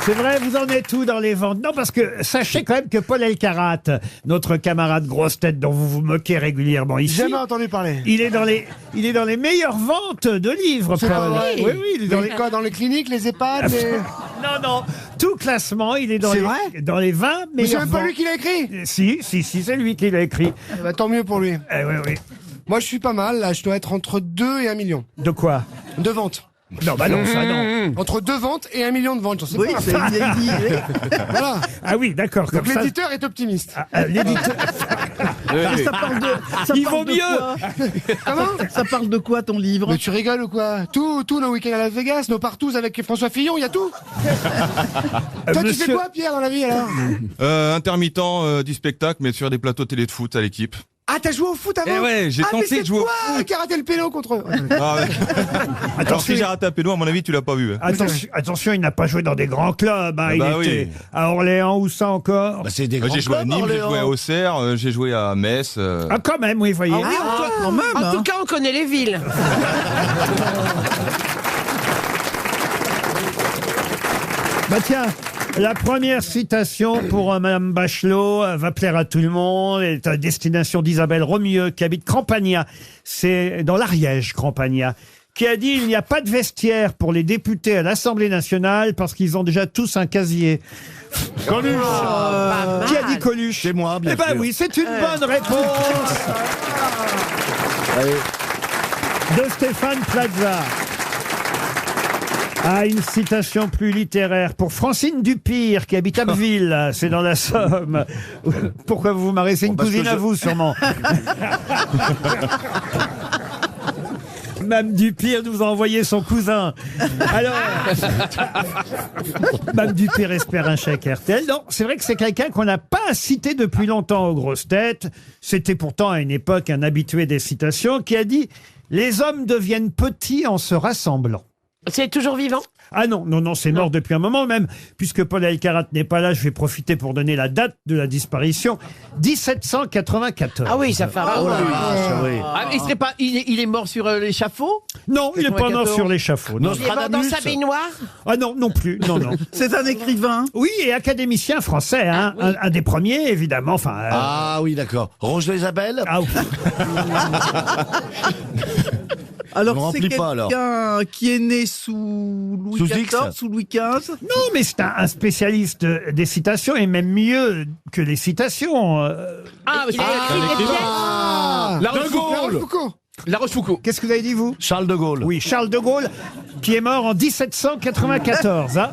C'est vrai, vous en êtes où dans les ventes? Non, parce que sachez quand même que Paul Elkarat, notre camarade grosse tête dont vous vous moquez régulièrement ici, Jamais entendu parler. il est dans les meilleures ventes de livres, C'est Paul. pas vrai. Oui, oui, il est dans les... Quoi, dans les cliniques, les EHPAD, les... Non, non, tout classement, il est dans, C'est les, vrai dans les 20 Mais c'est meilleures même pas ventes. lui qui l'a écrit. Si, c'est lui qui l'a écrit. Bah, tant mieux pour lui. Oui, oui. Moi, je suis pas mal, là. Je dois être entre 2 et 1 million De quoi? de ventes. Non, bah non, ça non. Entre 2 ventes et 1 million de ventes, j'en sais Oui, pas. c'est une idée. Voilà. Ah oui, d'accord. Donc Comme ça, l'éditeur est optimiste. l'éditeur... Ça parle de. Ça Il parle vaut de mieux. quoi Comment Ça parle de quoi ton livre? Mais tu rigoles ou quoi? Tout nos week-ends à Las Vegas, nos partous avec François Fillon, il y a tout. Toi, tu monsieur- fais quoi, Pierre, dans la vie, alors? Intermittent du spectacle, mais sur des plateaux télé de foot à l'équipe. Ah, t'as joué au foot avant? Eh ouais, j'ai ah, mais tenté c'est de jouer au toi qui a raté le péno contre eux. Ah ouais. Alors si j'ai raté un péno, à mon avis, tu l'as pas vu. Hein. Attention, il n'a pas joué dans des grands clubs. Hein. Il bah était oui. à Orléans ou ça encore. Bah, c'est des grands J'ai joué à clubs, Nîmes, j'ai Orléans. joué à Auxerre, j'ai joué à Metz. Ah, quand même, oui, voyez. Quand même, En hein. tout cas, on connaît les villes. Bah tiens, la première citation pour Madame Bachelot va plaire à tout le monde. Elle est à destination d'Isabelle Romieux qui habite Campagna. C'est dans l'Ariège, Campagna. Qui a dit il n'y a pas de vestiaire pour les députés à l'Assemblée nationale parce qu'ils ont déjà tous un casier. Coluche. Qui a dit Coluche? C'est moi, bien Eh ben sûr. oui, c'est une bonne réponse de Stéphane Plaza. Ah, une citation plus littéraire pour Francine Dupire, qui habite Abbeville, c'est dans la Somme. Pourquoi vous vous marrez? C'est une parce que cousine à vous, sûrement. Mme Dupire nous a envoyé son cousin. Alors, Mme Dupire espère un chèque RTL. Non, c'est vrai que c'est quelqu'un qu'on n'a pas cité depuis longtemps aux grosses têtes. C'était pourtant à une époque un habitué des citations qui a dit « Les hommes deviennent petits en se rassemblant ». C'est toujours vivant? Ah non, c'est mort depuis un moment même. Puisque Paul Elkarat n'est pas là, je vais profiter pour donner la date de la disparition. 1794. Ah oui, ça fait un moment. Ah, il est mort sur l'échafaud? Non, il n'est pas mort 94. sur l'échafaud. Non. Il est mort dans sa baignoire? Ah non plus. Non. C'est un écrivain. Oui, et académicien français, hein. Ah oui. Un des premiers, évidemment. Enfin. Ah oui, d'accord. Roger Isabelle. Ah oui. Ne Alors, c'est remplis pas, alors. quelqu'un qui est né sous Louis Sous XIV, X. sous Louis XV. Non, mais c'est un spécialiste des citations, et même mieux que les citations. Ah, il a écrit des pièces? Ah, La La Rochefoucauld. Rochefoucauld. La Rochefoucauld. Qu'est-ce que vous avez dit, vous? Charles de Gaulle. Oui, Charles de Gaulle, qui est mort en 1794. Hein.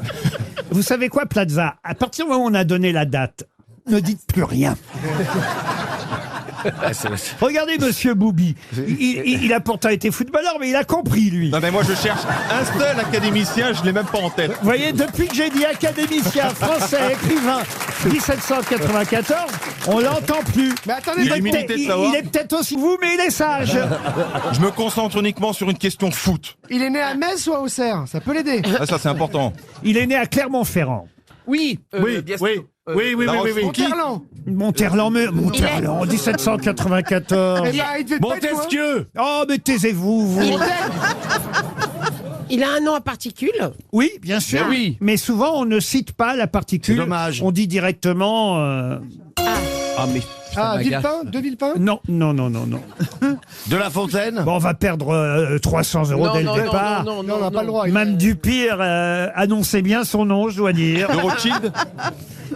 Vous savez quoi, Plaza? À partir du moment où on a donné la date, ne dites plus rien. Regardez Monsieur Boubi. Il a pourtant été footballeur, mais il a compris, lui. Non mais moi je cherche un seul académicien, je l'ai même pas en tête. Vous voyez, depuis que j'ai dit académicien, français, écrivain, 1794, on l'entend plus. Mais attendez, Il bah, est militaire. Il est peut-être aussi vous, mais il est sage. Je me concentre uniquement sur une question foot. il est né à Metz ou à Auxerre? Ça peut l'aider. Ah, ça c'est important. Il est né à Clermont-Ferrand. Oui, Oui, oui. Monterland, en 1794. Eh ben, il devait pas être loin. Montesquieu. Oh, mais taisez-vous, vous. Il a un nom à particules? Oui, bien sûr. Mais oui. Mais souvent, on ne cite pas la particule. C'est dommage. On dit directement... Ah, mais. Ah, Villepin? De Villepin? Non. De La Fontaine. Bon, on va perdre 300 € dès le départ. Non, on n'a pas le droit. Mme Dupire annonçait bien son nom, je dois dire. De Rothschild.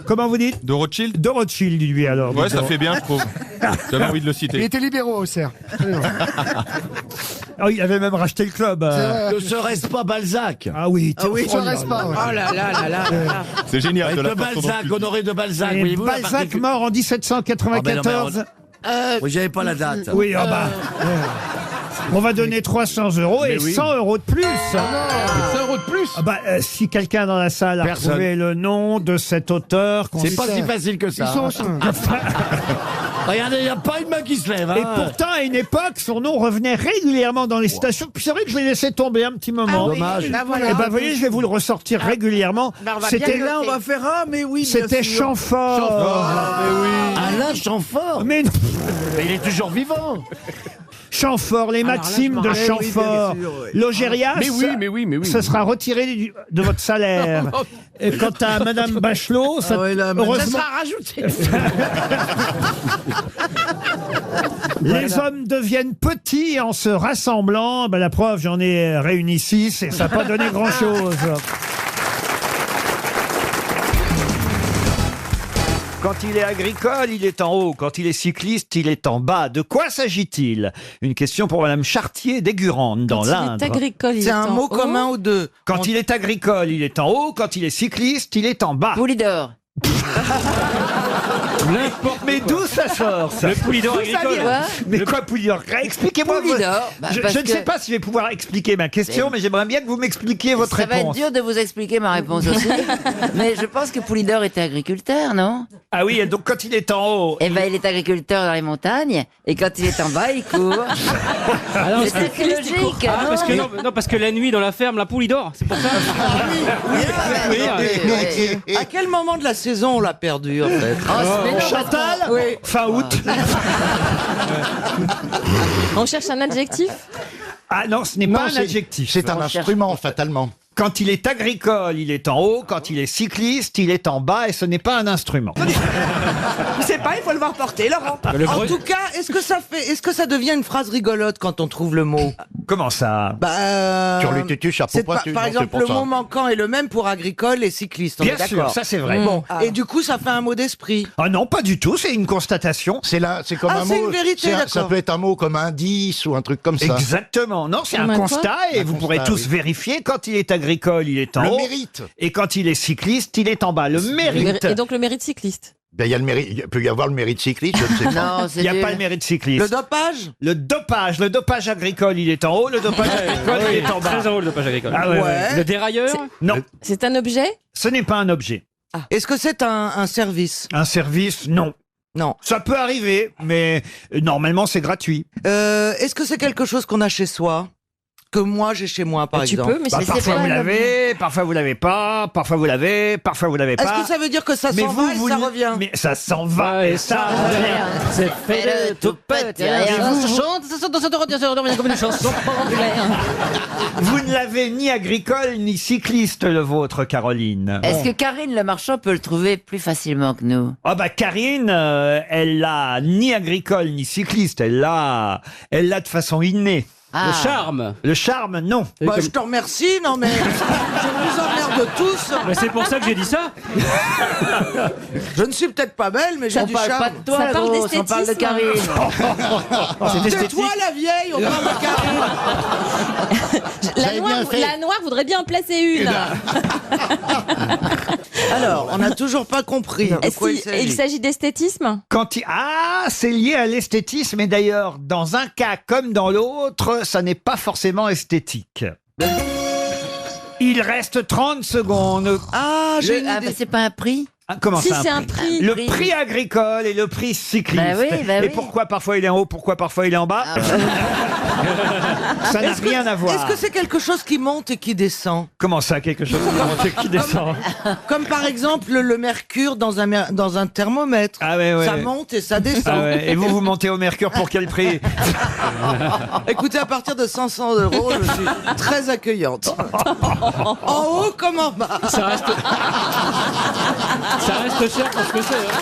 Comment vous dites? De Rothschild. De Rothschild, lui, alors. Ouais, dis ça donc. fait bien, je trouve. J'avais envie de le Il citer. était libéraux à Auxerre. Ah, il avait même racheté le club. Ne serait-ce pas Balzac? Ah oui. Ah oui, Je reste pas. ouais. Oh là là là là là. C'est génial. Avec de de la façon dont Balzac, tu- Honoré de Balzac. Et Voyez-vous la Balzac particule- mort en 1794. Oui, j'avais pas la date. Oui, ah bah. On va donner 300 € et Mais oui. 100 € de plus. 100 € de plus. Ah bah, si quelqu'un dans la salle a Personne. trouvé le nom de cet auteur... C'est pas si facile que ça. Ils sont... Regardez, il n'y a pas une main qui se lève. Et Hein. pourtant, à une époque, son nom revenait régulièrement dans les citations. Puis c'est vrai que je l'ai laissé tomber un petit moment. Ah oui, Dommage. bah voilà. Et ben, vous voyez, je vais vous le ressortir régulièrement. Bah, on va C'était bien Là, on va faire ah, mais oui. bien c'était sûr. Chamfort. Alain Chamfort. Mais non. Mais il est toujours vivant. Chamfort, les Alors là, maximes je m'en de rappelle, Chamfort, l'Ogérias, Mais oui. ce sera retiré de votre salaire. Et quant à Madame Bachelot, ça, Ça heureusement, sera rajouté. les hommes deviennent petits en se rassemblant. Ben, la preuve, j'en ai réuni 6 et ça n'a pas donné grand-chose. Quand il est agricole, il est en haut. Quand il est cycliste, il est en bas. De quoi s'agit-il? Une question pour Madame Chartier d'Aigurande, dans Quand il est l'Indre. agricole, il C'est est un en mot haut. commun ou deux. Quand il est agricole, il est en haut. Quand il est cycliste, il est en bas. Poulidor. Mais d'où ça sort, ça? Le Poulidor agricole. Quoi Mais quoi, Poulidor? Expliquez-moi. Poulidor. Bah, Je parce ne sais que pas si je vais pouvoir expliquer ma question, mais j'aimerais bien que vous m'expliquiez votre ça va être réponse. dur de vous expliquer ma réponse aussi. Mais je pense que Poulidor était agriculteur, non? Ah oui, et donc quand il est en haut... Eh ben, il est agriculteur dans les montagnes, et quand il est en bas, il court. C'est assez logique, Ah, non? parce que non, parce que la nuit dans la ferme, la poule il dort, c'est pour ça. À quel moment de la saison on l'a perdu en fait? Mais non, Chantal, Oui. fin août. On cherche un adjectif. Ah non, ce n'est pas un adjectif. C'est un On cherche- instrument, fatalement. Quand il est agricole, il est en haut. Quand il est cycliste, il est en bas. Et ce n'est pas un instrument. Je sais pas, il faut le voir porter, Laurent. En tout cas, est-ce que ça devient une phrase rigolote quand on trouve le mot? Comment ça? Turlututu, chapeau C'est pointu. par non, exemple, c'est pour le ça. mot manquant est le même pour agricole et cycliste, on Bien est sûr, d'accord. ça c'est vrai. Bon, et du coup, ça fait un mot d'esprit. Ah non, pas du tout. C'est une constatation. C'est comme Ah, un c'est mot. une vérité, ça d'accord. peut être un mot comme indice ou un truc comme ça. Exactement. Non, c'est Comme un un quoi constat et Un vous constat, pourrez tous oui. vérifier. Quand il est agricole, il est en Le haut. mérite. Et quand il est cycliste, il est en bas. Le mérite. Et donc le mérite cycliste. Ben, il y a le mérite. Il peut y avoir le mérite cycliste, je ne sais pas. Non, Il c'est n'y a nul. pas le mérite cycliste. Le dopage? Le dopage agricole, il est en haut. Le dopage agricole, il est en bas. Très heureux le dopage agricole. Ah ouais, ouais. Ouais. Le dérailleur. Non, C'est un objet. ce n'est pas un objet. Est-ce que c'est un service? Un service, non. Non. Ça peut arriver, mais normalement c'est gratuit. Est-ce que c'est quelque chose qu'on a chez soi? Que moi j'ai chez moi, par Tu exemple. peux, mais Bah, c'est parfois pas vous un objet. l'avez, parfois vous l'avez pas, parfois vous l'avez, parfois vous l'avez Est-ce pas. que ça veut dire que ça Mais s'en va et ça l- revient? Mais ça s'en va Ouais, et ça revient. C'est fait le tout petit rien. comme une chanson. Vous ne l'avez ni agricole ni cycliste le vôtre, Caroline. Est-ce que Karine Le Marchand peut le trouver plus facilement que nous? Ah bah Karine, elle l'a ni agricole ni cycliste, elle l'a de façon innée. Le charme. Le charme, non. Bah, je te remercie, non mais je vous emmerde tous. Mais c'est pour ça que j'ai dit ça. Je ne suis peut-être pas belle, mais j'ai On du parle pas charme. de toi, Ça parle grosse, on parle de d'esthétisme. Karine. C'est C'est esthétique. toi la vieille, on parle de Karine. La noire voudrait bien en placer une. Alors, on n'a toujours pas compris de Est-ce quoi il qu'il- s'agit. il s'agit d'esthétisme. Ah, c'est lié à l'esthétisme et d'ailleurs, dans un cas comme dans l'autre, ça n'est pas forcément esthétique. Il reste 30 secondes. Ah, j'ai une Ah, idée. bah, c'est pas un prix? Ah, comment Si ça, c'est un prix. Le prix agricole et le prix cycliste. Bah oui, bah et oui. pourquoi parfois il est en haut, pourquoi parfois il est en bas Ça n'a Est-ce que- rien à voir. Est-ce que c'est quelque chose qui monte et qui descend? Comment ça, quelque chose qui monte et qui descend? Comme par exemple le mercure dans un thermomètre. Ah ouais, ouais. Ça monte et ça descend. Ah ouais. Et vous montez au mercure pour quel prix? Écoutez, à partir de 500 €, je suis très accueillante. En haut comme en bas. Ça reste cher pour ce que c'est. Hein.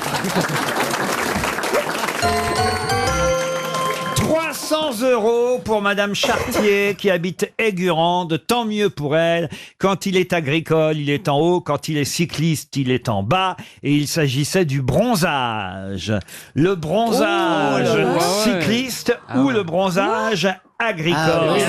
300 € pour Madame Chartier qui habite Aigurande. Tant mieux pour elle. Quand il est agricole, il est en haut. Quand il est cycliste, il est en bas. Et il s'agissait du bronzage. Le bronzage Oh là là. cycliste ou le bronzage agricole. Ah oui,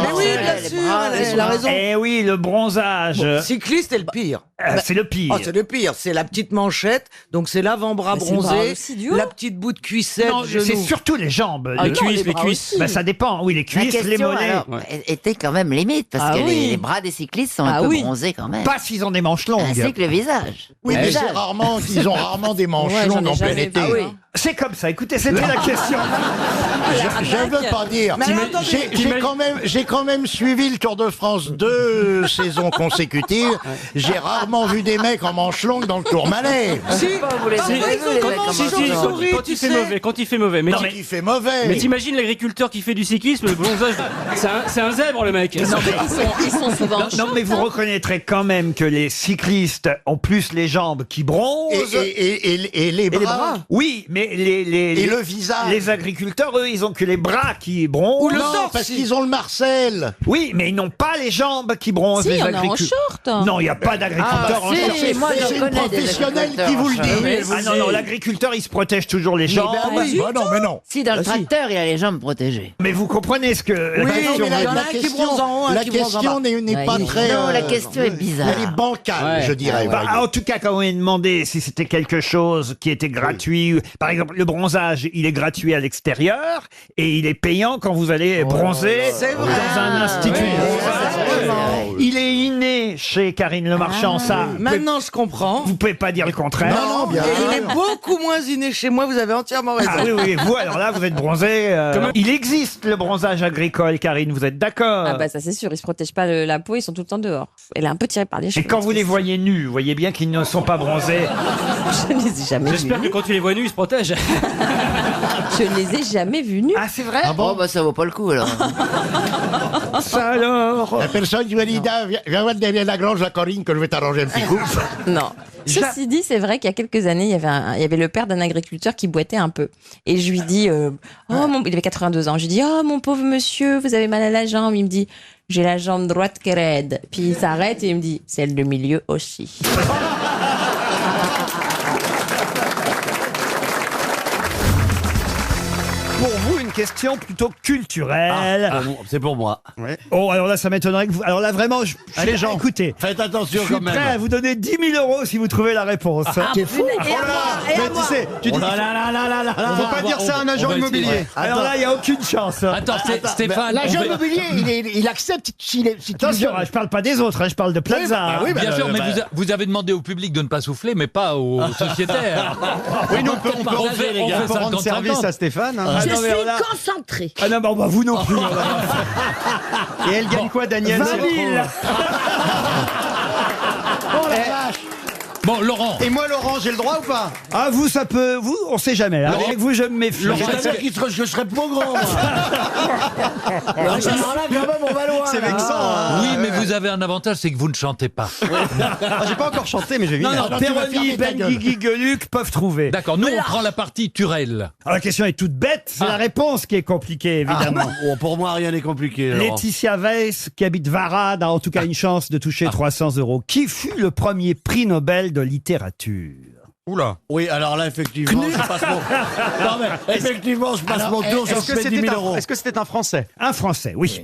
Mais oui, bien les sûr, bras, elle les a raison. Eh oui, le bronzage. Cycliste est le pire. C'est le pire. Oh, c'est le pire. C'est la petite manchette, donc c'est l'avant-bras Mais c'est le bras bronzé, aussi du haut. la petite bout de cuissette, Non, c'est genou. surtout les jambes. Les Le- cuisses, les bras cuisses. aussi. Bah, ça dépend. Oui, les La cuisses, les question mollets. alors, était quand même limite, parce Ah que oui. les bras des cyclistes sont Ah un peu oui. bronzés quand même. Pas s'ils ont des manches longues. Ainsi que le visage. Oui, Le mais visage. ils ont rarement des manches Ouais, j'en ai longues en plein jamais été. vu. Ah oui. C'est comme ça. Écoutez, c'était la question. Je ne veux pas dire. Mais alors, attendez. J'ai quand même suivi le Tour de France 2 saisons consécutives. J'ai rarement vu des mecs en manche longue dans le Tourmalet. Vous les avez vus, les mecs, en Si, manche si, longue. souris, Quand tu il fait sais. mauvais, quand il fait mauvais. Mais, Non, mais il fait mauvais. mais t'imagines l'agriculteur qui fait du cyclisme, le bronzage, c'est un zèbre le mec. Ils sont souvent Non, mais vous reconnaîtrez quand même que les cyclistes ont plus les jambes qui bronzent. Et les bras. Oui, mais Et le visage. les agriculteurs, eux, ils ont que les bras qui bronzent. Ou le Non, torse, parce si. qu'ils ont le Marcel. Oui, mais ils n'ont pas les jambes qui bronzent. Si, les il y en a en agriculteurs. short. Non, il n'y a pas d'agriculteur en Si, short. moi C'est je une connais des professionnelle qui vous le dit. agriculteurs. Ah non, l'agriculteur, il se protège toujours les jambes. Bah non, mais non. Si, dans le tracteur, il a les jambes protégées. Mais vous comprenez ce que la Oui, question mais veut il y en a dire. un qui bronze en haut, un la qui bronze en question bas. n'est pas très. Non, la question est bizarre. Elle est bancale, je dirais. Bah, voyez. en tout cas, quand on est demandé si c'était quelque chose qui était gratuit, par exemple, le bronzage, il est gratuit à l'extérieur et il est payant quand vous allez bronzer C'est vrai. dans un institut. Ouais. Il est inné chez Karine Le Marchand, ça. Maintenant, je comprends. Vous pouvez pas dire le contraire. Non, bien Et il est sûr. beaucoup moins inné chez moi, vous avez entièrement raison. Ah oui, oui, vous, alors là, vous êtes bronzé. Il existe le bronzage agricole, Karine, vous êtes d'accord? Ah bah ça c'est sûr, ils se protègent pas la peau, ils sont tout le temps dehors. Elle est un peu tirée par les Et cheveux. quand vous les voyez nus, vous voyez bien qu'ils ne sont pas bronzés. Je ne les ai jamais vus. J'espère que quand tu les vois nus, ils se protègent. Je ne les ai jamais vus nus. Ah, c'est vrai? Bon, bah ça vaut pas le coup alors. Ça alors? La personne qui m'a dit, viens voir derrière la grange, la Corinne, que je vais t'arranger un petit coup. Non. Ceci dit, c'est vrai qu'il y a quelques années, il y avait le père d'un agriculteur qui boitait un peu. Et je lui dis, il avait 82 ans. Je lui dis, oh mon pauvre monsieur, vous avez mal à la jambe. Il me dit, j'ai la jambe droite qui est raide. Puis il s'arrête et il me dit, celle de milieu aussi. Pour vous, une question plutôt culturelle. C'est pour moi. Oh, alors là, ça m'étonnerait que vous... Alors là, vraiment, Allez, Jean. écoutez, Faites je attention suis quand même. prêt à vous donner 10 000 euros si vous trouvez la réponse. C'est fou. Mais tu sais, tu dis, faut pas dire ça à un agent immobilier. Alors là, il n'y a aucune chance. Attends, Stéphane. L'agent immobilier, il accepte si tu Attention, je parle pas des autres, je parle de Plaza. Bien sûr, mais vous avez demandé au public de ne pas souffler, mais pas aux sociétaires. Oui, nous, on peut partager, les gars. rendre service à Stéphane. hein. Ah, non, mais alors là- Concentré. Ah non, bah, vous non plus. Et elle gagne quoi, Daniel 20 si elle 000. Bon, Laurent. Et moi, Laurent, j'ai le droit ou pas? Ah, vous, ça peut... Vous, on sait jamais. Hein. Avec vous, je me méfie. je serais pas grand. Alors là, quand même, on va loin. C'est vexant. hein. Oui, mais vous avez un avantage, c'est que vous ne chantez pas. Ah, j'ai pas encore chanté, mais je vais Non, venir. non, tu vas Perroni, fermer ta gueule. Benguigui, Gueluc peuvent trouver. D'accord, nous on prend la partie Turel. Alors, la question est toute bête, c'est la réponse qui est compliquée, évidemment. Pour moi, rien n'est compliqué. Laetitia Weiss, qui habite Varade, a en tout cas une chance de toucher 300 euros. Qui fut le premier prix Nobel de littérature? Oula. Oui, alors là, effectivement, je passe mon... Non, mais effectivement, je passe mon tour, j'en fais 10 000 euros. Est-ce que c'était un Français? Un Français, oui.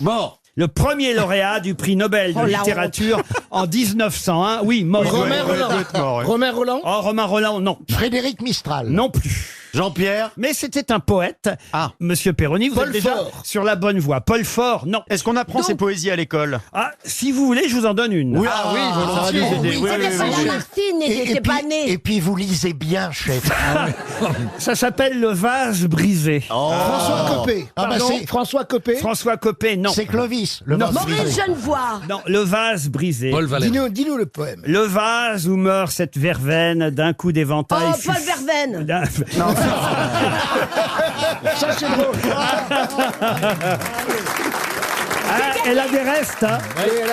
Mort. Le premier lauréat du prix Nobel de littérature en 1901. Oui, mort. Romain Roland. Romain Roland. Oh, Romain Roland, non. Frédéric Mistral. Non plus. Jean-Pierre. Mais c'était un poète. Ah. Monsieur Perroni, vous Paul êtes déjà Fort. sur la bonne voie. Paul Fort, non. Est-ce qu'on apprend ses poésies à l'école? Ah, si vous voulez, je vous en donne une. Oui, Ah oui, volontiers. Martine n'était pas née. Et puis, vous lisez bien, chef. Ça s'appelle Le vase brisé. François Copé. Ah, bah, c'est François Copé. François Copé, non. C'est Clovis, le Non. vase brisé. Maurice Genevoix. Non, Le vase brisé. Paul Valère. Dis-nous le poème. Le vase où meurt cette verveine d'un coup d'éventail. Oh, Paul Verveine. Ça, c'est drôle. Ah, elle a des restes, hein.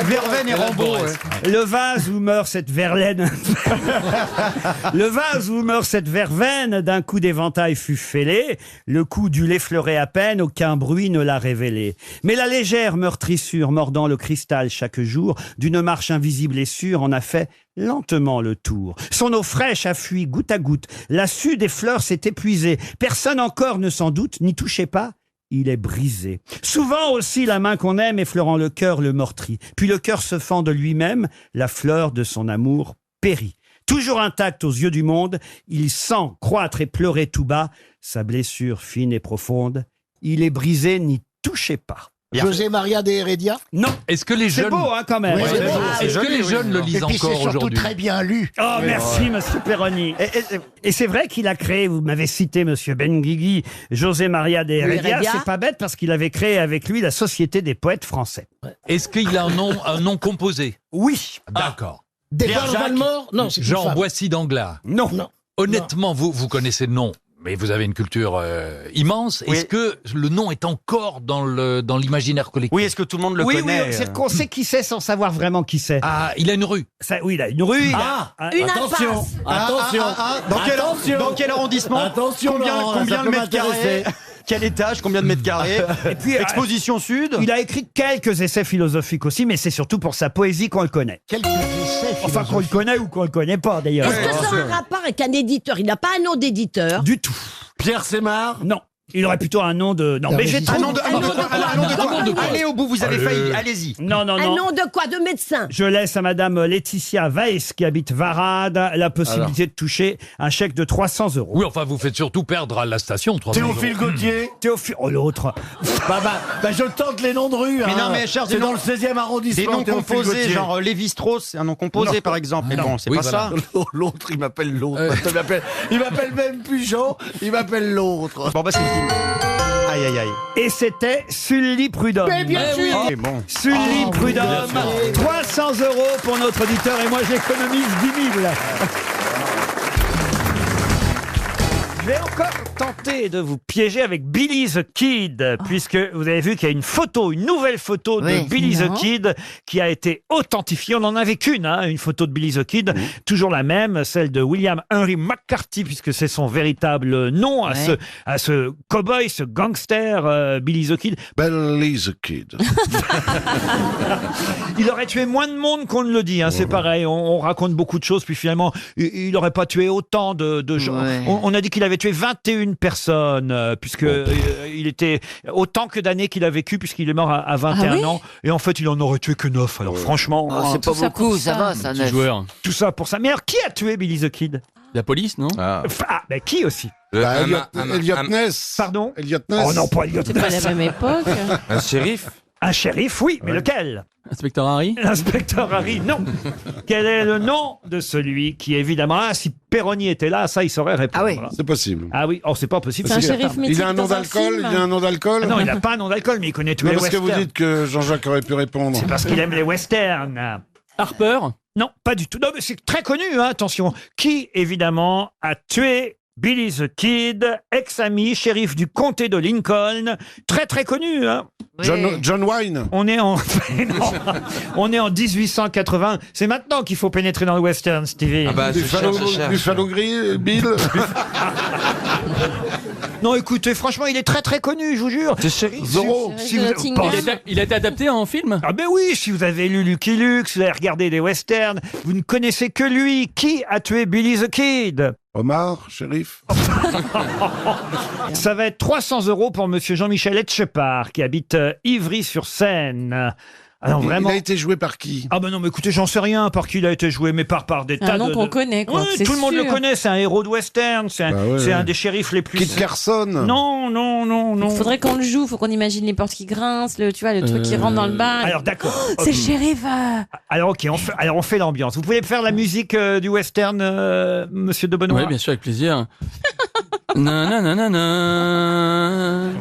Verveine et Rambo. ouais. Le vase où meurt cette verlaine. Le vase où meurt cette verveine d'un coup d'éventail fut fêlé. Le coup dut l'effleurer à peine, aucun bruit ne l'a révélé. Mais la légère meurtrissure mordant le cristal chaque jour, d'une marche invisible et sûre, en a fait lentement le tour. Son eau fraîche a fui goutte à goutte. La suie des fleurs s'est épuisée. Personne encore ne s'en doute, n'y touchez pas. Il est brisé. Souvent aussi la main qu'on aime effleurant le cœur le meurtrit. Puis le cœur se fend de lui-même, la fleur de son amour périt. Toujours intact aux yeux du monde, il sent croître et pleurer tout bas sa blessure fine et profonde. Il est brisé, n'y touchez pas. José Maria de Heredia. Non. Est-ce que les C'est jeunes... beau, hein, quand même. Ouais, c'est beau. Est-ce que les jeunes le Et lisent puis c'est encore surtout aujourd'hui? très bien lu. Oh, merci, monsieur Perroni. Et c'est vrai qu'il a créé, vous m'avez cité, monsieur Benguigui, José Maria de Heredia. Heredia. C'est pas bête parce qu'il avait créé avec lui la Société des poètes français. Est-ce qu'il a un nom composé? Oui. D'accord. Pierre Valmore. Non, c'est une Jean femme. Boissy d'Anglars. Non. Honnêtement, vous connaissez le nom, mais vous avez une culture immense. Oui. Est-ce que le nom est encore dans l'imaginaire collectif? Oui, est-ce que tout le monde le Oui, connaît oui, c'est qu'on sait qui c'est sans savoir vraiment qui c'est. Ah, il a une rue. Oui, il a une rue. Une impasse. Dans quel arrondissement? Attention, Laurent, Combien ça de peut mètres carrés? m'intéresser. Quel étage? Combien de mètres carrés? Et puis, Exposition Sud? il a écrit quelques essais philosophiques aussi, mais c'est surtout pour sa poésie qu'on le connaît. Quelques essais Enfin, qu'on le connaît ou qu'on le connaît pas, d'ailleurs. Est-ce que ça a un rapport avec un éditeur? Il n'a pas un nom d'éditeur. Du tout. Pierre Sémar. Non. Il aurait plutôt un nom de... Non, mais j'ai Un trop... nom de quoi? Allez au bout, vous avez failli. Allez-y. Non, non, Un non. nom de quoi? De médecin. Je laisse à madame Laetitia Weiss, qui habite Varade, la possibilité de toucher un chèque de 300 €. Oui, enfin, vous faites surtout perdre à la station 300 €. Théophile Gautier. Théophile... Oh, l'autre. Je tente les noms de rue. Mais non, mais cher, c'est des dans noms- le 16e Des arrondissement. noms Théophile composés, Gautier. genre Lévi-Strauss, c'est un nom composé par exemple. Mais bon, c'est Oui, pas voilà. ça. L'autre, il m'appelle l'autre. Il m'appelle même plus Jean, il m'appelle l'autre. Bon, bah c'est fini. Aïe, aïe, aïe. Et c'était Sully Prudhomme. Mais bien sûr. Et bon. Sully Prudhomme. 300 € pour notre auditeur et moi j'économise 10 000. Je vais encore tenter de vous piéger avec Billy the Kid, puisque vous avez vu qu'il y a une nouvelle photo de Oui. Billy the Non. Kid qui a été authentifiée. On en avait qu'une, une photo de Billy the Kid, toujours la même, celle de William Henry McCarthy, puisque c'est son véritable nom à ce cow-boy, ce gangster, Billy the Kid. Billy the Kid. Il aurait tué moins de monde qu'on ne le dit, c'est pareil. On raconte beaucoup de choses, puis finalement, il n'aurait pas tué autant de gens. Ouais. On a dit qu'il avait tué 21 personnes, puisque il était autant que d'années qu'il a vécu, puisqu'il est mort à 21 oui ans. Et en fait, il en aurait tué que 9. Alors franchement, C'est pas tout ça beaucoup, pour ça ça. va, ça, Petit neuf. joueur. tout ça pour ça. Mais alors, qui a tué Billy the Kid? La police, non? Ben, qui aussi? Elliot Ness. Pardon? Elliot Ness. Oh non, pas Elliot C'est pas la Ness. même époque. Un shérif? Un shérif, oui, mais lequel? Inspecteur Harry? L'inspecteur Harry, non. Quel est le nom de celui qui, évidemment, si Perroni était là, ça, il saurait répondre. Ah oui. C'est possible. Ah oui, c'est pas possible. C'est un c'est shérif certain. mythique Il a un nom dans un d'alcool. film. Il a un nom d'alcool. Ah non, il n'a pas un nom d'alcool, mais il connaît tous Non, les parce que westerns. vous dites que Jean-Jacques aurait pu répondre. C'est parce qu'il aime les westerns. Harper? Non, pas du tout. Non, mais c'est très connu, attention. Qui, évidemment, a tué Billy the Kid, ex-ami, shérif du comté de Lincoln, très très connu. John Wayne. On est en non. On est en 1880. C'est maintenant qu'il faut pénétrer dans le western, Stevie. Buffalo Bill. Non, écoutez, franchement, il est très très connu, je vous jure. C'est shérif? Zorro. Si vous Nottingham. pensez- Il a été adapté en film? Ah ben oui, si vous avez lu Lucky Luke, si vous avez regardé des westerns, vous ne connaissez que lui. Qui a tué Billy the Kid? Omar, shérif. Ça va être 300 € pour monsieur Jean-Michel Etchepart, qui habite Ivry-sur-Seine. Alors vraiment... Il a été joué par qui? Ah ben non, mais écoutez, j'en sais rien par qui il a été joué, mais par des tas Un nom de... qu'on connaît, quoi. Oui, c'est tout le monde le sûr. connaît, c'est un héros de western, c'est un, Bah ouais, c'est ouais. un des shérifs les plus... Kit Carson. Non, non, non, non. Il faudrait qu'on le joue, faut qu'on imagine les portes qui grincent, le truc qui rentre dans le bar. Alors d'accord. C'est le shérif. Alors ok, on fait l'ambiance. Vous pouvez me faire la musique du western, monsieur de Benoît? Oui, bien sûr, avec plaisir. Nananana.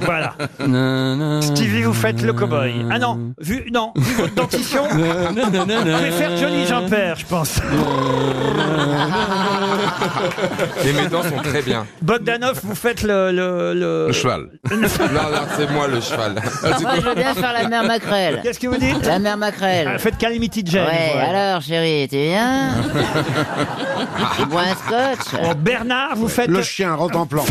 Voilà. Nanana. Stevie, vous faites le cow-boy. Ah non, vu votre dentition, vous pouvez faire Johnny Jean-Père, je pense. Et mes dents sont très bien. Bogdanov, vous faites le cheval. Non, c'est moi le cheval. Moi, je veux bien faire la mère Maquerelle. Qu'est-ce que vous dites? La mère Maquerelle. Faites Calamity Jane. Ouais, voilà. alors, chérie, tu viens? Tu bois un scotch? Oh, Bernard, vous faites... Le chien, rentre en plan.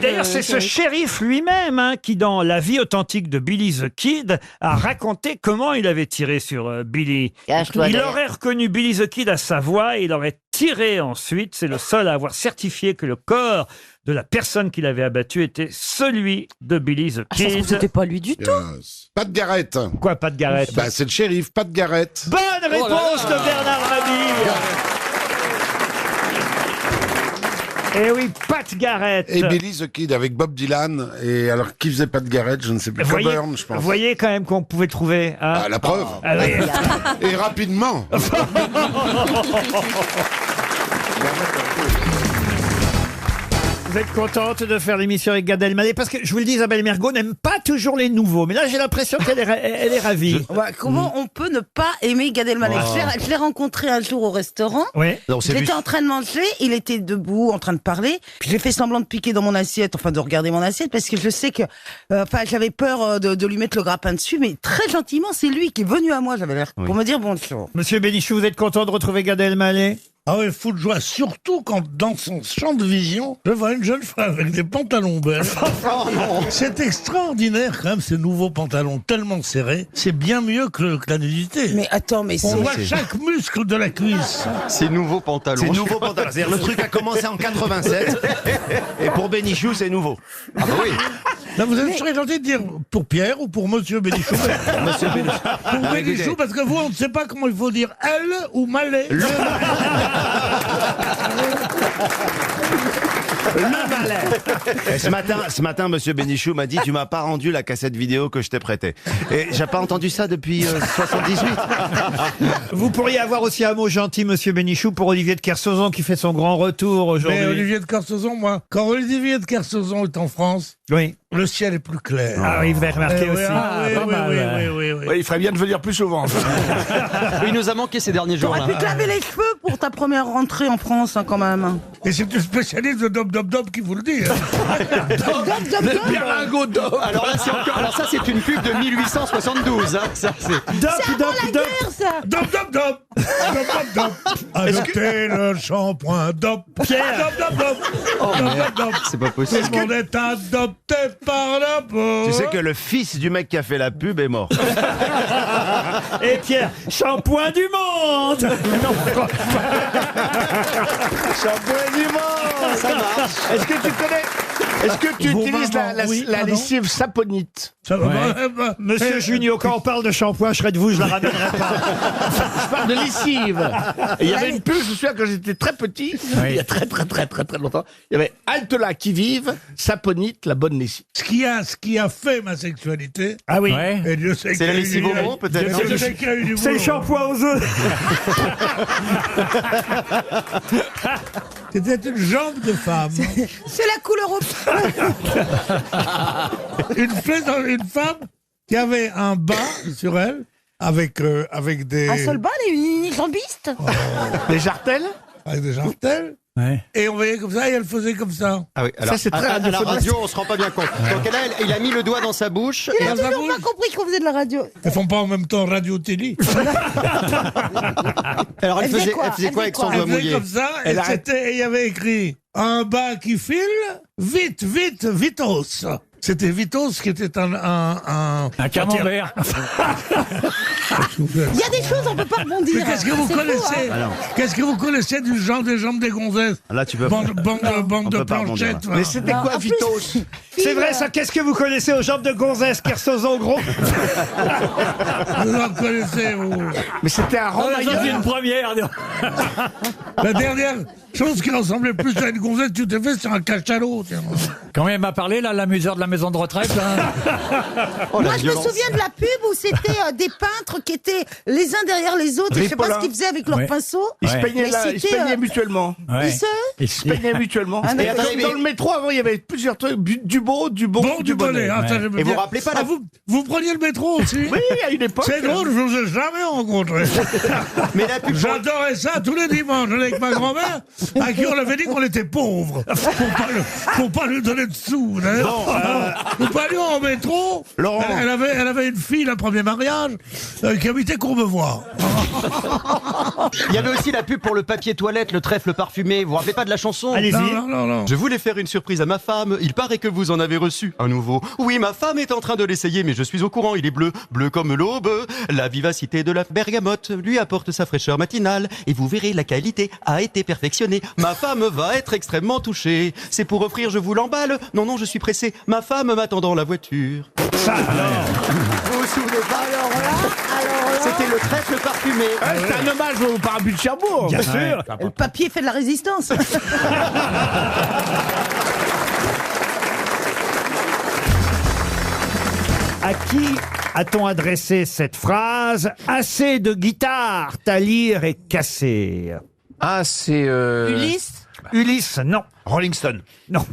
D'ailleurs, c'est ce shérif lui-même qui, dans la vie authentique de Billy the Kid, a raconté comment il avait tiré sur Billy. Cache-toi Il derrière. aurait reconnu Billy the Kid à sa voix et il aurait tiré ensuite. C'est le seul à avoir certifié que le corps de la personne qu'il avait abattu était celui de Billy the Ah, ça se trouve, Kid. c'était pas lui du tout. Yes. Pas de Garrett. Quoi, pas de Garrett? Bah, c'est le shérif, pas de Garrett. Bonne réponse de Bernard Mabille. Eh oui, Pat Garrett. Et Billy the Kid avec Bob Dylan. Et alors, qui faisait Pat Garrett? Je ne sais plus. Coburn, je pense. Vous voyez quand même qu'on pouvait trouver. Hein, Ah, la preuve. Ah oui. Et rapidement. Vous êtes contente de faire l'émission avec Gad Elmaleh? Parce que je vous le dis, Isabelle Mergo n'aime pas toujours les nouveaux. Mais là, j'ai l'impression qu'elle elle est ravie. Ouais, comment on peut ne pas aimer Gad Elmaleh? Je l'ai rencontré un jour au restaurant. Oui. J'étais en train de manger, il était debout en train de parler. Puis j'ai fait semblant de piquer dans mon assiette, enfin de regarder mon assiette, parce que je sais que, j'avais peur de lui mettre le grappin dessus. Mais très gentiment, c'est lui qui est venu à moi. J'avais l'air pour me dire bonjour. Monsieur Bénichou, vous êtes content de retrouver Gad Elmaleh? Ah oui, fou de joie, surtout quand dans son champ de vision, je vois une jeune femme avec des pantalons belges. C'est extraordinaire quand même, ces nouveaux pantalons tellement serrés. C'est bien mieux que la nudité. Mais attends, mais on c'est... voit chaque muscle de la cuisse. C'est nouveau pantalon. C'est nouveau pantalon. C'est-à-dire le truc a commencé en 87 et pour Bénichou c'est nouveau. Ah bah oui. Là, vous êtes très gentil de dire pour Pierre ou pour Monsieur Bénichou. Monsieur Bénichou. Pour Bénichou, parce que vous, on ne sait pas comment il faut dire elle ou Malais. Le Malais. Et ce matin, Monsieur Bénichou m'a dit, tu m'as pas rendu la cassette vidéo que je t'ai prêtée. Et j'ai pas entendu ça depuis 78. Vous pourriez avoir aussi un mot gentil, Monsieur Bénichou, pour Olivier de Kersauzon qui fait son grand retour aujourd'hui. Mais Olivier de Kersauzon, moi, quand Olivier de Kersauzon est en France, oui, le ciel est plus clair. Ah oui, vous avez remarqué aussi. Oui, il ferait bien de venir plus souvent. Il nous a manqué ces derniers jours. T'aurais pu te laver les cheveux pour ta première rentrée en France, hein, quand même. Et c'est une spécialiste de Dop qui vous le dit. Le Pierre Dop. Alors là, c'est encore. Alors ça, c'est une pub de 1872. Hein. Ça, c'est. Dop. Adoptez le shampoing Dop. Pierre. Dop. C'est pas possible. Tout le monde est adopté par la peau. Tu sais que le fils du mec qui a fait la pub est mort. Et Pierre, shampoing du monde. Non, Shampoing du monde. Ça marche. Est-ce que tu utilises la lessive saponite? Ça va Monsieur Junio, quand on parle de shampoing, je serais de vous, je la ramènerai pas. Je parle de lessive. Et il y avait une pub, je me souviens, quand j'étais très petit, il y a très longtemps, il y avait Halte-là qui vive, saponite, la bonne lessive. Ce qui a fait ma sexualité. Ah oui. Et Dieu sait C'est la lessive au monde, peut-être. Dieu sait qu'il y a eu du C'est le boulot. shampoing aux œufs. C'était une jambe de femme. C'est la couleur au... Une femme qui avait un bas sur elle avec des... Un seul bas, une jambiste. Les jartelles? Avec des jartelles. Ouais. Et on voyait comme ça et elle faisait comme ça. Ah oui, alors, Ça, c'est très à la radiophonique. radio, on se rend pas bien compte. Donc là, il a mis le doigt dans sa bouche. Il Et a dans sa toujours pas bouche. compris qu'on faisait de la radio. Elles font pas en même temps radio-télé. alors, Elle faisait quoi avec son Elle doigt faisait mouillé? comme ça et il y avait écrit un bas qui file, vite, Vitos. C'était Vitos qui était un camembert. Il y a des choses, on peut pas rebondir. Mais qu'est-ce que vous C'est fou, connaissez hein. Qu'est-ce que vous connaissez du genre des jambes des gonzesses? Là, tu peux. Bande On de peut pas rebondir, planchettes. là. voilà. Mais c'était Non, quoi, en plus, Vitos? C'est vrai ça, qu'est-ce que vous connaissez aux jambes de gonzesse, Kersauzon gros? Vous en connaissez, vous. Mais c'était un Ça, c'est ramailleur. une première. La dernière chose qui ressemblait plus à une gonzesse que tu t'es fait, c'est un cachalot. tiens. Quand même m'a parlé, là, l'amuseur de la maison de retraite. Là. Oh, la Moi, je me violence. souviens de la pub où c'était des peintres qui étaient les uns derrière les autres. Et je sais pas Ripollin. ce qu'ils faisaient avec leurs Ouais. pinceaux. Ils se Ouais. peignaient, Mais ils se c'était, peignaient mutuellement. Ouais. Ils se... Ils se peignaient mutuellement. Ah, Et mais attendez, attendez, dans mais- le métro, avant, il y avait plusieurs trucs. Du beau, du bon, Bon, du bonnet. hein, ça, j'aime Et vous bien. vous rappelez pas la- vous preniez le métro aussi? Oui, à une époque. C'est drôle, je vous ai jamais rencontré. Mais la pub pour- J'adorais ça tous les dimanches. J'allais avec ma grand-mère, à qui on avait dit qu'on était pauvres. Pour pas lui donner de sous. Nous parlions en métro. Laurent. Elle avait une fille, un premier mariage, qui habitait Courbevoie. Il y avait aussi la pub pour le papier toilette, le trèfle parfumé. Vous vous rappelez pas de la chanson? Allez-y. Non. Je voulais faire une surprise à ma femme. Il paraît que vous en avez reçu un nouveau. Oui, ma femme est en train de l'essayer, mais je suis au courant. Il est bleu, bleu comme l'aube. La vivacité de la bergamote lui apporte sa fraîcheur matinale. Et vous verrez, la qualité a été perfectionnée. Ma femme va être extrêmement touchée. C'est pour offrir, je vous l'emballe. Non, je suis pressé. Ma femme m'attend dans la voiture. Ça, alors. Vous vous souvenez pas? Alors là... C'était le trèfle parfumé. C'est un hommage au parapluie de Cherbourg. Bien sûr. Le papier fait de la résistance. À qui a-t-on adressé cette phrase « Assez de guitare, ta lyre est cassée » Ah, c'est... Ulysse. Ulysse, non. Rolling Stone. Non.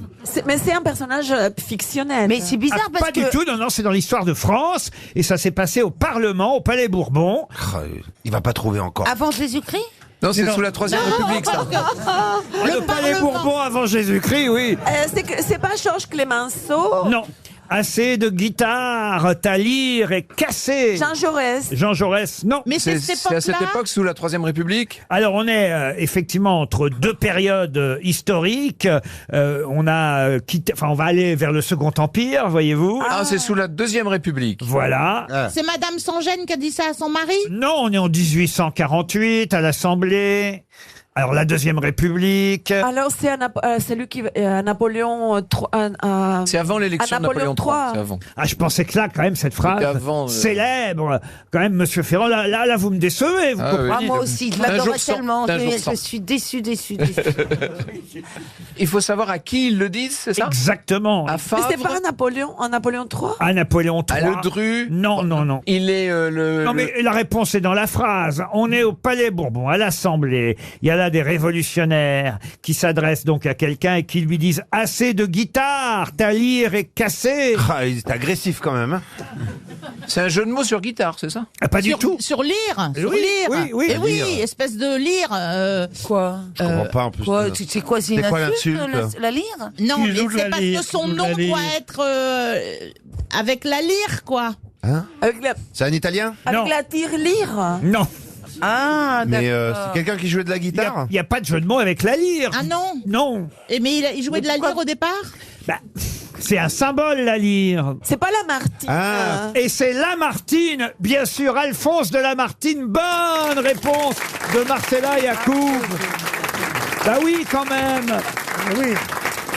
Mais c'est un personnage fictionnel. Mais c'est bizarre parce Pas que... du tout, non, c'est dans l'histoire de France, et ça s'est passé au Parlement, au Palais Bourbon. Il va pas trouver encore. Avant Jésus-Christ? Non, c'est sous la Troisième République, ça. Le Palais Bourbon avant Jésus-Christ, oui. C'est pas Georges Clémenceau? Non. Assez de guitare, ta lyre est cassée. Jean Jaurès. Jean Jaurès, non. Mais c'est à cette époque, sous la Troisième République. Alors on est effectivement entre deux périodes historiques. On a quitté, enfin on va aller vers le Second Empire, voyez-vous. Ah, c'est sous la Deuxième République. Voilà. C'est Madame Sans-Gêne qui a dit ça à son mari? Non, on est en 1848 à l'Assemblée. Alors la Deuxième République. Alors c'est lui qui Napoléon III. C'est avant l'élection de Napoléon III. C'est avant. Ah, je pensais que là, quand même, cette phrase célèbre, quand même, Monsieur Ferrand, là, vous me décevez, vous comprenez. Ah, moi aussi, je l'adorais tellement. Je suis déçu. Il faut savoir à qui ils le disent, c'est ça? Exactement. À Favre. Mais c'est pas Napoléon III? À Napoléon III. À Ledru. Non. Il est Non, mais la réponse est dans la phrase. On est au Palais Bourbon, à l'Assemblée. Il y a là des révolutionnaires qui s'adressent donc à quelqu'un et qui lui disent « Assez de guitare, ta lyre est cassée ». Ah, il est agressif quand même. Hein. C'est un jeu de mots sur guitare, c'est ça? Pas du tout. Sur lyre. Oui. Et oui, espèce de lyre. Quoi? Je comprends pas en plus. Quoi, c'est quoi, c'est une insulte, la lyre? Non, Qui mais joue de c'est la parce lyre, que son joue de nom la lyre. doit être avec la lyre, quoi. Hein? Avec la, C'est un Italien? Non. avec la tire-lyre. Non. Ah, Mais d'accord. c'est quelqu'un qui jouait de la guitare? Il n'y a pas de jeu de mots avec la lyre. Ah non? Non. Mais il jouait de la lyre au départ? Bah, c'est un symbole, la lyre. C'est pas Lamartine. Ah. Et c'est Lamartine, bien sûr, Alphonse de Lamartine. Bonne réponse de Marcella Yacoub. Bah oui, quand même. Oui.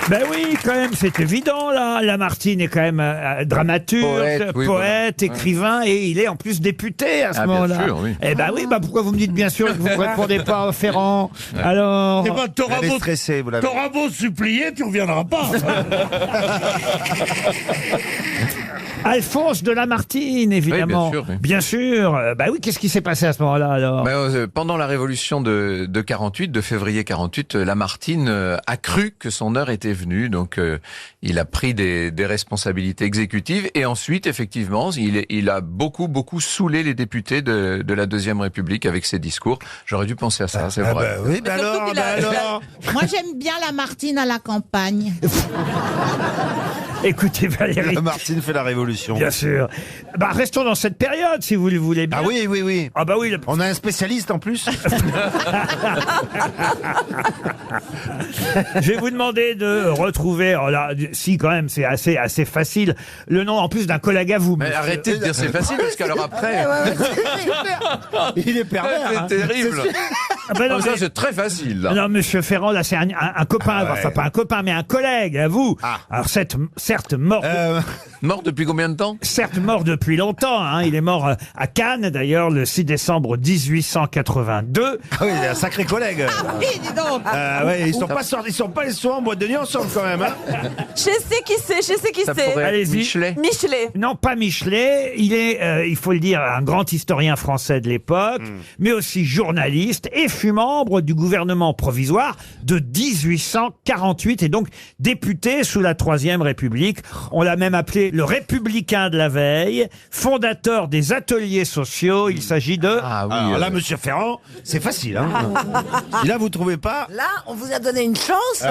Ben oui, quand même, c'est évident, là. Lamartine est quand même dramaturge, poète, écrivain, et il est en plus député à ce moment-là. Bien sûr, oui. Eh ben oui, pourquoi vous me dites bien sûr que vous ne répondez pas, Ferrand? Alors... Eh ben, t'auras Elle est beau, stressée, vous l'avez. t'auras beau supplier, tu reviendras pas. Alphonse de Lamartine, évidemment. Oui, bien sûr, oui. Bien sûr. Bah oui, qu'est-ce qui s'est passé à ce moment-là, alors? Pendant la révolution de 48, de février 48, Lamartine a cru que son heure était venue, donc il a pris des responsabilités exécutives et ensuite, effectivement, il a beaucoup saoulé les députés de la Deuxième République avec ses discours. J'aurais dû penser à ça, c'est vrai. Bah oui, bah alors. Moi, j'aime bien Lamartine à la campagne. Écoutez, Valérie. Lamartine fait la révolution. Bien sûr. Bah, restons dans cette période, si vous le voulez bien. Ah oui. Ah bah oui. On a un spécialiste en plus. Je vais vous demander de retrouver, oh là, si quand même, c'est assez facile, le nom en plus d'un collègue à vous. Mais monsieur. arrêtez de dire c'est facile, parce qu'alors après... Il est pervers. C'est hein. terrible. Ah bah non, Ça, mais- c'est très facile, là. Non, monsieur Ferrand, là, c'est un copain, ouais. enfin pas un copain, mais un collègue à vous. Ah. Alors, certes mort, Mort depuis combien de temps? certes mort depuis longtemps. Hein, il est mort à Cannes, d'ailleurs, le 6 décembre 1882. Ah oui, il est un sacré collègue. Oui, dis donc. Ouais, ils sont pas sortis, ils sont pas les soirs en boîte de nuit ensemble quand même. Hein. Je sais qui c'est. Ça pourrait être Allez-y. Michelet. Michelet. Non, pas Michelet. Il est, il faut le dire, un grand historien français de l'époque, mais aussi journaliste, et fut membre du gouvernement provisoire de 1848 et donc député sous la Troisième République. On l'a même appelé le républicain de la veille, fondateur des ateliers sociaux. Il s'agit de... Ah oui. Alors là, monsieur Ferrand, c'est facile. Hein. Et là, vous trouvez pas? Là, on vous a donné une chance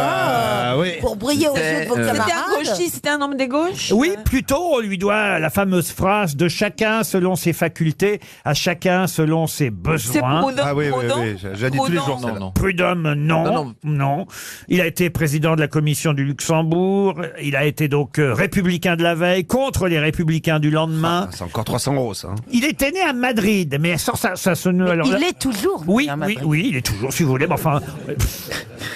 oui. pour briller aux yeux de vos camarades. C'était un gauchiste, c'était un homme des gauches. Oui, plutôt, on lui doit la fameuse phrase de chacun selon ses facultés, à chacun selon ses C'est besoins. Proudhon. Ah oui, Proudhon. j'ai dit tous les jours. Proudhon. celle-là. Non. Prud'homme, non. Il a été président de la commission du Luxembourg. Il a été donc républicain de la veille contre les républicains du lendemain. C'est encore 300 €, ça. Hein. Il était né à Madrid, mais ça se noue alors. Il est toujours. Oui, à Madrid. il est toujours, si vous voulez. Mais enfin,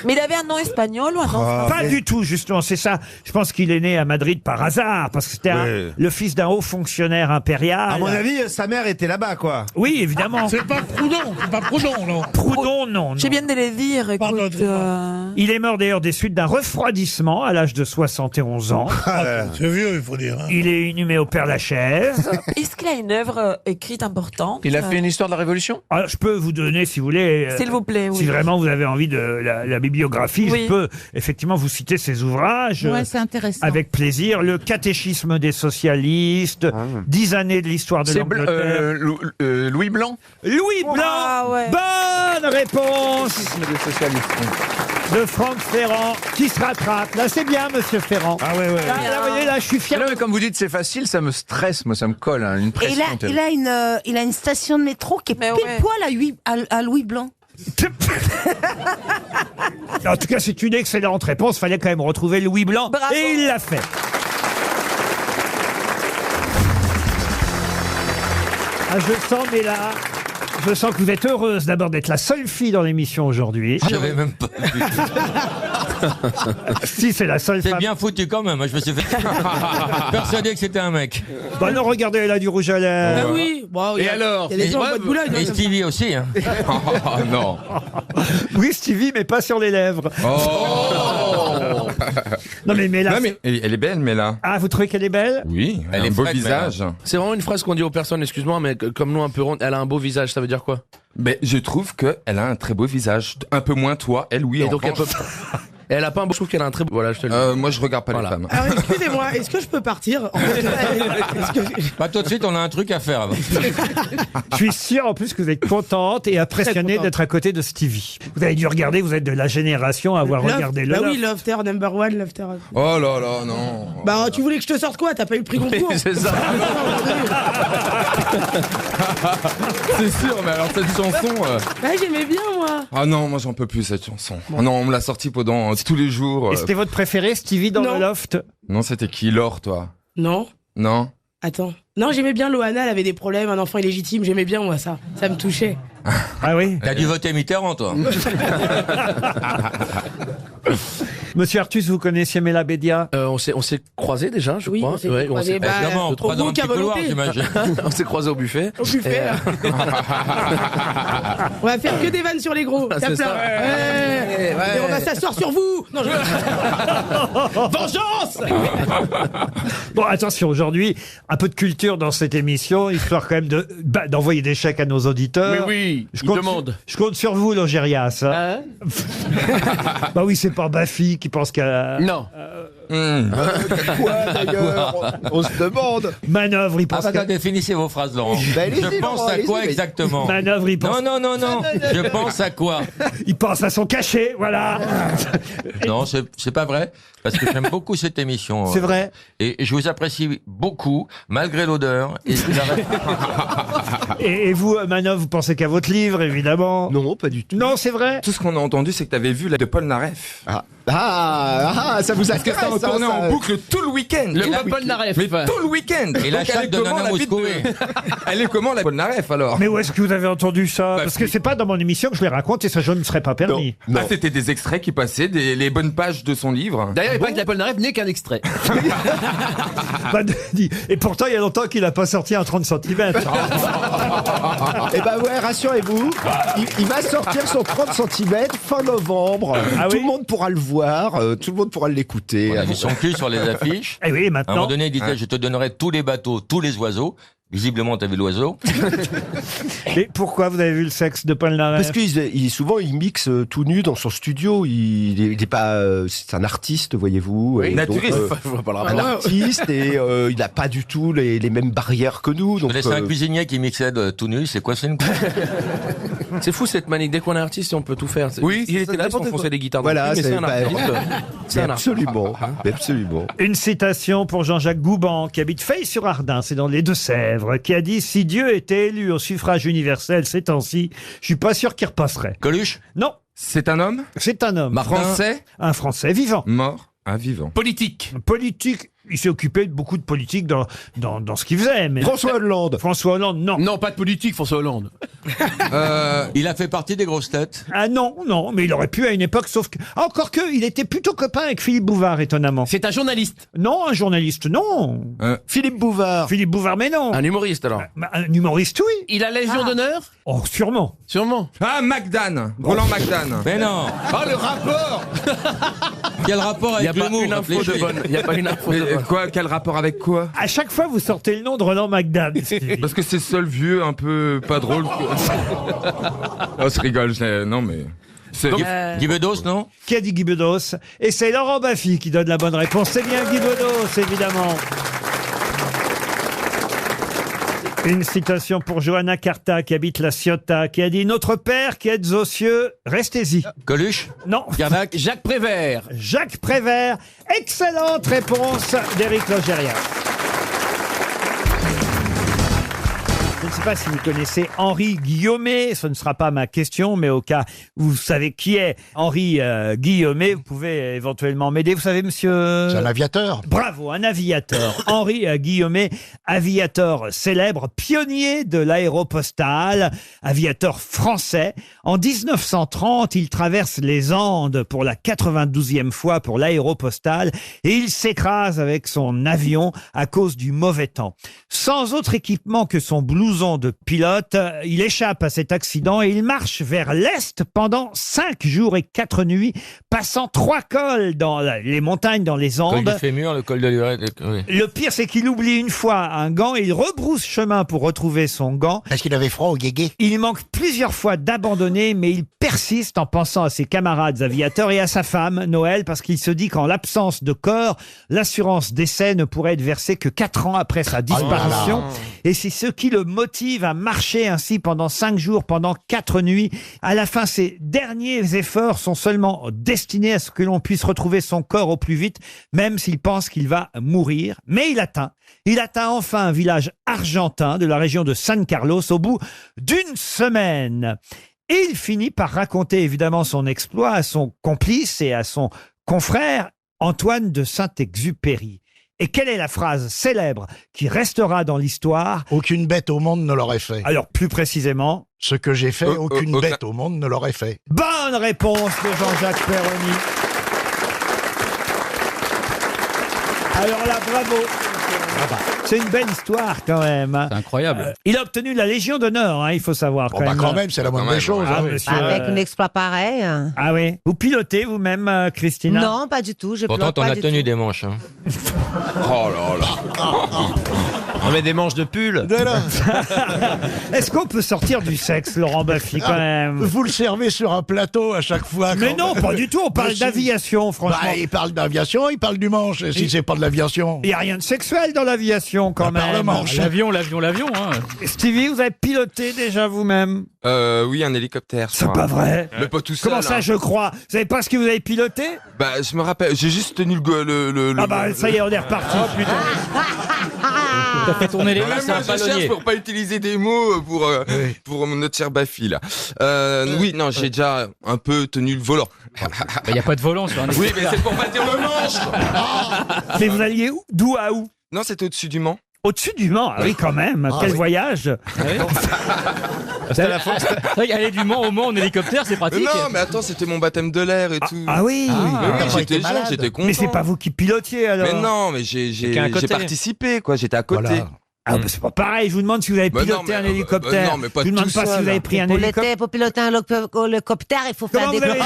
Mais il avait un nom espagnol ou un nom français? Pas du tout, justement, c'est ça. Je pense qu'il est né à Madrid par hasard, parce que c'était le fils d'un haut fonctionnaire impérial. À mon avis, sa mère était là-bas, quoi. Oui, évidemment. C'est pas Proudhon, non. Proudhon, non. J'ai bien de les dire, écoute. Il est mort d'ailleurs des suites d'un refroidissement à l'âge de 71 ans. C'est vieux, il faut dire. Hein. Il est inhumé au Père-Lachaise. Est-ce qu'il a une œuvre écrite importante? Il a fait une histoire de la Révolution? Alors, je peux vous donner, si vous voulez... S'il vous plaît, oui. Si vraiment vous avez envie de la bibliographie, Oui. je peux effectivement vous citer ses ouvrages. Ouais, c'est intéressant. Avec plaisir. Le catéchisme des socialistes, 10 années de l'histoire de C'est l'Angleterre. Louis Blanc? Louis Blanc. Ah, ouais. Bonne réponse de Franck Ferrand, qui se rattrape. Là, c'est bien, monsieur Ferrand. Ah ouais. Là, vous voyez, là, je suis fier. Non, mais comme vous dites, c'est facile, ça me stresse, moi, ça me colle, hein, une Et pression. il a une station de métro qui est pile poil à Louis Blanc. En tout cas, c'est une excellente réponse. Fallait quand même retrouver Louis Blanc. Bravo. Et il l'a fait. Ah, je sens que vous êtes heureuse d'abord d'être la seule fille dans l'émission aujourd'hui. J'avais même pas vu. Si, c'est la seule C'est femme. bien foutu quand même. Je me suis fait persuadé que c'était un mec. Bah non, regardez, elle a du rouge à lèvres. Ah oui. Bon, Et alors? Il y a des gens en boîte Boulogne. Et Stevie aussi. Hein. Oh non. Oui, Stevie, mais pas sur les lèvres. Oh. Non, mais là. Non, mais elle est belle, mais là. Ah, vous trouvez qu'elle est belle? Oui, Elle elle a est un beau frette, visage. C'est vraiment une phrase qu'on dit aux personnes, excuse-moi, mais comme nous un peu ronde, elle a un beau visage, ça veut dire quoi? Mais je trouve qu'elle a un très beau visage. Un peu moins toi, elle, oui. Et en donc elle revanche. peut... Et elle a pas un beau... Je trouve qu'elle a un très beau... Voilà, je te le dis. Moi, je regarde pas Voilà. les femmes. Alors, excusez-moi, est-ce que je peux partir? Bah, tout de suite, on a un truc à faire. Je suis sûr en plus que vous êtes contente et impressionnée contente. d'être à côté de Stevie. Vous avez dû regarder, vous êtes de la génération à avoir regardé le Bah Love. oui, Lofter, number one, Lofter. Oh là là, non. Bah, tu voulais que je te sorte quoi? T'as pas eu le prix Goncourt? C'est ça. C'est sûr, mais alors cette chanson. Ouais, j'aimais bien, moi. Ah non, moi j'en peux plus cette chanson. Oh non, on me l'a sortie pendant tous les jours. Et c'était votre préféré, Stevie, dans Non. le Loft? Non, c'était qui, Laure, toi? Non. Non. Attends. Non, j'aimais bien Loana, elle avait des problèmes, un enfant illégitime, j'aimais bien, moi, ça. Ça me touchait. Ah oui? T'as dû voter Mitterrand, toi. Monsieur Artus, vous connaissiez Mela Bédia? On s'est croisés déjà, je Oui, crois. on s'est Ouais, croisés, bah, Évidemment, au trois dans un bouc petit à couloir, volonté. j'imagine. On s'est croisés au buffet. Au buffet, Et, là. On va faire que des vannes sur les gros. Ah, Tape c'est là. ça. Ouais. Ouais. Et on va s'asseoir sur vous. Non, Vengeance. Bon, attention, aujourd'hui, un peu de culture dans cette émission, histoire quand même d'envoyer des chèques à nos auditeurs. oui, Je ils compte, demandent. je compte sur vous, Logérias. Hein. Bah oui, c'est pas Baffy qui pense qu'à... Non. Quoi d'ailleurs? On se demande. Manœuvre, il pense qu'à... Définissez vos phrases, Laurent. Bah, allez-y, Je pense Laurent, à quoi allez-y. exactement? Manœuvre, il pense... Non. Je pense à quoi? Il pense à son cachet, voilà. Non, c'est pas vrai. Parce que j'aime beaucoup cette émission. C'est vrai. Et je vous apprécie beaucoup, malgré l'odeur. Et vous, Manœuvre, vous pensez qu'à votre livre, évidemment? Non, pas du tout. Non, c'est vrai. Tout ce qu'on a entendu, c'est que t'avais vu la de Paul Naref. Ça vous Parce que ça intéresse, retournait en boucle tout le week-end. Le Paul Naref. Mais tout le week-end. Et la Donc, chatte elle est de comment, Nana la bite Moscoué? Elle est comment la Paul Naref alors? Mais où est-ce que vous avez entendu ça? Bah, Parce que c'est pas dans mon émission que je les raconte et ça, je ne me serais pas permis. Ah, c'était des extraits qui passaient, les bonnes pages de son livre. D'ailleurs, il paraît que la Paul Naref n'est qu'un extrait. Bah, et pourtant, il y a longtemps qu'il n'a pas sorti un 30 cm. Eh ben ouais, rassurez-vous, il va sortir son 30 cm fin novembre. Tout le monde pourra le voir, tout le monde pourra l'écouter. On a vu son cul sur les affiches. Et oui, À un maintenant. moment donné, il disait, je te donnerai tous les bateaux, tous les oiseaux. Visiblement, t'avais l'oiseau. Et pourquoi vous avez vu le sexe de Paul Naref? Parce que souvent il mixe tout nu dans son studio. Il est pas, c'est un artiste, voyez-vous. Oui, et naturiste. Je vois pas le un rapport. artiste et il n'a pas du tout les mêmes barrières que nous. Je Donc connaissais un cuisinier qui mixait tout nu. C'est quoi, c'est une C'est fou cette manique. Dès qu'on est artiste, on peut tout faire. Oui, il était là, il s'enfonçait des guitares. Voilà, mais c'est un artiste. C'est un artiste. absolument, absolument. Une citation pour Jean-Jacques Gouban, qui habite Feille-sur-Ardin, c'est dans les Deux-Sèvres, qui a dit « Si Dieu était élu au suffrage universel ces temps-ci, je suis pas sûr qu'il repasserait. » Coluche? Non, C'est un homme? c'est un homme. Français? Un Français vivant. Mort? Un vivant. Politique. Politique, il s'est occupé de beaucoup de politique dans ce qu'il faisait. Mais... François Hollande. François Hollande, non. Non, pas de politique, François Hollande. Il a fait partie des grosses têtes. Ah non, mais il aurait pu à une époque, sauf que... Encore que, il était plutôt copain avec Philippe Bouvard, étonnamment. C'est un journaliste. Non, un journaliste, non. Philippe Bouvard. Philippe Bouvard, mais non. Un humoriste, alors. Un humoriste, oui. Il a Légion d'honneur? Oh, sûrement. Sûrement. Ah, McDan. Roland McDan. Mais non. Ah, le rapport. Quel rapport avec l'humour? Il n'y a pas une info de bonne. Quoi? Quel rapport avec quoi? À chaque fois, vous sortez le nom de Roland McDan. Parce que c'est le seul vieux un peu pas drôle. Oh, je rigole. Non, mais... Guy Bedos, non? Qui a dit Guy Bedos? Et c'est Laurent Baffy qui donne la bonne réponse. C'est bien Guy Bedos, évidemment. Une citation pour Johanna Carta, qui habite la Ciotat, qui a dit « Notre Père qui êtes aux cieux, restez-y. » Coluche? Non. Carnac? Jacques Prévert. Jacques Prévert. Excellente réponse d'Éric Logérias. Je ne sais pas si vous connaissez Henri Guillaumet, ce ne sera pas ma question, mais au cas où vous savez qui est Henri Guillaumet, vous pouvez éventuellement m'aider. Vous savez, monsieur... C'est un aviateur. Bravo, un aviateur. Henri Guillaumet, aviateur célèbre, pionnier de l'aéropostale, aviateur français. En 1930, il traverse les Andes pour la 92e fois pour l'aéropostale et il s'écrase avec son avion à cause du mauvais temps. Sans autre équipement que son blouson de pilote, il échappe à cet accident et il marche vers l'est pendant 5 jours et 4 nuits, passant 3 cols dans les montagnes, dans les Andes. Le col du fémur, le col de l'urètre. Oui. Le pire, c'est qu'il oublie une fois un gant et il rebrousse chemin pour retrouver son gant. Parce qu'il avait froid au guégué. Il manque plusieurs fois d'abandonner, mais il persiste en pensant à ses camarades aviateurs et à sa femme, Noël, parce qu'il se dit qu'en l'absence de corps, l'assurance décès ne pourrait être versée que 4 ans après sa disparition. Et c'est ce qui le motive à marcher ainsi pendant 5 jours, pendant 4 nuits. À la fin, ses derniers efforts sont seulement destinés à ce que l'on puisse retrouver son corps au plus vite, même s'il pense qu'il va mourir. Mais il atteint enfin un village argentin de la région de San Carlos au bout d'une semaine. Et il finit par raconter évidemment son exploit à son complice et à son confrère Antoine de Saint-Exupéry. Et quelle est la phrase célèbre qui restera dans l'histoire? Aucune bête au monde ne l'aurait fait. Alors, plus précisément... Ce que j'ai fait, aucune bête au monde ne l'aurait fait. Bonne réponse de Jean-Jacques Perroni. Alors là, bravo. C'est une belle histoire quand même. C'est incroyable. Il a obtenu la Légion d'honneur, il faut savoir. Quand même, c'est la moindre des choses. Avec un exploit pareil. Ah oui. Vous pilotez vous-même, Christina? Non, pas du tout. Je Pourtant, pilote pas on a du tenu tout. des manches. Hein. Oh là là. On met des manches de pull. Est-ce qu'on peut sortir du sexe, Laurent Baffy, quand même? Vous le servez sur un plateau à chaque fois. Mais non, pas du tout. On parle d'aviation, franchement. Il parle d'aviation, il parle du manche. Et si c'est pas de l'aviation. Il n'y a rien de sexuel dans l'aviation, quand même. Le manche. L'avion. Hein. Stevie, vous avez piloté déjà vous-même? Oui, un hélicoptère. C'est pas vrai. Mais pas tout seul. Comment ça, hein. je crois? Vous savez pas ce que vous avez piloté? Bah, je me rappelle. J'ai juste tenu le. Ah bah, ça y est, on est reparti. Oh putain. T'as fait tourner les mains, c'est un je cherche ballonnier. pour pas utiliser des mots pour notre cher Baffy là. Oui, non, j'ai déjà un peu tenu le volant. Il n'y a pas de volant sur un Oui, mais c'est pour pas dire le manche. Mais vous alliez où? D'où à où? Non, c'était au-dessus du Mans. Au-dessus du Mans, ah oui, quand même. Quel voyage. Aller du Mans au Mans en hélicoptère, c'est pratique. Non, mais attends, c'était mon baptême de l'air et tout. Ah oui. Mais oui, j'étais jeune, j'étais content. Mais c'est pas vous qui pilotiez alors? Mais non, mais j'ai participé, quoi. J'étais à côté. Voilà. Ah bah c'est pas pareil, je vous demande si vous avez piloté un hélicoptère. non, mais pas je vous demande tout pas seul, si vous avez là. pris un hélicoptère. Pour piloter un hélicoptère, il faut faire Comment des... vous avez dit?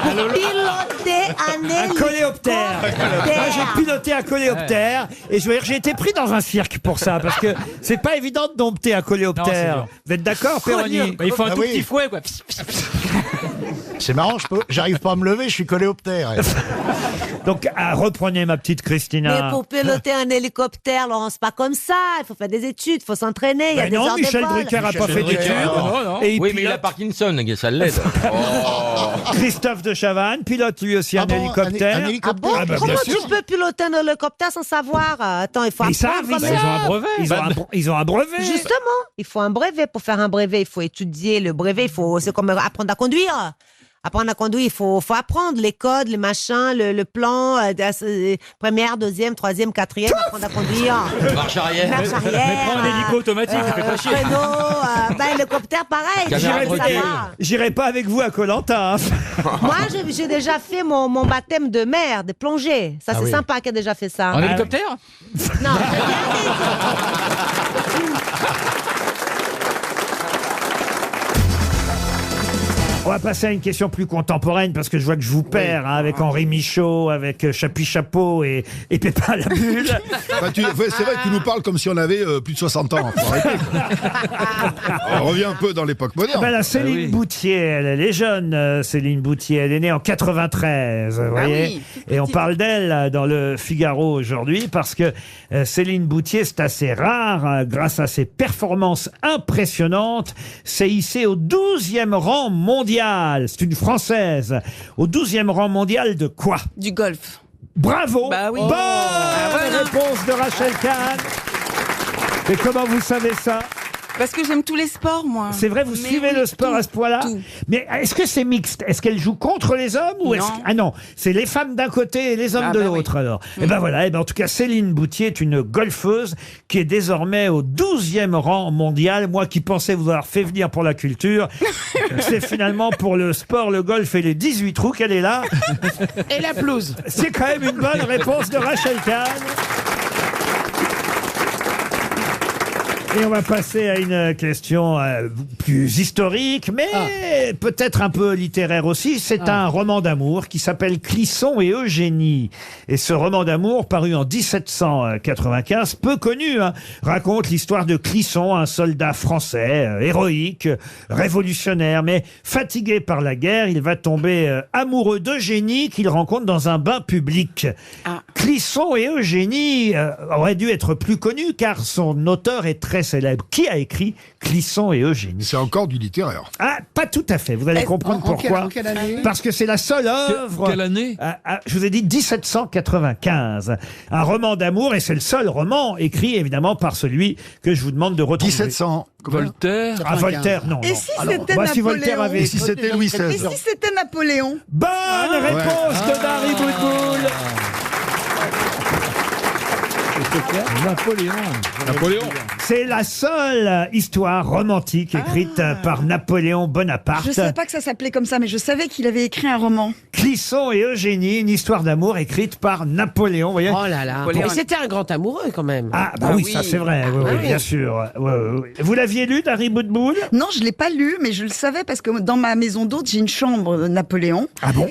Piloter un Un coléoptère. Moi, j'ai piloté un coléoptère et je veux dire, j'ai été pris dans un cirque pour ça parce que c'est pas évident de dompter un coléoptère. Non, Vous êtes d'accord, Perroni? Il faut un tout oui. petit fouet, quoi. C'est marrant, j'arrive pas à me lever, je suis coléoptère. Donc, reprenez ma petite Christina. Mais pour piloter un hélicoptère, Laurent, c'est pas comme ça. Il faut faire des études, il faut s'entraîner. Il y a des non, heures Michel de vol. Drucker a pas fait d'études. Non. Et Oui, mais il a Parkinson, ça l'aide. Christophe de Chavannes pilote lui aussi un hélicoptère. Un hélicoptère. Ah bon? bah, Comment bien tu sûr. peux piloter un hélicoptère sans savoir? Attends, il faut Ils savent, apprendre. ils quand savent. même. Ils ont un brevet. Ils ont un brevet. Justement, il faut un brevet. Pour faire un brevet, il faut étudier le brevet. C'est comme apprendre à conduire. apprendre à conduire, il faut apprendre les codes, les machins, le plan, première, deuxième, troisième, quatrième, apprendre à conduire. Marche arrière. Marche arrière. Mais prends un hélico automatique, ça fait pas chier. Hélicoptère, pareil. J'irai pas avec vous à Koh-Lanta. Moi, j'ai déjà fait mon baptême de mer, de plongée. Ça, c'est sympa qui a déjà fait ça. En hélicoptère? Non. On va passer à une question plus contemporaine parce que je vois que je vous perds avec Henri Michaud, avec Chapuis Chapeau et Pépin la Bulle. C'est vrai que tu nous parles comme si on avait plus de 60 ans. Faut arrêter. On revient un peu dans l'époque moderne. La Céline Boutier, elle est jeune, Céline Boutier. Elle est née en 93, vous voyez. Et on parle d'elle dans le Figaro aujourd'hui parce que Céline Boutier, c'est assez rare, grâce à ses performances impressionnantes, s'est hissée au 12e rang mondial. C'est une Française. Au 12e rang mondial de quoi? Du golf. Bravo. Bah oui. Bonne réponse de Rachel Kahn. Et comment vous savez ça? Parce que j'aime tous les sports, moi. C'est vrai, vous suivez le sport à ce point-là? Mais est-ce que c'est mixte? Est-ce qu'elle joue contre les hommes ou est-ce Ah non, c'est les femmes d'un côté et les hommes de l'autre alors. Et ben voilà, en tout cas Céline Boutier est une golfeuse qui est désormais au 12e rang mondial. Moi qui pensais vous avoir fait venir pour la culture, c'est finalement pour le sport, le golf et les 18 trous qu'elle est là. Et la pelouse. C'est quand même une bonne réponse de Rachel Kahn. Et on va passer à une question plus historique, mais peut-être un peu littéraire aussi. C'est un roman d'amour qui s'appelle Clisson et Eugénie. Et ce roman d'amour, paru en 1795, peu connu, raconte l'histoire de Clisson, un soldat français, héroïque, révolutionnaire, mais fatigué par la guerre, il va tomber amoureux d'Eugénie qu'il rencontre dans un bain public. Clisson et Eugénie auraient dû être plus connus car son auteur est très célèbre. Qui a écrit Clisson et Eugénie? C'est encore du littéraire. Ah, pas tout à fait. Vous allez comprendre pourquoi. En quelle année? Parce que c'est la seule œuvre... Quelle année? Je vous ai dit 1795. Un roman d'amour, et c'est le seul roman écrit évidemment par celui que je vous demande de retrouver. 1700. Voltaire? Ah, Voltaire, non. Et non. si c'était Si Voltaire Napoléon avait... Et si c'était Louis XVI? Et si c'était Napoléon? Bonne réponse de Dari Boudboul. Napoléon. C'est la seule histoire romantique écrite par Napoléon Bonaparte. Je savais pas que ça s'appelait comme ça, mais je savais qu'il avait écrit un roman. Clisson et Eugénie, une histoire d'amour écrite par Napoléon. Vous voyez. Oh là là. Mais c'était un grand amoureux quand même. Ah bah oui, ça c'est vrai, oui, bien sûr. Oui. Vous l'aviez lu, Dari Boudboul? Non, je l'ai pas lu, mais je le savais parce que dans ma maison d'hôte, j'ai une chambre de Napoléon. Ah bon?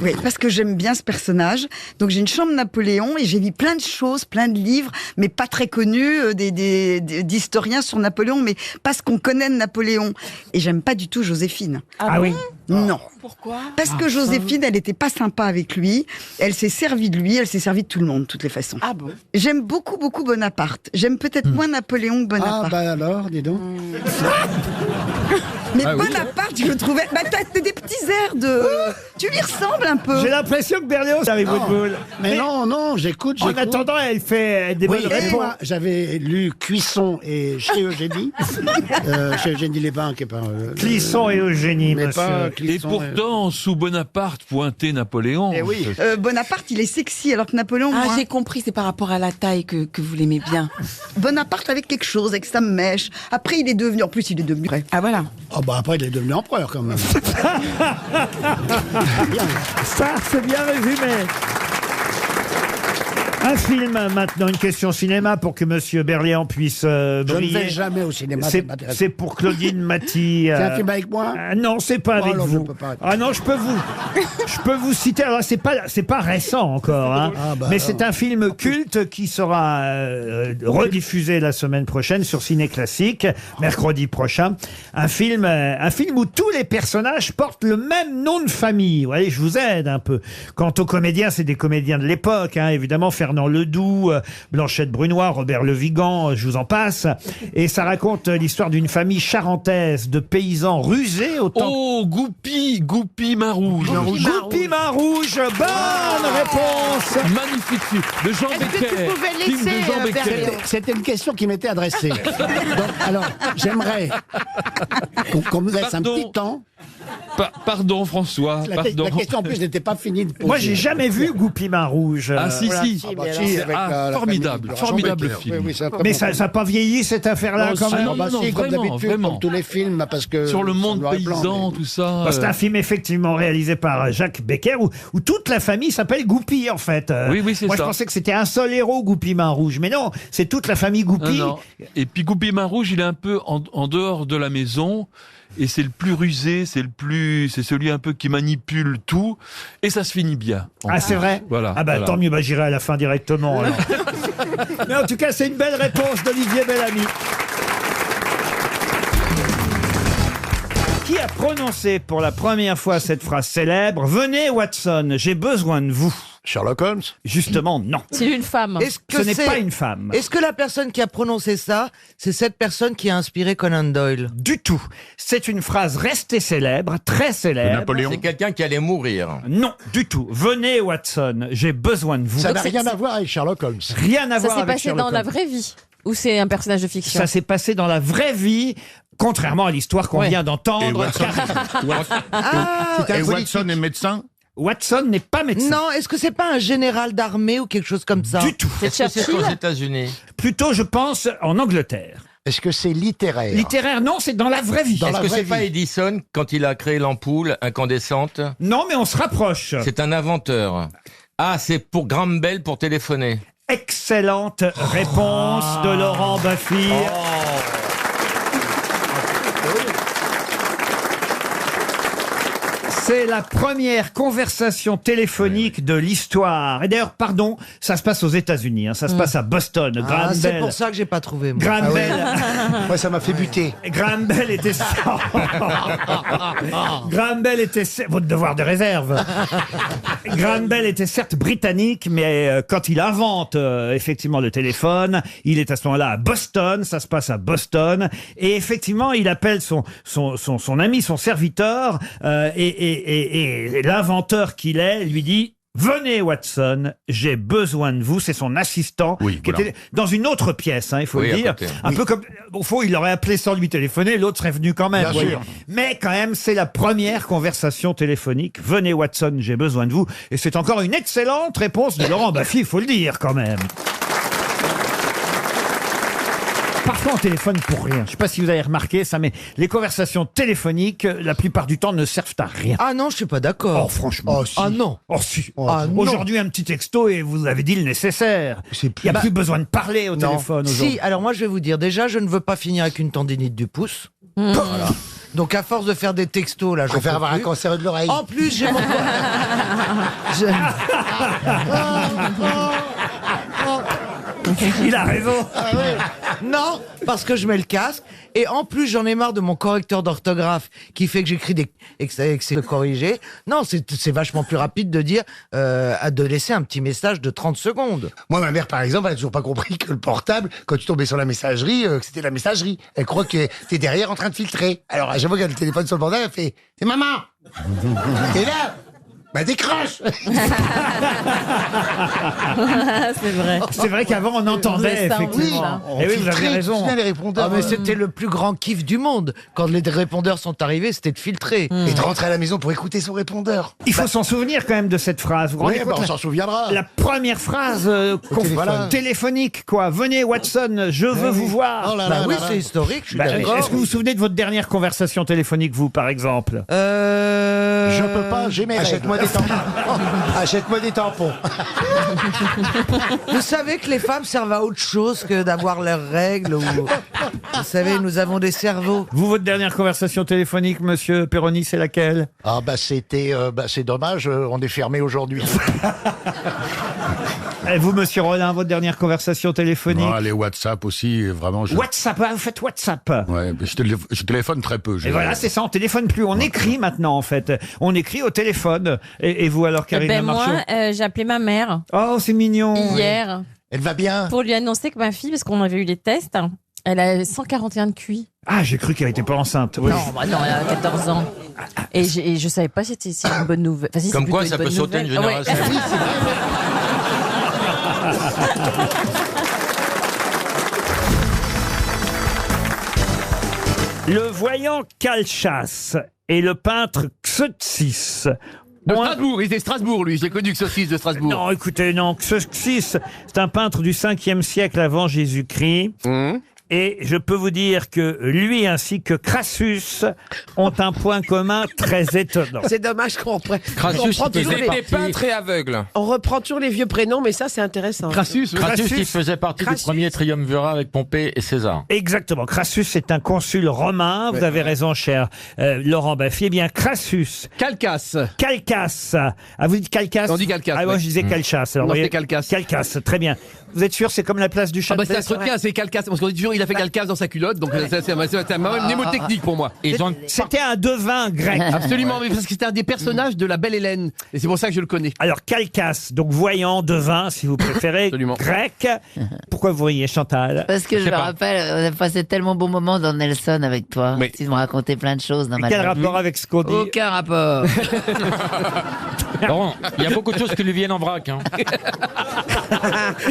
Oui, parce que j'aime bien ce personnage. Donc j'ai une chambre Napoléon et j'ai lu plein de choses, plein de livres, mais pas très connus, d'historiens sur Napoléon, mais parce qu'on connaît de Napoléon. Et j'aime pas du tout Joséphine. Ah oui? Non. Pourquoi? Parce que Joséphine, elle était pas sympa avec lui. Elle s'est servie de lui, elle s'est servie de tout le monde, de toutes les façons. Ah bon? J'aime beaucoup Bonaparte. J'aime peut-être moins Napoléon que Bonaparte. Ah bah alors, dis donc. Mais Bonaparte, je le trouvais... Bah t'as des petits airs de... Tu lui ressembles un peu. J'ai l'impression que Berléand, ça arrive Boudboul. Mais non, j'écoute. En attendant, elle fait des bonnes réponses. Moi, j'avais lu Cuisson et chez Eugénie. Chez Eugénie Lébin, qui est pas... Clisson et Eugénie, mais monsieur. pas Et Clisson, pourtant, sous Bonaparte, pointait Napoléon. Eh oui. Bonaparte, il est sexy, alors que Napoléon... Ah, moi... j'ai compris, c'est par rapport à la taille que vous l'aimez bien. Bonaparte avec quelque chose, avec sa mèche. Après, il est devenu... En plus, il est devenu... Ah voilà. Oh bah après, il est devenu empereur quand même. Ça, c'est bien résumé. Un film maintenant, une question cinéma pour que Monsieur Berléand puisse briller. Je ne vais jamais au cinéma. C'est pour Claudine Maty. C'est un film avec moi? Non, c'est pas avec alors, vous. je peux pas. Ah non, je peux vous citer. Alors c'est pas récent encore, hein, mais c'est un film culte qui sera rediffusé la semaine prochaine sur Ciné Classique, mercredi prochain. Un film où tous les personnages portent le même nom de famille. Vous voyez, je vous aide un peu. Quant aux comédiens, c'est des comédiens de l'époque, hein, évidemment. Fernand Ledoux, Blanchette Brunois, Robert Le Vigan, je vous en passe. Et ça raconte l'histoire d'une famille charentaise de paysans rusés autant... Oh, Goupy Marouge. Goupy Marouge, bonne réponse. Magnifique film de Jean Becker. Film de Jean Becker. C'était une question qui m'était adressée. Donc, alors, j'aimerais qu'on me laisse un petit temps Pardon François, La pardon. question en plus n'était pas finie de poser. Moi, j'ai jamais vu Goupil Main Rouge. Ah si, si. Ah, bah, si, avec la formidable, famille formidable Blanchard. film. Oui, c'est un très Mais bon ça film. n'a pas vieilli, cette affaire-là, Oh, quand si, même. non, Ah bah si, comme vraiment, d'habitude, vraiment. comme tous les films, parce que... Sur le c'est en monde noir et blanc, paysan, mais- tout ça. Bah, c'est un film effectivement réalisé par Jacques Becker où toute la famille s'appelle Goupil en fait. Oui, oui, c'est Moi ça. je pensais que c'était un seul héros, Goupil Main Rouge, mais non, c'est toute la famille Goupil. Non, non. Et puis Goupil Main Rouge, il est un peu en dehors de la maison. Et c'est le plus rusé, c'est celui un peu qui manipule tout. Et ça se finit bien. Ah c'est vrai. Voilà. Ah bah voilà. tant mieux, bah, j'irai à la fin directement. alors. Mais en tout cas, c'est une belle réponse d'Olivier Bellamy. Qui a prononcé pour la première fois cette phrase célèbre « Venez Watson, j'ai besoin de vous ». Sherlock Holmes? Justement, non. C'est une femme. Ce n'est pas une femme. Est-ce que la personne qui a prononcé ça, c'est cette personne qui a inspiré Conan Doyle? Du tout. C'est une phrase restée célèbre, très célèbre. C'est quelqu'un qui allait mourir. Non, du tout. Venez Watson, j'ai besoin de vous. Ça n'a rien à voir avec Sherlock Holmes. Rien à Ça voir s'est avec passé Sherlock dans la Holmes. vraie vie ou c'est un personnage de fiction? Ça s'est passé dans la vraie vie, contrairement à l'histoire qu'on vient d'entendre. Et Watson est médecin? Watson n'est pas médecin. Non, est-ce que c'est pas un général d'armée ou quelque chose comme ça? Du tout. C'est Churchill. États-Unis. Plutôt, je pense, en Angleterre. Est-ce que c'est littéraire? Littéraire, non, c'est dans la vraie vie. Dans la vraie vie. Edison quand il a créé l'ampoule incandescente? Non, mais on se rapproche. C'est un inventeur. Ah, c'est pour Graham Bell pour téléphoner. Excellente réponse de Laurent Baffy. C'est la première conversation téléphonique de l'histoire. Et d'ailleurs, pardon, ça se passe aux États-Unis. Hein, ça se passe à Boston. Graham c'est Bell. pour ça que j'ai pas trouvé. Moi. Graham Bell. Ouais, ça m'a fait buter. Graham Bell était. Graham Bell était. Votre devoir de réserve. Graham Bell était certes britannique, mais quand il invente effectivement le téléphone, il est à ce moment-là à Boston. Ça se passe à Boston. Et effectivement, il appelle son ami, son serviteur, et l'inventeur qu'il est lui dit « Venez Watson, j'ai besoin de vous ». C'est son assistant qui était dans une autre pièce, hein, il faut le dire. Un peu comme, au fond, il l'aurait appelé sans lui téléphoner, l'autre serait venu quand même. Bien voyez. sûr. Mais quand même, c'est la première conversation téléphonique. « Venez Watson, j'ai besoin de vous ». Et c'est encore une excellente réponse de Laurent Baffy, il faut le dire quand même. Parfois on téléphone pour rien. Je ne sais pas si vous avez remarqué ça, mais les conversations téléphoniques, la plupart du temps, ne servent à rien. Ah non, je suis pas d'accord. Oh, franchement. Ah non. Oh, si. Ah non. Aujourd'hui, un petit texto et vous avez dit le nécessaire. Il n'y a plus besoin de parler au téléphone aujourd'hui. Si, alors moi je vais vous dire, déjà je ne veux pas finir avec une tendinite du pouce. Voilà. Donc à force de faire des textos, là, je préfère avoir un cancer de l'oreille. En plus, j'ai mon... Il a raison. Non, parce que je mets le casque. Et en plus, j'en ai marre de mon correcteur d'orthographe qui fait que j'écris des excès corrigés. Non, c'est vachement plus rapide de dire, de laisser un petit message de 30 secondes. Moi, ma mère, par exemple, elle a toujours pas compris que le portable, quand tu tombais sur la messagerie, que c'était la messagerie. Elle croit que t'es derrière en train de filtrer. Alors, à chaque fois qu'elle a le téléphone sur le portable, elle fait « C'est maman !» Et là, bah décroche. C'est vrai. C'est vrai qu'avant on entendait effectivement. Et oui, vous avez raison. Les répondeurs. Ah, mais c'était le plus grand kiff du monde. Quand les répondeurs sont arrivés, c'était de filtrer. Et de rentrer à la maison pour écouter son répondeur. Il faut s'en souvenir quand même de cette phrase. Vous vous rendez Oui, compte, on s'en souviendra. La première phrase téléphonique, quoi. Venez Watson, je veux vous voir. Oh là Bah là oui, là là. c'est historique, je suis Bah, d'accord. est-ce que vous vous souvenez de votre dernière conversation téléphonique, vous, par exemple? Je peux pas, j'ai mes Achète-moi des tampons. Achète-moi des tampons. Vous savez que les femmes servent à autre chose que d'avoir leurs règles ou... Vous savez, nous avons des cerveaux. Vous, votre dernière conversation téléphonique, monsieur Perroni, c'est laquelle? Ah bah c'était, c'est dommage, on est fermé aujourd'hui. Et vous, monsieur Rollin, votre dernière conversation téléphonique? Les WhatsApp aussi, vraiment. WhatsApp, vous faites WhatsApp. Ouais, mais je téléphone très peu. Et voilà, c'est ça, on téléphone plus, on écrit maintenant en fait. On écrit au téléphone. Et vous alors, Karine Moi, Marchand? j'ai appelé ma mère Oh, c'est mignon. hier Elle va bien. pour lui annoncer que ma fille, parce qu'on avait eu les tests, elle a 141 de QI. Ah, j'ai cru qu'elle était pas enceinte. Oui. Non, bah non, elle a 14 ans. Et je savais pas si c'était une bonne nouvelle. Enfin, si, Comme c'est quoi, plutôt ça une peut bonne sauter une nouvelle. génération. Ouais. Oui, c'est vrai. Le voyant Calchas et le peintre Xeuxis. De Strasbourg, il était Strasbourg, lui. J'ai connu Xeuxis de Strasbourg. Non, écoutez, non. Xeuxis, c'est un peintre du 5e siècle avant Jésus-Christ. Et je peux vous dire que lui ainsi que Crassus ont un point commun très étonnant. C'est dommage qu'on reprenne. Crassus, il était peintre et aveugle. On reprend toujours les vieux prénoms, mais ça, c'est intéressant. Crassus, il faisait partie du premier triumvirat avec Pompée et César. Exactement. Crassus est un consul romain. Vous avez raison, cher Laurent Baffy. Eh bien, Crassus. Calcas. Ah, vous dites Calcas? On dit Calcas. Ah, moi, je disais Calchas. Alors, Non, vous voyez, c'est Calcas. Calcas, très bien. Vous êtes sûr, c'est comme la place du Ah bah Châtelet? c'est un truc, c'est Calcas, parce qu'on dit toujours il a fait Calcas dans sa culotte, donc c'est un mnémotechnique pour moi. C'était un devin grec. Absolument, mais parce que c'était un des personnages de la Belle Hélène, et c'est pour ça que je le connais. Alors, Calcas, donc voyant, devin, si vous préférez, grec. Pourquoi vous riez, Chantal? Parce que je me rappelle, on a passé tellement bon moment dans Nelson avec toi. Tu me racontais plein de choses dans ma Quel vie. rapport avec ce qu'on dit? Aucun rapport. Laurent, il y a beaucoup de choses qui lui viennent en vrac. Hein.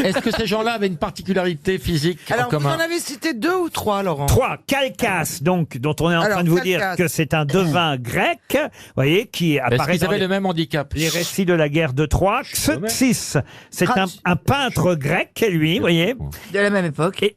Est-ce que ces gens-là avaient une particularité physique Alors, en commun? vous en avez cité 2 ou 3, Laurent? 3. Calcas, donc, dont on est en train de vous dire Calcas. que c'est un devin grec, vous voyez, qui Est-ce apparaît qu'ils dans avaient le même handicap? les récits de la guerre de Troie. Xeuxis, c'est un peintre grec, lui, vous voyez. De la même époque. Et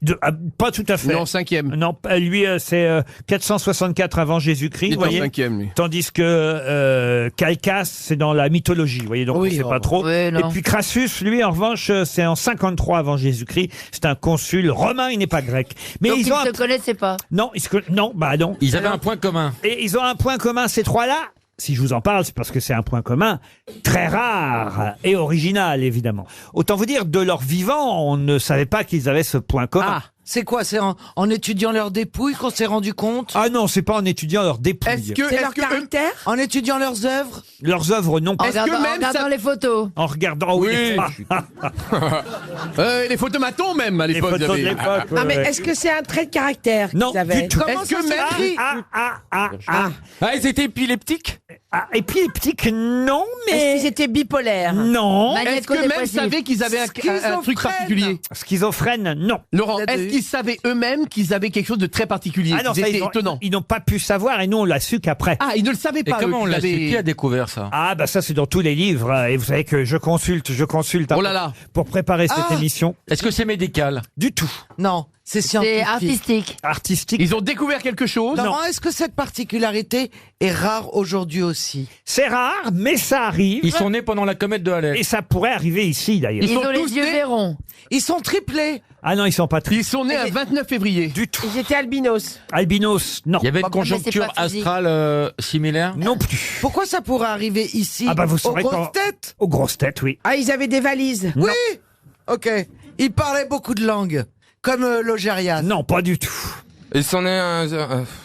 pas tout à fait. Non, 5e. Non, lui, c'est 464 avant Jésus-Christ, Il vous est en voyez. 5e, lui. Tandis que Calcas, c'est dans la mythologie, vous voyez, donc on ne sait pas trop. Oui, Et non. puis Crassus, lui, en revanche, c'est en 53 avant Jésus-Christ. C'est un consul romain, il n'est pas grec. Mais Donc ils ils ont ne se connaissaient pas. non, non, bah non. Ils avaient un point commun. Et ils ont un point commun, ces trois-là. Si je vous en parle, c'est parce que c'est un point commun très rare et original, évidemment. Autant vous dire, de leur vivant, on ne savait pas qu'ils avaient ce point commun. Ah, c'est quoi? C'est en étudiant leurs dépouilles qu'on s'est rendu compte? Ah non, c'est pas en étudiant leurs dépouilles. C'est leur caractère? En étudiant leurs œuvres? Leurs œuvres, non. En regardant les photos. En regardant, oui. Les photomatons même à l'époque. photos de l'époque, Ah, mais est-ce que c'est un trait de caractère Non, qu'ils avaient? du tout. Comment Est-ce que ça même s'écrit? ils étaient épileptiques? Épileptique, non, mais... Est-ce qu'ils étaient bipolaires? Non. Est-ce que même savaient qu'ils avaient un truc particulier? Schizophrène, non. Laurent, est-ce qu'ils savaient eux-mêmes qu'ils avaient quelque chose de très particulier? Ah non, Ils ça, étaient étonnants. ils n'ont pas pu savoir et nous on l'a su qu'après. Ah, ils ne le savaient Et pas. comment eux, on qu'ils l'a su? avaient- Qui a découvert ça? Ah bah ça c'est dans tous les livres et vous savez que je consulte Oh là là. pour préparer cette émission. Est-ce que c'est médical? Du tout. Non, c'est C'est scientifique. artistique. Artistique. Ils ont découvert quelque chose? Laurent, est-ce que cette particularité est rare aujourd'hui aussi? C'est rare, mais ça arrive. Ils sont nés pendant la comète de Halley. Et ça pourrait arriver ici d'ailleurs. Ils sont ont les tous yeux nés- verrons. Ils sont triplés. Ah non, ils sont pas Ils sont nés un 29 février. du tout. Ils étaient albinos. Albinos, non. Il y avait une mais c'est conjoncture pas physique. astrale similaire? Non plus. Pourquoi ça pourrait arriver ici? Ah bah vous Aux saurez grosses quand- têtes? Aux grosses têtes, oui. Ah, ils avaient des valises. Oui. Ok. Ils parlaient beaucoup de langues, comme Logérias. Non, pas du tout. Ils sont nés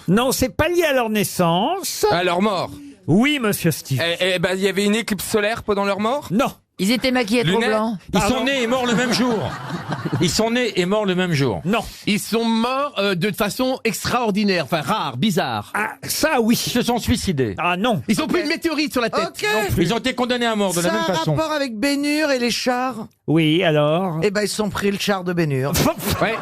Non, c'est pas lié à leur naissance. à leur mort. Oui, monsieur Steve. Et ben, il y avait une éclipse solaire pendant leur mort? Non. Ils étaient maquillés trop Lunettes. blancs. Ils sont nés et morts le même jour. Ils sont nés et morts le même jour. Non. Ils sont morts de façon extraordinaire, enfin rare, bizarre. Ah, ça oui. Ils se sont suicidés. Ah non. Ils ont pris une météorite sur la tête. Ok. Ils ont été condamnés à mort de Ça la a même un façon. rapport avec Bénur et les chars? Oui, alors. Eh ben, ils se sont pris le char de Bénur. Ouais.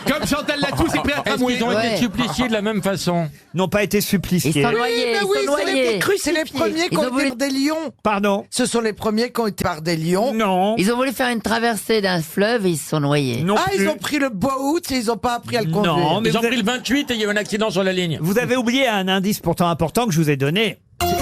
Comme Chantal Latsou s'est pris un Est-ce tramway. qu'ils ont été suppliciés de la même façon? N'ont pas été Ils suppliciés. sont noyés. Mais Ils oui, sont noyés. c'est les premiers qui Ils ont ont été voulu- par des lions. Pardon. Ce sont les premiers qui ont été par des lions. Non. Ils ont voulu faire une traversée d'un fleuve et ils se sont noyés. Non Ah, plus. ils ont pris le bois août et ils n'ont pas appris à le conduire. Non, mais Ils ont vous pris avez, le 28 et il y a eu un accident sur la ligne. vous avez oublié un indice pourtant important que je vous ai donné.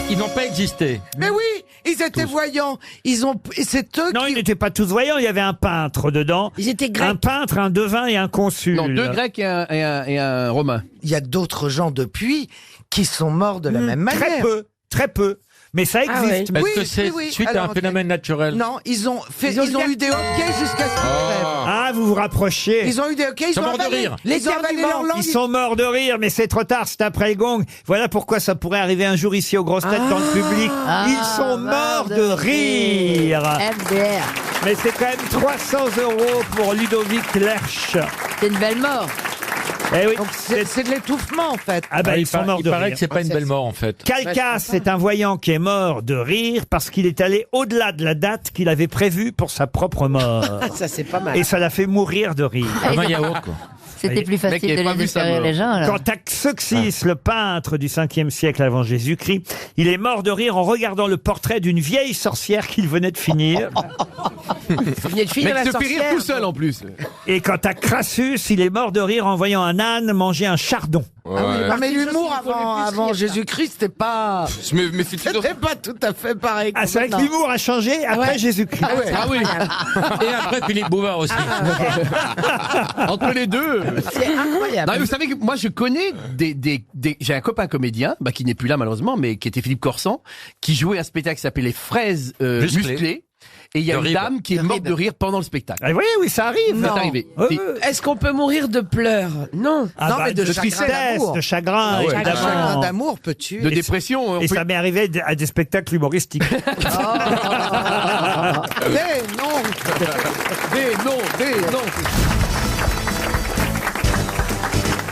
Ils n'ont pas existé. Mais oui, ils étaient voyants. C'est eux Non, qui... ils n'étaient pas tous voyants. Il y avait un peintre dedans. Ils étaient Un grecs. peintre, un devin et un consul. Non, 2 Grecs et un Romain. Il y a d'autres gens depuis qui sont morts de la même manière. Très peu, très peu. Mais ça Ah existe. ouais. Est-ce Oui, que c'est oui, oui. suite à Alors, un ok. phénomène naturel? Non, ils ont eu des hockey jusqu'à ce qu'ils crèvent. Ah, vous vous rapprochez. Ils ont eu des hockey, ils Sont ont morts de avalé, rire. ils ont avalé leur langue. Ils sont morts de rire, mais c'est trop tard, c'est après le gong. Voilà pourquoi ça pourrait arriver un jour ici aux grosses têtes dans le public. Ils sont morts de rire. MDR. Mais c'est quand même 300 € pour Ludovic Lerche. C'est une belle mort. Eh oui. Donc c'est de l'étouffement en fait. Ah bah, ils sont morts de paraît rire. que c'est pas une belle mort, en fait. Calcas est un voyant qui est mort de rire parce qu'il est allé au-delà de la date qu'il avait prévue pour sa propre mort. Ça, c'est pas mal. Et ça l'a fait mourir de rire. Comme un yaourt, quoi. C'était plus facile de laisser faire rire les gens. alors. Quant à Xeuxis, le peintre du 5e siècle avant Jésus-Christ, il est mort de rire en regardant le portrait d'une vieille sorcière qu'il venait de finir. Il venait de finir la Mec se fait rire sorcière. tout seul en plus. Et quant à Crassus, il est mort de rire en voyant un âne manger un chardon. Non, mais l'humour avant Jésus-Christ, c'était pas. Je me méfie toujours. C'était pas tout à fait pareil. Ah, c'est vrai que l'humour a changé après Jésus-Christ. Ah oui. Et après Philippe Bouvard aussi. Entre les deux. C'est incroyable. Non, mais vous savez que moi je connais j'ai un copain comédien, qui n'est plus là malheureusement, mais qui était Philippe Corsan, qui jouait un spectacle qui s'appelait Les Fraises musclées. Et il y a une dame qui est morte de rire pendant le spectacle. Ah oui, ça arrive. C'est arrivé. Est-ce qu'on peut mourir de pleurs? Non. Ah Non, bah, mais de chagrin tristesse, d'amour. de chagrin, Ah ouais, évidemment. Chagrin d'amour peut tuer. De dépression. Et ça m'est arrivé à des spectacles humoristiques. Mais non. Des noms.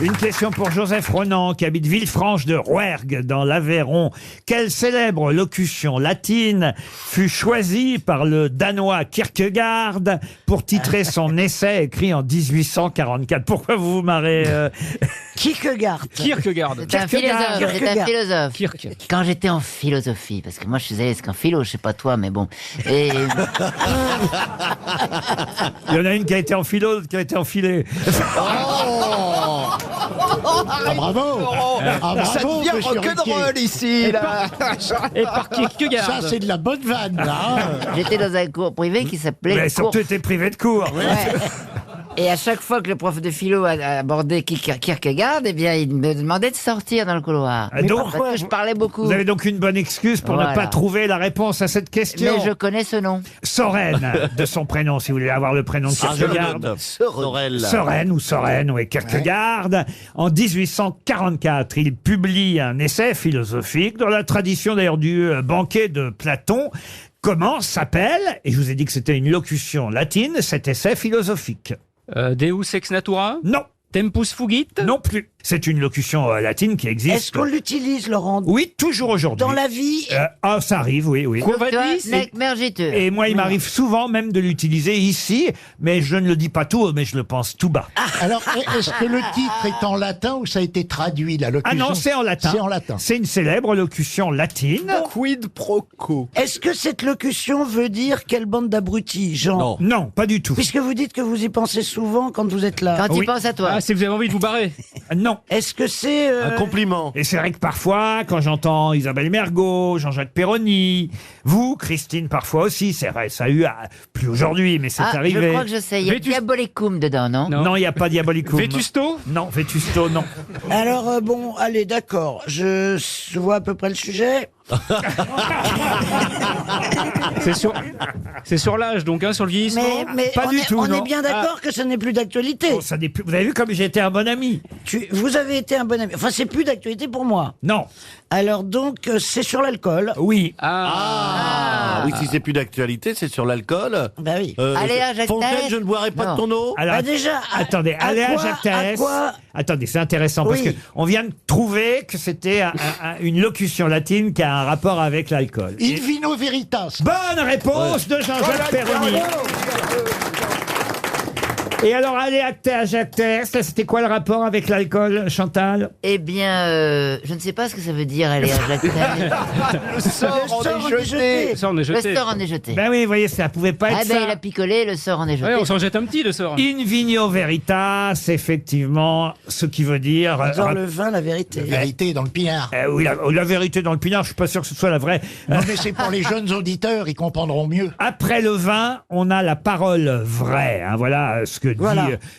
Une question pour Joseph Ronan, qui habite Villefranche de Rouergue, dans l'Aveyron. Quelle célèbre locution latine fut choisie par le Danois Kierkegaard pour titrer son essai écrit en 1844? Pourquoi vous vous marrez Kierkegaard. Kierkegaard. C'est un philosophe. C'est un Kierkegaard. philosophe. Kirk. Quand j'étais en philosophie, parce que moi je suis allé qu'en philo, je sais pas toi, mais bon. Et Il y en a une qui a été en philo, l'autre qui a été enfilée. Ah, bravo. Ah, bravo, Ça devient monsieur rock'n'roll Ruquier. ici, là. Et par Kierkegaard. Ça, c'est de la bonne vanne, là. j'étais dans un cours privé qui s'appelait Mais le cours. surtout été privé de cours. Ouais. Et à chaque fois que le prof de philo a abordé Kierkegaard, eh bien, il me demandait de sortir dans le couloir. Ah, donc, Parce que je parlais beaucoup. Vous avez donc une bonne excuse pour ne Voilà. pas trouver la réponse à cette question. Mais je connais ce nom. Soren, de son prénom, si vous voulez avoir le prénom de Kierkegaard. Soren ou Soren, oui, Kierkegaard. En 1844, il publie un essai philosophique dans la tradition d'ailleurs du banquet de Platon. Comment s'appelle, et je vous ai dit que c'était une locution latine, cet essai philosophique? Deus ex natura. Non. Tempus fugit. Non plus. C'est une locution latine qui existe. Est-ce qu'on l'utilise, Laurent? Oui, toujours aujourd'hui. Dans la vie? Ça arrive, oui, oui. Toi, nec mergitur. Et moi, il m'arrive souvent même de l'utiliser ici, mais je ne le dis pas tout haut, mais je le pense tout bas. Alors, est-ce que le titre est en latin ou ça a été traduit, la locution? Ah non, c'est en latin. C'est en latin. C'est une célèbre locution latine. Quid pro quo. Est-ce que cette locution veut dire quelle bande d'abrutis, Jean? Non, pas du tout. Puisque vous dites que vous y pensez souvent quand vous êtes là. Quand il pense à toi. Ah, si vous avez envie de vous barrer. Non. Est-ce que c'est... Un compliment. Et c'est vrai que parfois, quand j'entends Isabelle Mergo, Jean-Jacques Perroni, vous, Christine, parfois aussi, c'est vrai, ça a eu, plus aujourd'hui, mais c'est Ah, arrivé. je crois que je sais. Il y a Diabolicum dedans, non? Non, il n'y a pas Diabolicum. Vétusto? Non, Vétusto, non. Alors, bon, allez, d'accord. Je vois à peu près le sujet. C'est sur l'âge, donc, sur le vieillissement. Mais Pas du tout, on non. est bien d'accord que ce n'est plus d'actualité. Oh, ça n'est plus... Vous avez vu comme j'ai été un bon ami? Vous avez été un bon ami. Enfin, c'est plus d'actualité pour moi. Non. Alors donc, c'est sur l'alcool. Oui. Oui, si c'est plus d'actualité, c'est sur l'alcool. Bah oui. Aléa Jacques Fontaine, Thaès. je ne boirai pas Non. de ton eau. Alors, Bah déjà, attendez, allez à quoi- Jacques Thaès. à quoi- Attendez, c'est intéressant parce que Oui. on vient de trouver que c'était une locution latine qui a un rapport avec l'alcool. In vino veritas. Bonne réponse de Jean-Jacques Perroni. Et alors, allez à Jacques Thaès, là, c'était quoi le rapport avec l'alcool, Chantal? Eh bien, je ne sais pas ce que ça veut dire, Aléa Jacques Thaès. Le sort en est jeté. Ça, on est Le jeté. sort en est jeté. Ben oui, vous voyez, ça pouvait pas être Ah ben, ça. il a picolé, le sort en est jeté. Ouais, on s'en jette un petit, le sort. In vigno veritas, effectivement, ce qui veut dire... dans le vin, la vérité. La vérité dans le pinard. oui, la vérité dans le pinard, je suis pas sûr que ce soit la vraie. Non, mais c'est pour les jeunes auditeurs, ils comprendront mieux. Après le vin, on a la parole vraie. Hein, voilà ce que dit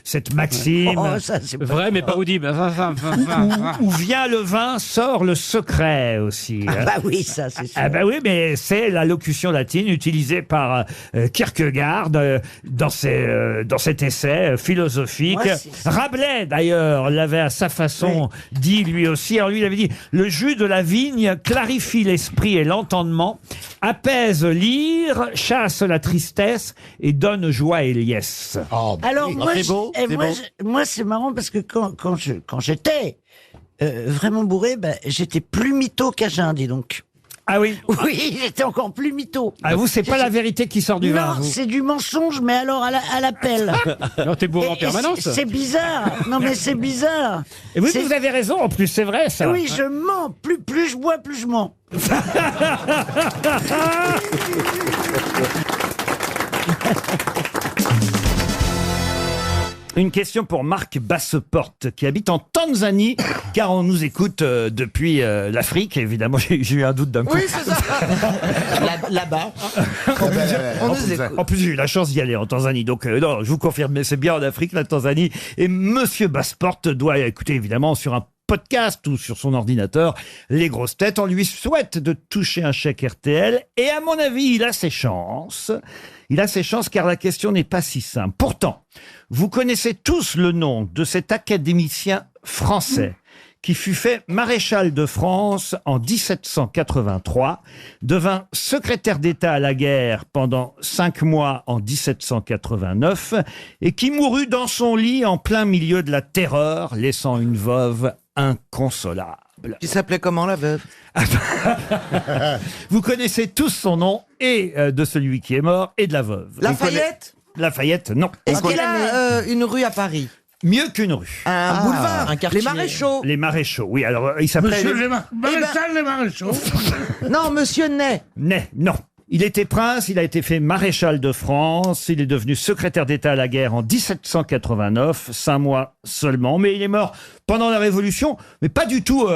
cette maxime. Oh, ça, c'est pas... Vrai, mais pas audible. Où vient le vin, sort le secret aussi. Ah hein. bah oui, ça, c'est sûr. Ah bah oui, mais c'est la locution latine utilisée par Kierkegaard dans cet essai philosophique. Ouais, c'est ça. Rabelais, d'ailleurs, l'avait à sa façon dit lui aussi. Alors lui, il avait dit « Le jus de la vigne clarifie l'esprit et l'entendement, apaise l'ire, chasse la tristesse et donne joie et liesse. » Oh, bah, Alors, Alors oui. moi, c'est beau, et c'est moi, beau. moi, c'est marrant parce que quand j'étais vraiment bourré, ben, j'étais plus mytho qu'Agen, dis donc. Ah oui. Oui, j'étais encore plus mytho. Ah, vous, c'est pas la vérité qui sort du vin. Non, vous. c'est du mensonge, mais alors à l'appel. Non, t'es bourré en Et permanence. c'est bizarre. Non, mais c'est bizarre. Et oui, C'est- vous avez raison, en plus, c'est vrai, ça. Oui, je mens. Plus je bois, plus je mens. Une question pour Marc Basseporte, qui habite en Tanzanie, car on nous écoute depuis l'Afrique. Évidemment, j'ai eu un doute d'un coup. Oui, c'est ça. Là-bas. On nous écoute. En plus, j'ai eu la chance d'y aller en Tanzanie. Donc, non, je vous confirme, mais c'est bien en Afrique, la Tanzanie. Et Monsieur Basseporte doit écouter, évidemment, sur un podcast ou sur son ordinateur, les grosses têtes. On lui souhaite de toucher un chèque RTL. Et à mon avis, il a ses chances. Il a ses chances car la question n'est pas si simple. Pourtant, vous connaissez tous le nom de cet académicien français qui fut fait maréchal de France en 1783, devint secrétaire d'État à la guerre pendant 5 mois en 1789 et qui mourut dans son lit en plein milieu de la terreur, laissant une veuve inconsolable. Qui s'appelait comment, la veuve? Vous connaissez tous son nom, et de celui qui est mort, et de la veuve. Lafayette? Lafayette, non. Est-ce qu'il a une rue à Paris? Mieux qu'une rue. Un boulevard? un quartier. Les Maréchaux? Les Maréchaux, oui. Alors, il s'appelait... Maréchal les Maréchaux. Non, Monsieur Ney. Ney, non. Il était prince, il a été fait maréchal de France, il est devenu secrétaire d'État à la guerre en 1789, 5 mois seulement, mais il est mort pendant la Révolution, mais pas du tout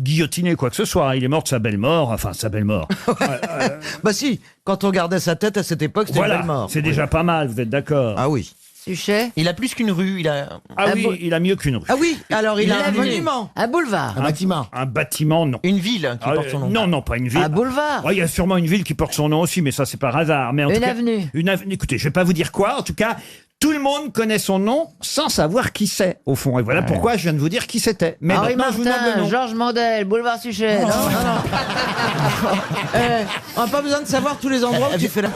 guillotiné quoi que ce soit. Il est mort de sa belle mort, enfin sa belle mort. Bah si, quand on gardait sa tête à cette époque, c'était Voilà, une belle mort. c'est déjà pas mal, vous êtes d'accord? Ah oui. Suchet. Il a plus qu'une rue. Ah oui, il a mieux qu'une rue. Ah oui, alors il a un avenue. monument. Un boulevard. Un bâtiment. Un bâtiment, non. Une ville qui porte son nom. Non, non, pas une ville. Un boulevard. Oh, il y a sûrement une ville qui porte son nom aussi, mais ça, c'est par hasard. Mais en Une tout cas, avenue. Une avenue. Écoutez, je vais pas vous dire quoi. En tout cas, tout le monde connaît son nom sans savoir qui c'est, au fond. Et voilà pourquoi je viens de vous dire qui c'était. Mais Henri maintenant, je vous nomme le Martin, nom. Georges Mandel, boulevard Suchet. Non, On n'a pas besoin de savoir tous les endroits où tu fais la...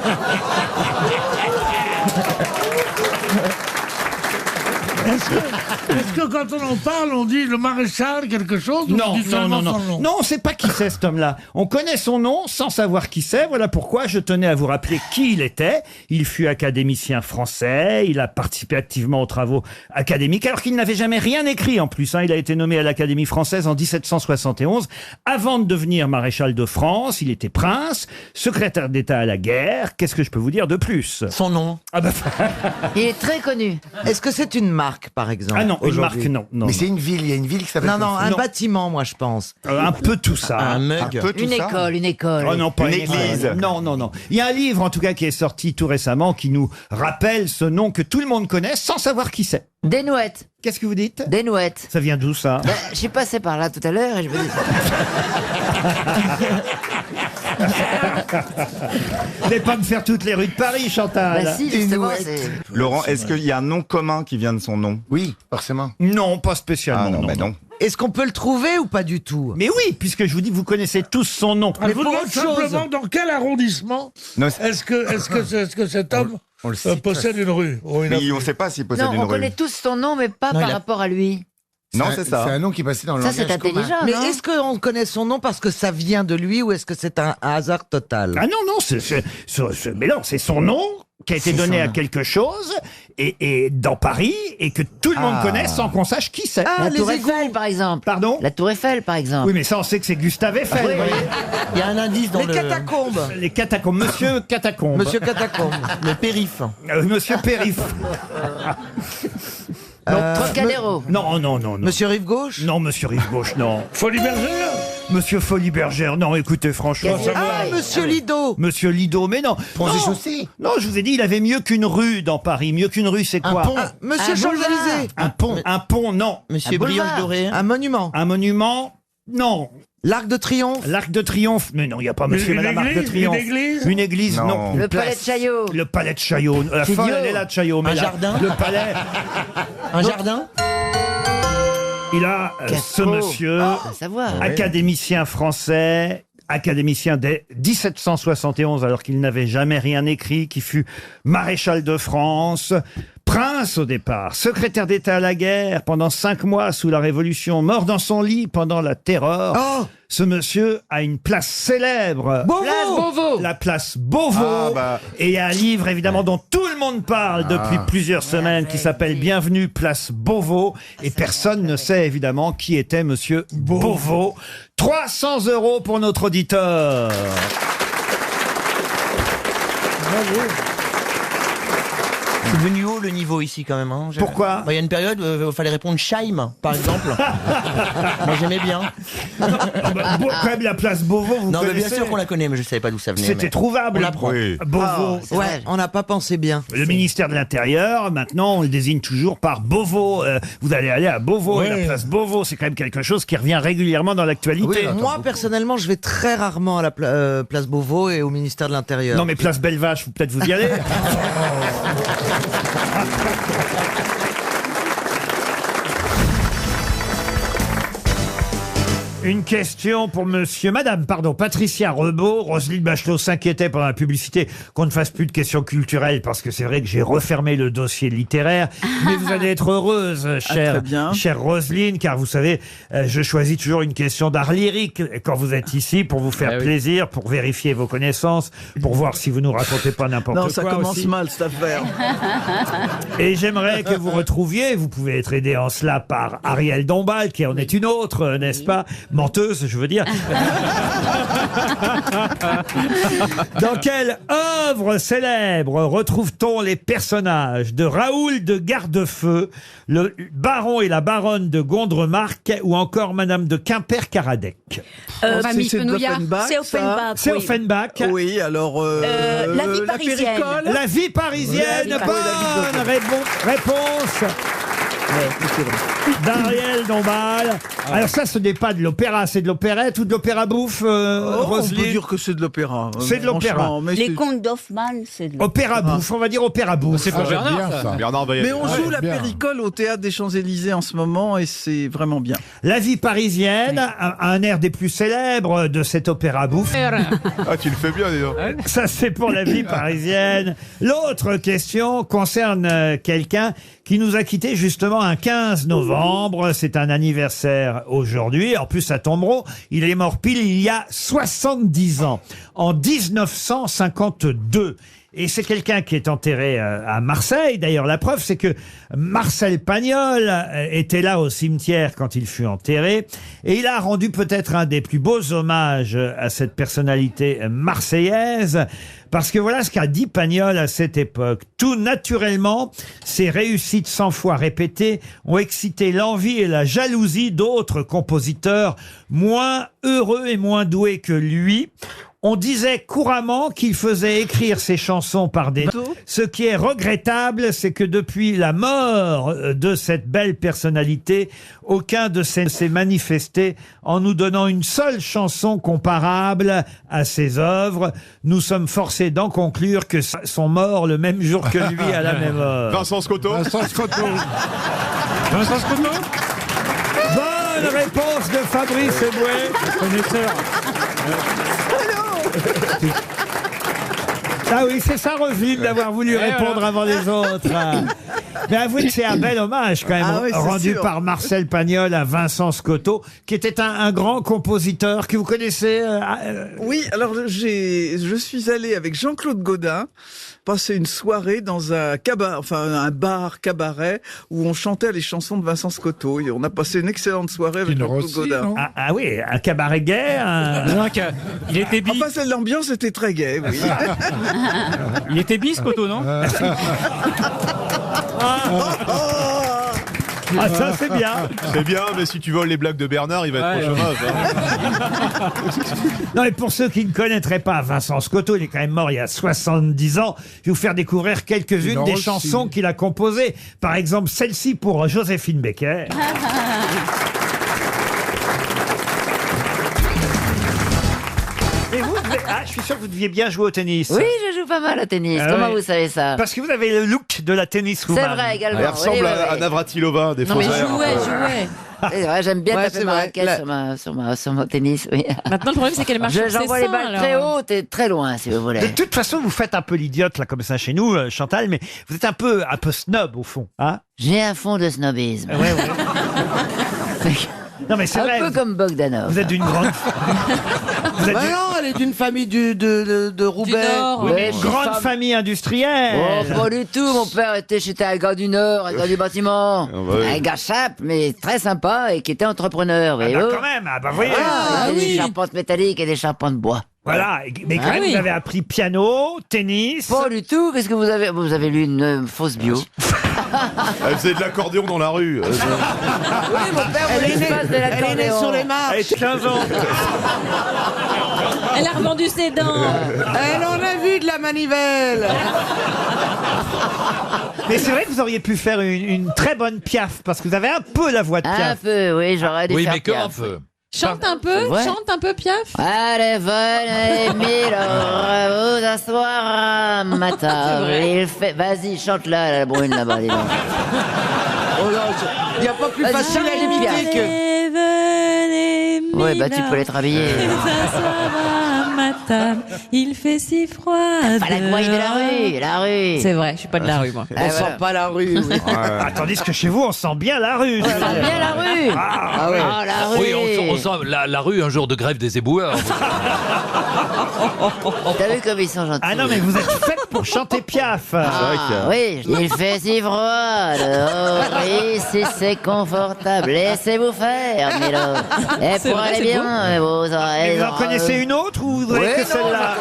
Est-ce que quand on en parle, on dit le maréchal quelque chose ou on Non, dit non, seulement non, son non. nom Non, on sait pas qui c'est cet homme-là. On connaît son nom sans savoir qui c'est. Voilà pourquoi je tenais à vous rappeler qui il était. Il fut académicien français. Il a participé activement aux travaux académiques, alors qu'il n'avait jamais rien écrit en plus. Il a été nommé à l'Académie française en 1771. Avant de devenir maréchal de France, il était prince, secrétaire d'État à la guerre. Qu'est-ce que je peux vous dire de plus? Son nom. Ah bah, Il est très connu. Est-ce que c'est une marque, par exemple? ah non, une aujourd'hui marque, non. non Mais c'est une ville, il y a une ville qui s'appelle. Non, non, un Non. bâtiment, moi, je pense. un peu tout ça. Un mug. Un peu tout Une ça. école, une école. Oh non, pas Une une église. école. Non, non, non. Il y a un livre, en tout cas, qui est sorti tout récemment, qui nous rappelle ce nom que tout le monde connaît sans savoir qui c'est. Desnouettes. Qu'est-ce que vous dites? Desnouettes. Ça vient d'où, ça? Ben, je suis passé par là tout à l'heure et je me dis... Vous n'allez pas me faire toutes les rues de Paris, Chantal. Bah si, justement, c'est... Laurent, est-ce qu'il y a un nom commun qui vient de son nom? Oui, forcément. Non, pas spécialement. Ah non, bah non. Est-ce qu'on peut le trouver ou pas du tout? Mais oui, puisque je vous dis, vous connaissez tous son nom. Mais pour autre chose. dans quel arrondissement Non, est-ce que cet homme On le sait possède une rue ou une mais avenue on ne sait pas s'il possède Non, une on rue. connaît tous son nom, mais pas Non, par il a- rapport à lui. Non, c'est ça. C'est un nom qui passait dans le Ça, c'est langage commun. intelligent, Mais non est-ce qu'on connaît son nom parce que ça vient de lui ou est-ce que c'est un hasard total? Ah non, non, mais non, c'est son nom qui a été donné à quelque chose et dans Paris et que tout le monde connaît sans qu'on sache qui c'est. Ah, La les Tour égouts. Eiffel, par exemple. Pardon? La Tour Eiffel, par exemple. Oui, mais ça, on sait que c'est Gustave Eiffel. Oui, vous voyez. Il y a un indice dans Les le... catacombes. Les catacombes. Monsieur Catacombe. Monsieur Catacombe. Le périph. Monsieur Périph. Trocadéro. Non, non, non, non. Monsieur Rive Gauche. Non, monsieur Rive Gauche, non. Folie Bergère. Monsieur Folie Bergère, non, écoutez, franchement. Qu'est-ce que Ah, Monsieur Lido. Monsieur Lido, mais non. Ponts Non. et chaussées. Non, je vous ai dit, il avait mieux qu'une rue dans Paris. Mieux qu'une rue, c'est quoi? pont. Ah, Monsieur Un Champs-Élysées. Un pont. Un pont, non. Monsieur Un Brioche boulevard. Doré. Un monument. Un monument, non. L'Arc de Triomphe. L'Arc de Triomphe, mais non, il n'y a pas monsieur et Une madame Arc de église, Triomphe. une église Une église, non. Non. Une Le place. palais de Chaillot. Le palais de Chaillot. La C'est fin, idiot. elle est là de Chaillot. Mais Un la- jardin. Le palais. Un jardin. Il a, ce monsieur, À savoir. académicien français, académicien dès 1771, alors qu'il n'avait jamais rien écrit, qui fut maréchal de France, Prince au départ, secrétaire d'État à la guerre, pendant 5 mois sous la Révolution, mort dans son lit pendant la Terreur. Oh. Ce monsieur a une place célèbre. Beauvau. La place Beauvau. Et il y a un livre évidemment dont tout le monde parle depuis plusieurs semaines qui s'appelle Bienvenue place Beauvau. Et personne ne sait évidemment qui était monsieur Beauvau. 300 € pour notre auditeur. C'est devenu haut le niveau ici quand même. Hein. Pourquoi ? Il y a une période où il fallait répondre Scheim, par exemple. Moi j'aimais bien. Quand même la place Beauvau, vous Non, mais bien connaissez. sûr qu'on la connaît, mais je savais pas d'où ça venait. C'était mais trouvable. On l'apprend. Beauvau. Ouais, on n'a pas pensé bien. Le ministère de l'Intérieur, maintenant, on le désigne toujours par Beauvau. Vous allez aller à Beauvau et la place Beauvau, c'est quand même quelque chose qui revient régulièrement dans l'actualité. Moi, personnellement, je vais très rarement à la place Beauvau et au ministère de l'Intérieur. Non, mais place Belle-Vache, peut-être vous y allez. Une question pour Madame, Patricia Rebaud. Roselyne Bachelot s'inquiétait pendant la publicité qu'on ne fasse plus de questions culturelles parce que c'est vrai que j'ai refermé le dossier littéraire. Mais vous allez être heureuse, chère Roselyne, car vous savez, je choisis toujours une question d'art lyrique quand vous êtes ici pour vous faire plaisir, pour vérifier vos connaissances, pour voir si vous nous racontez pas n'importe quoi. Non, ça commence aussi. mal cette affaire. Et j'aimerais que vous retrouviez, vous pouvez être aidé en cela par Ariel Dombal, qui en est une autre, n'est-ce pas? Menteuse, je veux dire. Dans quelle œuvre célèbre retrouve-t-on les personnages de Raoul de Gardefeu, le baron et la baronne de Gondremarck ou encore Madame de Quimper-Caradec? C'est d'Offenbach, C'est Offenbach. C'est oui. Offenbach. Oui, alors... La vie parisienne. péricole. La vie parisienne, bonne réponse d'Ariel Dombal. Alors ça, ce n'est pas de l'opéra, c'est de l'opérette ou de l'opéra bouffe, On Roselyne? peut dire que c'est de l'opéra. C'est de l'opéra. Franchement, mais Les c'est- contes d'Hoffmann, c'est de Opéra bouffe, on va dire opéra bouffe. C'est pas Bernard, ça. Bernard Baillet. Mais on joue la péricole au Théâtre des Champs-Élysées en ce moment et c'est vraiment bien. La vie parisienne, un air des plus célèbres de cet opéra bouffe. Ah, tu le fais bien, dis donc. Ça, c'est pour la vie parisienne. L'autre question concerne quelqu'un qui nous a quittés justement un 15 novembre. C'est un anniversaire aujourd'hui. En plus, ça tombe rond. Il est mort pile il y a 70 ans, en 1952. Et c'est quelqu'un qui est enterré à Marseille. D'ailleurs, la preuve, c'est que Marcel Pagnol était là au cimetière quand il fut enterré. Et il a rendu peut-être un des plus beaux hommages à cette personnalité marseillaise. Parce que voilà ce qu'a dit Pagnol à cette époque. Tout naturellement, ses réussites 100 fois répétées ont excité l'envie et la jalousie d'autres compositeurs moins heureux et moins doués que lui. On disait couramment qu'il faisait écrire ses chansons par des... Ce qui est regrettable, c'est que depuis la mort de cette belle personnalité, aucun de ces s'est manifesté en nous donnant une seule chanson comparable à ses œuvres. Nous sommes forcés d'en conclure que sont morts le même jour que lui à la même heure. Vincent Scotto. Vincent Scotto. Bonne réponse de Fabrice Eboué. Connaisseur. Ah oui, c'est ça, Roselyne, d'avoir voulu répondre avant les autres. Mais avouez que c'est un bel hommage, quand même, Ah oui, c'est rendu sûr. par Marcel Pagnol à Vincent Scotto, qui était un grand compositeur que vous connaissez. Oui, alors je suis allé avec Jean-Claude Gaudin passer une soirée dans un un bar cabaret où on chantait les chansons de Vincent Scotto et on a passé une excellente soirée avec Jean-Claude Gaudin. Ah oui, un cabaret gay. Il était bi. Enfin, l'ambiance était très gaie, oui. Il était bis, Scotto, non Ah, ça, c'est bien. C'est bien, mais si tu voles les blagues de Bernard, il va être au chômage. Non, et pour ceux qui ne connaîtraient pas Vincent Scotto, il est quand même mort il y a 70 ans. Je vais vous faire découvrir quelques-unes Non, des si. chansons qu'il a composées. Par exemple, celle-ci pour Joséphine Baker. Et vous, je suis sûr que vous deviez bien jouer au tennis. Oui, je joue pas mal au tennis. Ah Comment ouais. vous savez ça? Parce que vous avez le look de la tenniswoman. C'est vrai également. Elle ressemble Oui, oui, à oui. Navratilova, des Non, faux mais airs. jouez. C'est vrai, j'aime bien Ouais, taper c'est ma vrai. raquette sur mon tennis. Oui. Maintenant, le problème, c'est qu'elle marche sur ses J'envoie les seins, balles très alors. hautes et très loin, si vous voulez. De toute façon, vous faites un peu l'idiote, là, comme ça, chez nous, Chantal, mais vous êtes un peu snob, au fond. Hein. J'ai un fond de snobisme. Ouais. Non, mais c'est un vrai. peu comme Bogdanov. Vous êtes d'une grande... Vous êtes Bah non, elle est d'une famille de Roubaix. Oui, mais une grande famille industrielle. Oh, pas du tout. Mon père c'était un gars du Nord, un gars du bâtiment. Un gars simple, mais très sympa et qui était entrepreneur. Ah, voyez-vous. quand même, vous voyez. Des charpentes métalliques et des charpentes de bois. Voilà, mais quand même, vous avez appris piano, tennis. Pas du tout. Qu'est-ce que vous avez? Vous avez lu une fausse bio. Elle faisait de l'accordéon dans la rue. Oui, mon père voulait que je fasse de Elle est née sur les Elle marches. était 15 ans. Elle a revendu ses dents. Elle en a vu de la manivelle. Mais c'est vrai que vous auriez pu faire une très bonne Piaf, parce que vous avez un peu la voix de Un Piaf. peu, oui, j'aurais dû Oui, faire mais que un Piaf. peu. Chante un peu, Ouais. chante un peu, Piaf. Allez, venez, Milo, vous asseoir à ma table. Il fait... Vas-y, chante-la, la brune, là-bas, dis donc. Oh non, il n'y a pas plus Vas-y, facile chante à les limiter que... Venez, Ouais, bah tu peux l'être habillé. à ma table. Il fait si froid. Pas la gouaille de la rue. C'est vrai, je suis pas de la rue, moi. On sent pas la rue. Oui. Tandis que chez vous, on sent bien la rue. On sent bien la rue. Ah, ouais. Oh, la rue. Oui, on sent la rue un jour de grève des éboueurs. T'as vu comme ils sont gentils? Ah non, mais vous êtes faite pour chanter Piaf. Ah, oui, il fait si froid dehors, ici c'est confortable, laissez-vous faire, Milo. Et C'est pour vrai, aller c'est bien, vos Et oreilles. vous en connaissez une autre ou vous avez Ouais, que non. celle-là?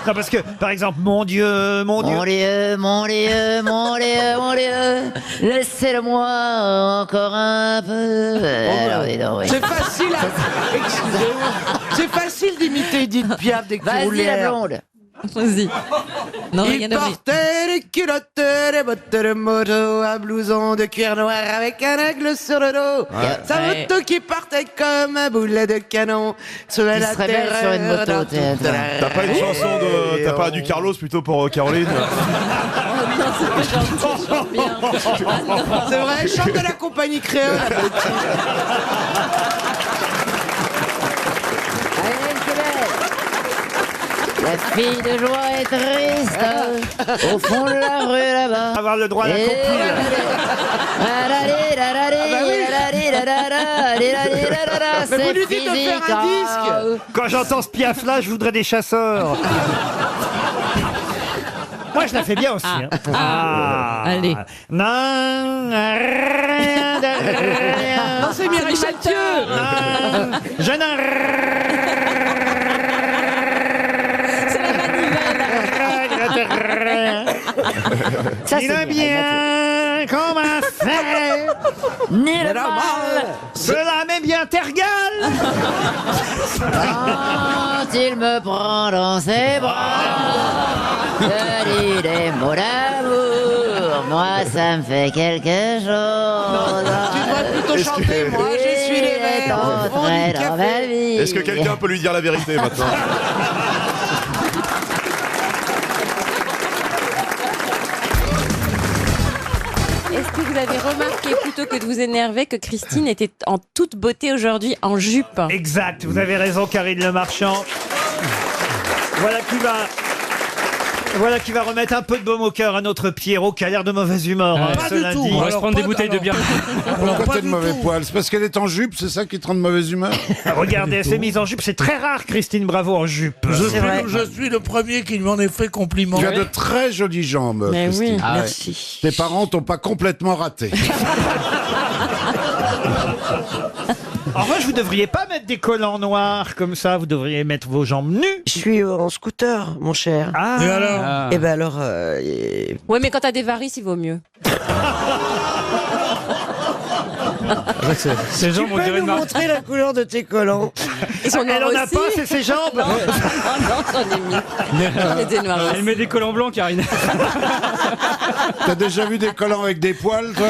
Non, parce que, par exemple, mon Dieu, mon Dieu. Mon Dieu, mon Dieu, mon Dieu, mon Dieu, laissez-le-moi encore un peu. Alors, dis donc, oui. C'est facile à... Excusez-moi. C'est facile d'imiter Edith Piaf dès que tu roules Vas-y, la l'air. blonde. Vas-y. Non, Il rien à voir. portait des culottes, des bottes de moto, un blouson de cuir noir avec un aigle sur le dos. Sa Ouais. moto qui partait comme un boulet de canon. Sur Qui la se révèle sur une terreur moto, dans tiens, toute toi. la- T'as pas une chanson de. T'as pas du Carlos plutôt pour Caroline C'est vrai, chante de la compagnie créole. la petite. Allez, Québec. La fille de joie est triste au fond de la rue là-bas. Avoir le droit à la compile. Mais vous lui dites de faire un disque. Quand j'entends ce Piaf-là, je voudrais des chasseurs. Moi, je la fais bien aussi. hein. Allez. Non, rien de rien. Non, c'est Mireille Mathieu. Non, je n'en C'est la manivelle. regrette rien. Ça, Ni c'est le bien qu'on m'a fait, ni le mal. cela m'est bien tergal. Quand il me prend dans ses bras, je dis des mots d'amour. Moi, ça me fait quelque chose. Tu devrais plutôt chanter. Moi, je suis les verres au fond Entrer du dans ma café. vie. Est-ce que quelqu'un peut lui dire la vérité maintenant Est-ce que vous avez remarqué, plutôt que de vous énerver, que Christine était en toute beauté aujourd'hui, en jupe? Exact, vous avez raison, Karine Le Marchand. Voilà qui va remettre un peu de baume au cœur à notre Pierrot qui a l'air de mauvaise humeur. hein, Pas ce du lundi. tout. On va se Alors, prendre des pas- bouteilles de bière. Pourquoi t'es de mauvais poil? C'est parce qu'elle est en jupe, c'est ça qui te rend de mauvaise humeur? Ah, regardez, elle s'est mise en jupe. C'est très rare, Christine Bravo, en jupe. Je suis le premier qui lui en ait fait compliment. Tu as de très jolies jambes, Mais Christine. oui, Ah ouais. merci. Tes parents t'ont pas complètement raté. En revanche, vous devriez pas mettre des collants noirs comme ça. Vous devriez mettre vos jambes nues. Je suis en scooter, mon cher. Ah. Et alors Et ben alors, Ouais, mais quand t'as des varices, il vaut mieux. Ces tu jambes, on peux dirait nous une marque. montrer la couleur de tes collants? Ils sont Elle noirs en a aussi. pas, c'est ses jambes. Non, non, j'en ai mis. J'en ai des noirs Elle aussi. met des collants blancs, Karine. T'as déjà vu des collants avec des poils, toi?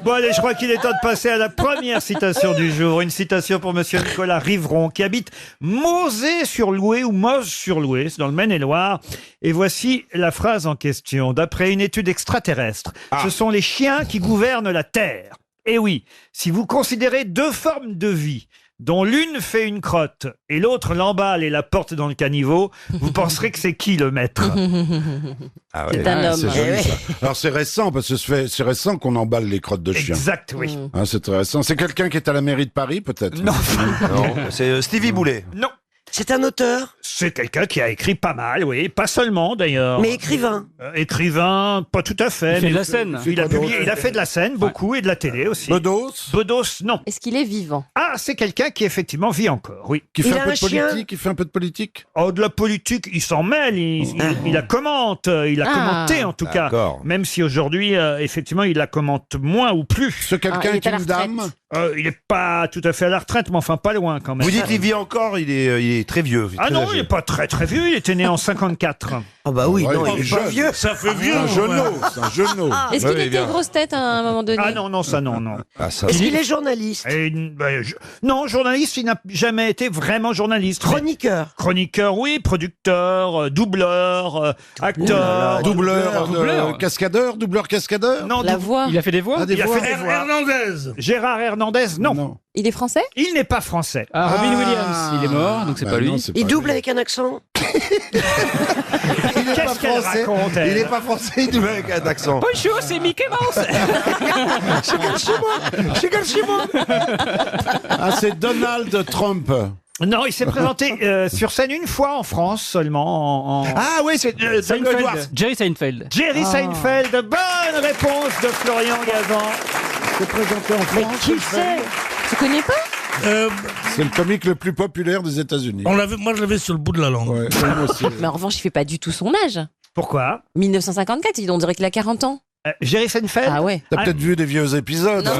Bon, allez, je crois qu'il est temps de passer à la première citation du jour. Une citation pour monsieur Nicolas Riveron, qui habite Mosée-sur-Loué ou Moz-sur-Loué, c'est dans le Maine-et-Loire. Et voici la phrase en question. D'après une étude extraterrestre, ce sont les chiens qui gouvernent concerne la Terre. Et oui, si vous considérez deux formes de vie, dont l'une fait une crotte et l'autre l'emballe et la porte dans le caniveau, vous penserez que c'est qui le maître? Ah C'est un homme. C'est joli, Eh ça. Alors c'est récent, parce que c'est récent qu'on emballe les crottes de chiens. Exact, oui. Hein, c'est très récent. C'est quelqu'un qui est à la mairie de Paris, peut-être? Non. C'est Stevie Boulet. Non. C'est un auteur, C'est quelqu'un qui a écrit pas mal, oui. Pas seulement, d'ailleurs. mais écrivain. Écrivain, pas tout à fait. Il fait mais de la scène. Il a fait de la scène, beaucoup, et de la télé aussi. Bedos? Bedos, non. Est-ce qu'il est vivant? Ah, c'est quelqu'un qui, effectivement, vit encore, oui. Qui fait Il un a peu un de chien politique? Il fait un peu de politique? Oh, de la politique, il s'en mêle, il la commente, il a commenté en tout cas. D'accord. Même si aujourd'hui, effectivement, il la commente moins ou plus. Ce quelqu'un il est est à la une dame? Il n'est pas tout à fait à la retraite, mais enfin pas loin quand même. Vous dites il vit encore, il est très vieux. Ah très non, âgé. il n'est pas très très vieux, il était né en 54. Ah bah oui, Ouais, non, il il est est pas jeune. vieux. Ça fait vieux. C'est un genou, c'est un genou. Est-ce qu'il était grosse tête à un moment donné? Ah non, non, ça non, non. Ah, ça. Est-ce qu'il est journaliste? Non, journaliste, il n'a jamais été vraiment journaliste. Chroniqueur. Chroniqueur, oui, producteur, doubleur, acteur. Doubleur, cascadeur, doubleur cascadeur? Non, La voix. Il a fait des voix. Ah, des il a voix. fait des voix. Hernandez. Gérard Hernandez, non. Il est français? Il n'est pas français. Ah, Robin Ah. Williams, il est mort, donc c'est Bah pas lui. non, c'est Il pas double lui. avec un accent. Qu'est-ce qu'elle raconte, elle Il est pas français, il doit avec un accent. Bonjour, c'est Mickey Mouse. Ah, c'est Donald Trump. Non, il s'est présenté sur scène une fois en France seulement. Ah oui, c'est Seinfeld. Jerry Seinfeld. Jerry Seinfeld, bonne réponse de Florian Gazan. C'est présenté en Mais France. qui c'est? Tu connais pas? C'est le comique le plus populaire des États-Unis. Moi, je l'avais sur le bout de la langue. Ouais, moi aussi. Mais en revanche, il fait pas du tout son âge. Pourquoi 1954, on dirait qu'il a 40 ans. Jerry Seinfeld. Ah ouais. T'as peut-être vu des vieux épisodes. Non,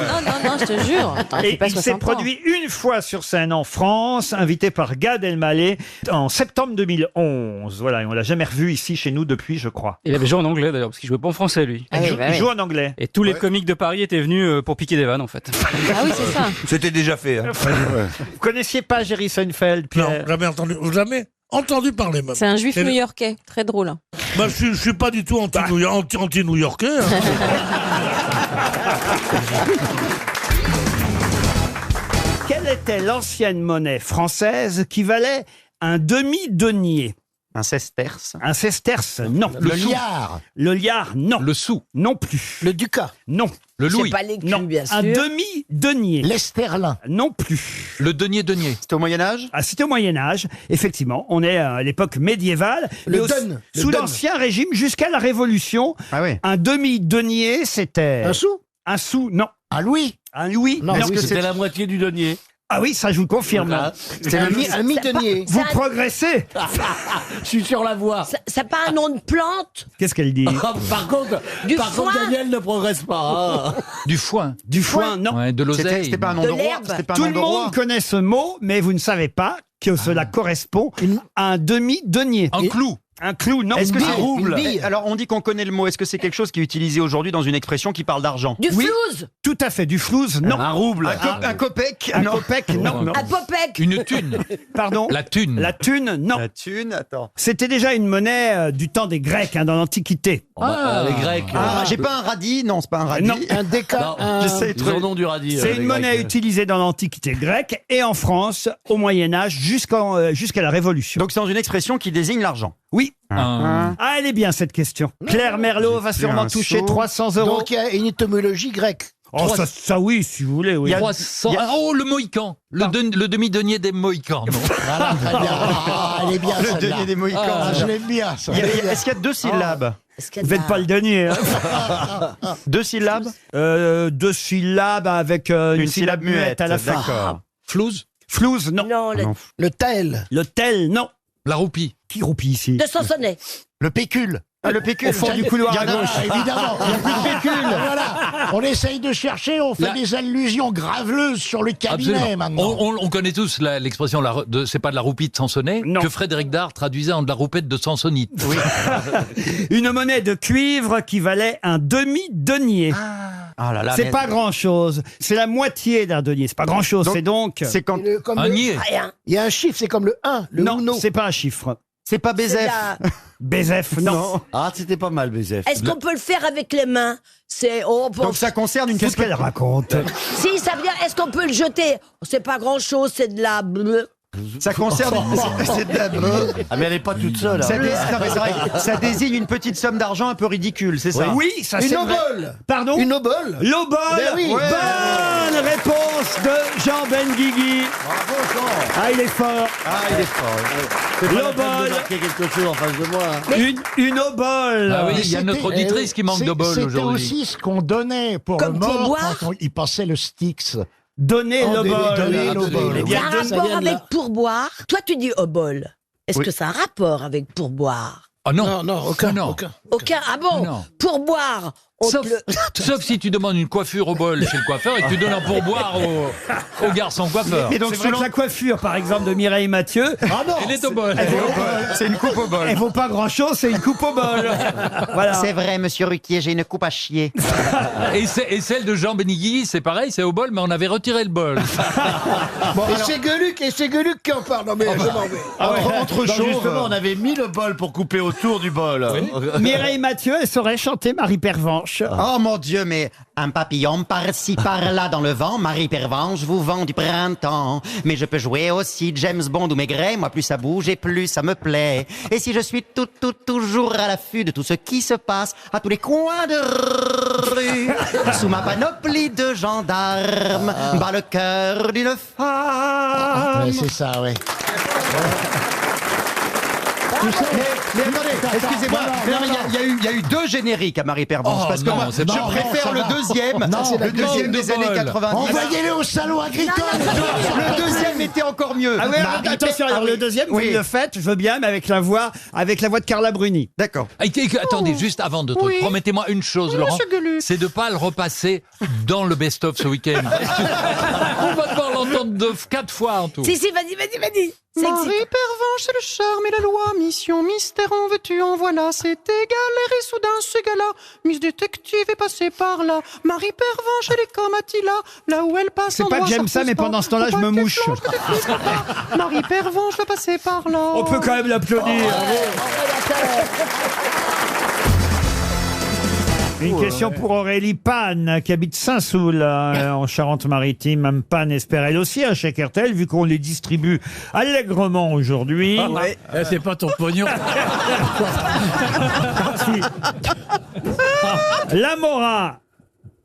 non, je te jure. Attends, il fait Et pas il s'est 60 ans. produit une fois sur scène en France, invité par Gad Elmaleh en septembre 2011. Voilà, et on l'a jamais revu ici chez nous depuis, je crois. Il avait joué en anglais d'ailleurs, parce qu'il jouait pas en français lui. Ah oui, bah Il oui. joue en anglais. Et tous les comiques de Paris étaient venus pour piquer des vannes en fait. Ah oui, c'est ça. C'était déjà fait. Hein. Vous connaissiez pas Jerry Seinfeld, Non, Pierre? jamais entendu parler même. C'est un juif Et le- new-yorkais. Très drôle. hein. Bah, je suis pas du tout anti-new-yorkais. Hein. Quelle était l'ancienne monnaie française qui valait un demi-denier? Un sesterce. Un sesterce, non. Le liard. Le liard, non. Le sou. Non plus. Le ducat. Non. Le louis. C'est pas l'écu, Non. bien sûr. Un demi-denier. L'esterlin. Non plus. Le denier. C'était au Moyen-Âge? Ah, c'était au Moyen-Âge, effectivement. On est à l'époque médiévale. Le mais au- dun, le Sous dun. l'Ancien Régime, jusqu'à la Révolution, Ah oui. un demi-denier, c'était... Un sou. Un sou, non. Un louis. Un louis, Non, non. oui, C'était la moitié du denier. Ah oui, ça je vous le confirme. C'est un mi-denier. Vous progressez. Je suis sur la voie. Ça n'a pas un nom de plante? Qu'est-ce qu'elle dit? Par contre, Du foin. Daniel ne progresse pas. hein. Du foin. Du foin, non. Ouais, de l'oseille. C'était pas un nom De de roi? l'herbe. C'était pas un Tout nom le de roi? monde connaît ce mot, mais vous ne savez pas que cela correspond à un demi-denier. Un clou. Un clou, non. Est-ce que c'est Une bille. Alors on dit qu'on connaît le mot. Est-ce que c'est quelque chose qui est utilisé aujourd'hui dans une expression qui parle d'argent? Du Oui. flouze? Tout à fait, du flouze, non. Un rouble. Un copec, un copec, non. Un popec? Une thune. Pardon. La thune. La thune, non. La thune, attends. C'était déjà une monnaie du temps des Grecs, hein, dans l'Antiquité. Les Grecs. Ah, j'ai pas un radis? Non, c'est pas un radis. Non. Un déca. J'essaie de Ils trouver. en ont du radis. C'est les une monnaie Grecs. utilisée dans l'Antiquité grecque et en France au Moyen Âge jusqu'à la Révolution. Donc c'est dans une expression qui désigne l'argent. Oui. Un- Ah, elle est bien cette question. Claire Merlot va sûrement un toucher sou. 300 €. Donc il y a une étymologie grecque. Oh, ça oui, si vous voulez, oui. 300. Ah, oh, le Mohican. Le demi-denier des Mohicans. non. Voilà, très bien. Ah, elle est bien Le celle-là. denier des Mohicans. Ah, je l'aime bien. Ça. Est-ce qu'il y a deux syllabes? Vous faites pas le denier. Hein. Deux syllabes? 2 syllabes avec une syllabe muette à la fin. D'accord. Flouze. Flouze, non. Non, Le tel. Le tel, non. La roupie. Qui roupie ici? de Sansonnet. Le pécule. Ah, le pécule. Au fond du couloir à gauche. Évidemment, il n'y a plus de pécule. Voilà. On essaye de chercher, on fait des allusions graveleuses sur le cabinet Absolument. maintenant. On connaît tous l'expression, c'est pas de la roupie de Sansonnet, Non. que Frédéric Dard traduisait en de la roupette de Sansonite. Oui. Une monnaie de cuivre qui valait un demi-denier. Ah là là. C'est mais- pas grand-chose. C'est la moitié d'un denier. C'est pas grand-chose. C'est donc... C'est quand. Comme Un le- niais. Rien. Il y a un chiffre, c'est comme le 1, le Non, Uno. c'est pas un chiffre. C'est pas Bézef. Bézef, non. Ah, c'était pas mal, Bézef. Est-ce qu'on peut le faire avec les mains? C'est bon. Donc ça concerne une Qu'est-ce qu'elle raconte? Si, ça veut dire, est-ce qu'on peut le jeter? C'est pas grand-chose, c'est de la bleu. Ça concerne c'est de la Ah mais elle est pas toute seule. Ça, non, mais c'est vrai, ça désigne une petite somme d'argent un peu ridicule, c'est ça? Oui, ça c'est Une vrai. obole. Pardon? Une obole. L'obole. Ben oui. Bonne réponse de Jean Benguigui. Bravo, Jean. Ah, il est fort. Ah, il est fort. C'est pas la peine L'obole. de marquer quelque chose en face de moi. Une obole. Ah oui, il y a notre auditrice qui manque de bol aujourd'hui. C'était aussi ce qu'on donnait pour Comme le pour mort boire quand il passait le Styx. Donner l'obole. Donner l'obole. Eh Ça bien, a un rapport avec pourboire. Toi, tu dis obole. Est-ce que ça a un rapport avec pourboire? Ah non. Non, aucun. Aucun. Ah bon? Non. Pourboire. Sauf si tu demandes une coiffure au bol chez le coiffeur et que tu donnes un pourboire au garçon coiffeur. Et donc, c'est vrai que la coiffure, par exemple, de Mireille Mathieu, Elle est au bol. C'est une coupe au bol. elle vaut pas grand-chose, c'est une coupe au bol. Voilà. C'est vrai, monsieur Ruquier, j'ai une coupe à chier. Et celle de Jean Beniguigui, c'est pareil, c'est au bol, mais on avait retiré le bol. Et c'est Gueluc qui en parle. Non mais je m'en vais. Entre choses. Justement, on avait mis le bol pour couper autour du bol. Mireille Mathieu, elle saurait chanter Marie Pervenche. Oh mon Dieu, mais un papillon par-ci par-là dans le vent, Marie Pervenche vous vend du printemps. Mais je peux jouer aussi James Bond ou Maigret, moi plus ça bouge et plus ça me plaît. Et si je suis toujours à l'affût de tout ce qui se passe à tous les coins de rue, sous ma panoplie de gendarmes, bat le cœur d'une femme. Ouais, c'est ça, ouais. Mais attendez, excusez-moi, il y a eu deux génériques à Marie Pervenche, parce que moi, je préfère le deuxième des années 90. Envoyez-le au salon agricole. Le deuxième était encore mieux. Ah oui, attention, alors le deuxième, vous le faites, je veux bien, mais avec la voix de Carla Bruni. D'accord. Attendez, juste avant de trucs, promettez-moi une chose, Laurent, c'est de ne pas le repasser dans le best-of ce week-end. On va devoir l'entendre 4 fois en tout. Si, vas-y. Marie Pervenche, c'est le charme et la loi. Mission mystère, en veux-tu, en voilà, c'est égal. Et soudain, ce gars-là, Miss Détective est passée par là. Marie Pervenche, elle est comme Attila, là où elle passe. C'est pas que j'aime ça, mais pendant ce temps-là, je me mouche. Marie Pervenche va passer par là. On peut quand même l'applaudir. Une question pour Aurélie Pan, qui habite Saint-Soul, en Charente-Maritime. Mme Pan espère elle aussi un chèque RTL, vu qu'on les distribue allègrement aujourd'hui. C'est pas ton pognon. La Mora.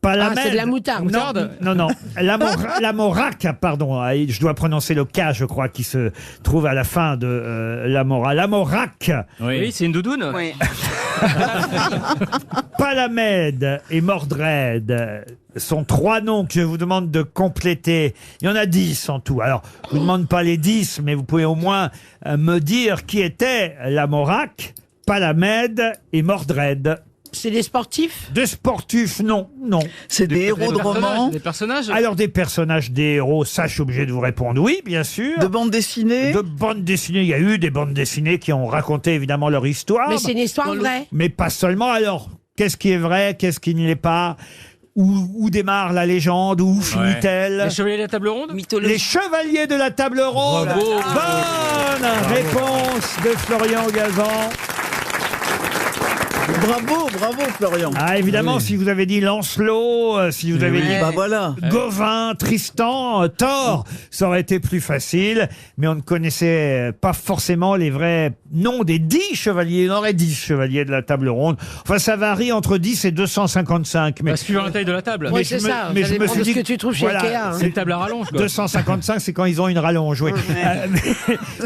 Pas la c'est de la moutarde. Non. La Morac, pardon. Je dois prononcer le K, je crois, qui se trouve à la fin de la Mora. La Morac. Oui, c'est une doudoune. Oui. Palamède et Mordred sont 3 noms que je vous demande de compléter. Il y en a 10 en tout. Alors, je vous demande pas les 10, mais vous pouvez au moins me dire qui était la Morac, Palamède et Mordred. C'est des sportifs? Des sportifs, non. C'est des héros de romans? Des personnages? Alors, des personnages, des héros, ça, je suis obligé de vous répondre oui, bien sûr. De bandes dessinées? De bandes dessinées, il y a eu des bandes dessinées qui ont raconté évidemment leur histoire. Mais c'est une histoire vraie. Mais pas seulement. Alors, qu'est-ce qui est vrai, qu'est-ce qui ne l'est pas? Où démarre la légende? Où finit-elle? Les Chevaliers de la Table Ronde? Les Chevaliers de la Table Ronde. Bravo. Bonne réponse de Florian Gazan. Bravo Florian. Ah évidemment, si vous avez dit Lancelot, si vous avez dit voilà. Gauvin, Tristan, Thor, ça aurait été plus facile, mais on ne connaissait pas forcément les vrais noms des 10 chevaliers. Il y en aurait 10 chevaliers de la Table Ronde. Enfin, ça varie entre 10 et 255. Mais suivant la taille de la table. Oui, c'est ça. Mais je me suis dit ce que tu trouves chez Ikea. Hein. C'est une table à rallonge, quoi. 255, c'est quand ils ont une rallonge, oui.